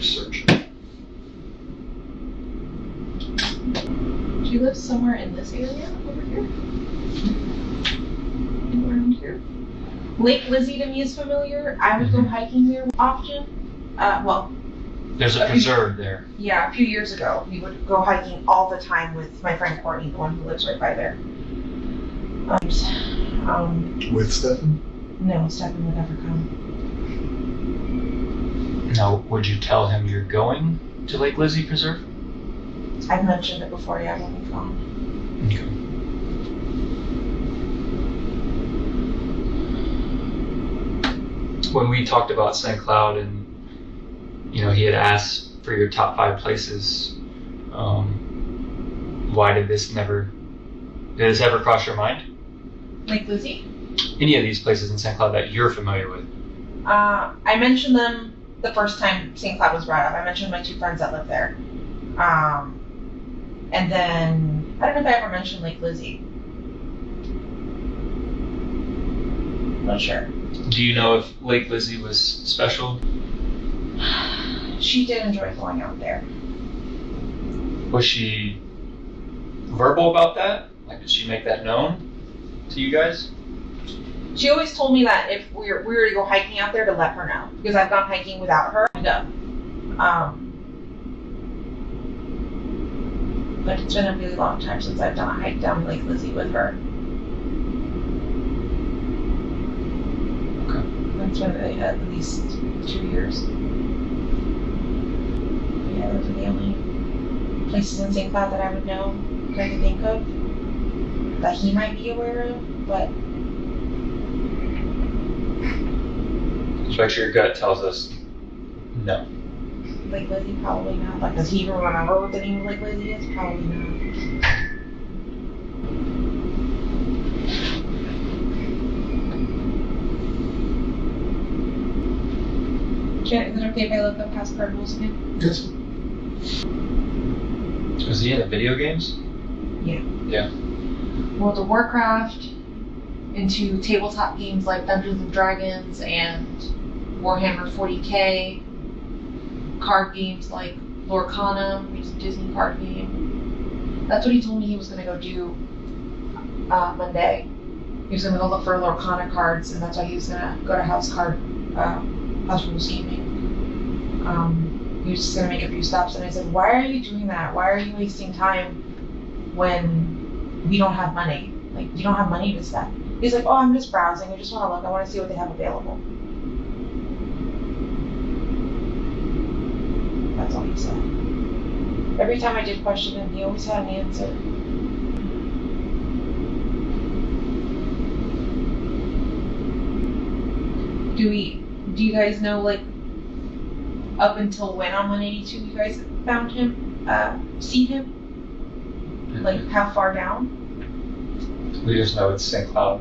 Search. She lives somewhere in this area over here. Around here. Lake Lizzie to me is familiar. I would go hiking there often. There's a preserve there. Yeah, a few years ago, we would go hiking all the time with my friend Courtney, the one who lives right by there. With Stephan? No, Stephan would never come. Now, would you tell him you're going to Lake Lizzie Preserve? I've mentioned it before, yeah, when we've gone. Okay. When we talked about St. Cloud and he had asked for your top 5 places, why did this ever cross your mind? Lake Lizzie? Any of these places in St. Cloud that you're familiar with? I mentioned them the first time St. Cloud was brought up. I mentioned my 2 friends that live there. And then, I don't know if I ever mentioned Lake Lizzie. Not sure. Do you know if Lake Lizzie was special? She did enjoy going out there. Was she verbal about that? Like, did she make that known to you guys? She always told me that if we were to go hiking out there to let her know, because I've gone hiking without her. But it's been a really long time since I've done a hike down Lake Lizzie with her. Okay. It's been at least 2 years. Yeah, those are the only places in St. Cloud that I would know, that I could think of, that he might be aware of, but... So actually your gut tells us no. Lake Lizzie, probably not. Like, does he even remember what the name of Lake Lizzie is? Probably not. Jen, is it okay if I look up past card rules again? Yes. Was he into video games? World of Warcraft, into tabletop games like Dungeons and Dragons and Warhammer 40K, card games like Lorcana, which is a Disney card game. That's what he told me he was going to go do Monday. He was going to go look for Lorcana cards, and that's why he was going to go to House Rules Gaming. He was just going to make a few stops, and I said, why are you doing that? Why are you wasting time when we don't have money? Like, you don't have money to spend. He's like, oh, I'm just browsing. I just want to look. I want to see what they have available. That's all he said. Every time I did question him, he always had an answer. Do you guys know, like, up until when on 182 you guys found him, see him? Like, how far down? We just know it's St. Cloud.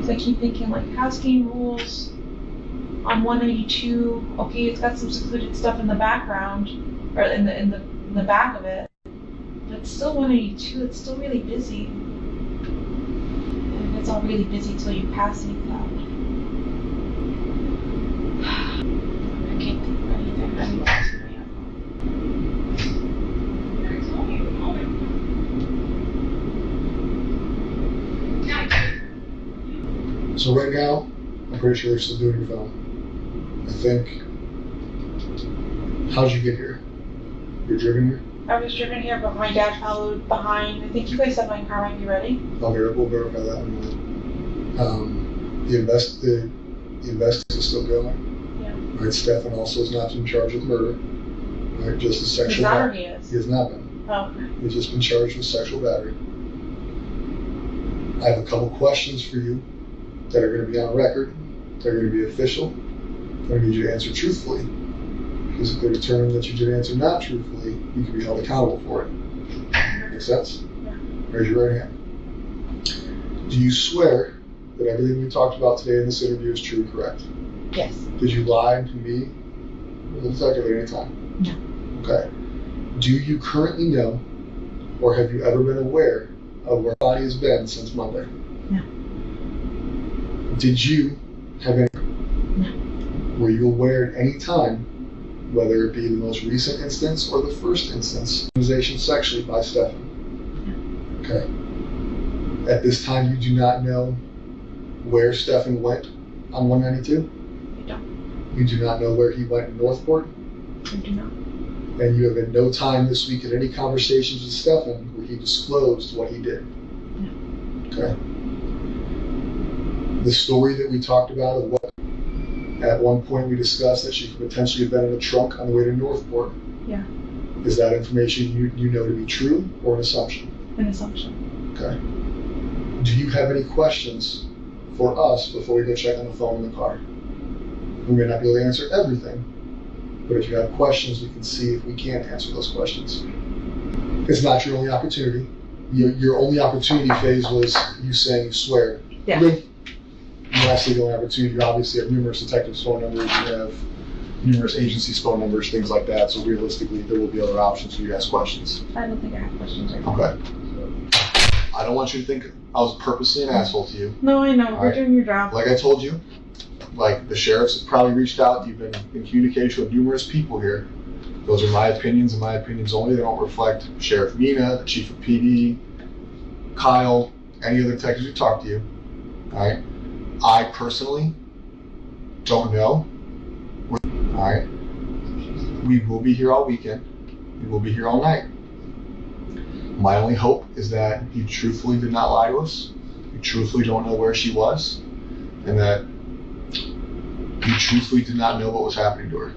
So I keep thinking, like, house game rules on 182. Okay, it's got some secluded stuff in the background, or in the back of it. But it's still 182. It's still really busy. And it's all really busy till you pass St. Cloud. I can't think of anything. I lost my So right now, I'm pretty sure they're still doing your film. I think. How'd you get here? You're driven here? I was driven here, but my dad followed behind. I think you guys said my car might be ready. We'll verify that in a minute. The invest is still going. Yeah. Right, Stefan also is not in charge of murder. Right, just a He's sexual not, or battery. he is? He has not been. Oh, okay. He's just been charged with sexual battery. I have a couple questions for you that are going to be on record. They're going to be official. I'm going to need you to answer truthfully. Because if they determine that you did answer not truthfully, you can be held accountable for it. Make sense? Yeah. Raise your right hand. Do you swear that everything we talked about today in this interview is true and correct? Yes. Did you lie to me or the detective at any time? No. Okay. Do you currently know, or have you ever been aware of where body has been since Monday? No. Did you have any? No. Were you aware at any time, whether it be the most recent instance or the first instance, accusation sexually by Stefan? No. Okay. At this time, you do not know where Stefan went on 192? I don't. You do not know where he went in Northport? I do not. And you have at no time this week in any conversations with Stefan where he disclosed what he did? No. Okay. The story that we talked about of what at one point we discussed that she could potentially have been in a trunk on the way to Northport. Yeah. Is that information you know to be true or an assumption? An assumption. Okay. Do you have any questions for us before we go check on the phone in the car? We may not be able to answer everything, but if you have questions, we can see if we can answer those questions. It's not your only opportunity. Your only opportunity phase was you saying you swear. Yeah. Lastly, the only opportunity, you obviously have numerous detectives' phone numbers, you have numerous agencies' phone numbers, things like that, so realistically, there will be other options for you to ask questions. I don't think I have questions right now. Okay. I don't want you to think I was purposely an asshole to you. No, I know. All You're right. doing your job. Like I told you, like the sheriffs have probably reached out, you've been in communication with numerous people here. Those are my opinions and my opinions only. They don't reflect Sheriff Mina, the chief of PD, Kyle, any other detectives who talked to you. All right. I personally don't know. All right. We will be here all weekend. We will be here all night. My only hope is that you truthfully did not lie to us. You truthfully don't know where she was, and that you truthfully did not know what was happening to her.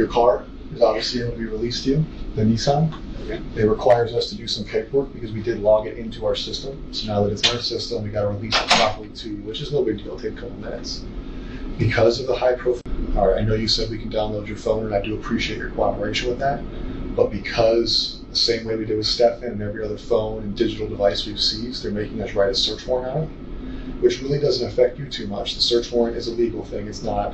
car is obviously able to be released to you, the Nissan. Okay. It requires us to do some paperwork because we did log it into our system. So now that it's in our system, we got to release it properly to you, which is no big deal. It'll take a couple minutes. Because of the high profile, all right, I know you said we can download your phone, and I do appreciate your cooperation with that. But because the same way we did with Stefan and every other phone and digital device we've seized, they're making us write a search warrant on it, which really doesn't affect you too much. The search warrant is a legal thing. It's not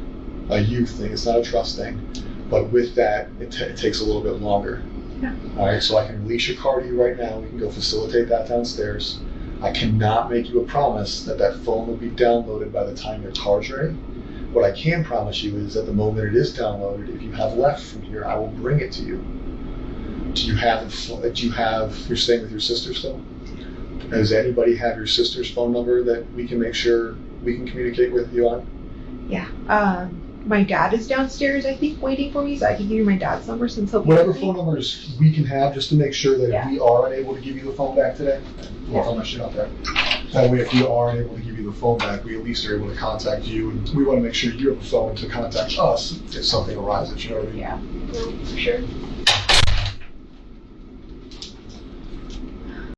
a you thing. It's not a trust thing. But with that, it takes a little bit longer. Yeah. All right, so I can release your car to you right now. We can go facilitate that downstairs. I cannot make you a promise that that phone will be downloaded by the time your car's ready. What I can promise you is at the moment it is downloaded, if you have left from here, I will bring it to you. You're staying with your sister still? Does anybody have your sister's phone number that we can make sure we can communicate with you on? Yeah. My dad is downstairs, I think, waiting for me, so I can give you my dad's number since he'll be Whatever with me. phone numbers we can have, just to make sure that Yeah. if we are unable to give you the phone back today, we'll throw my shit out there. That way, if we are unable to give you the phone back, we at least are able to contact you, and we want to make sure you have a phone to contact us if something arises. You know what I mean? Yeah, for sure.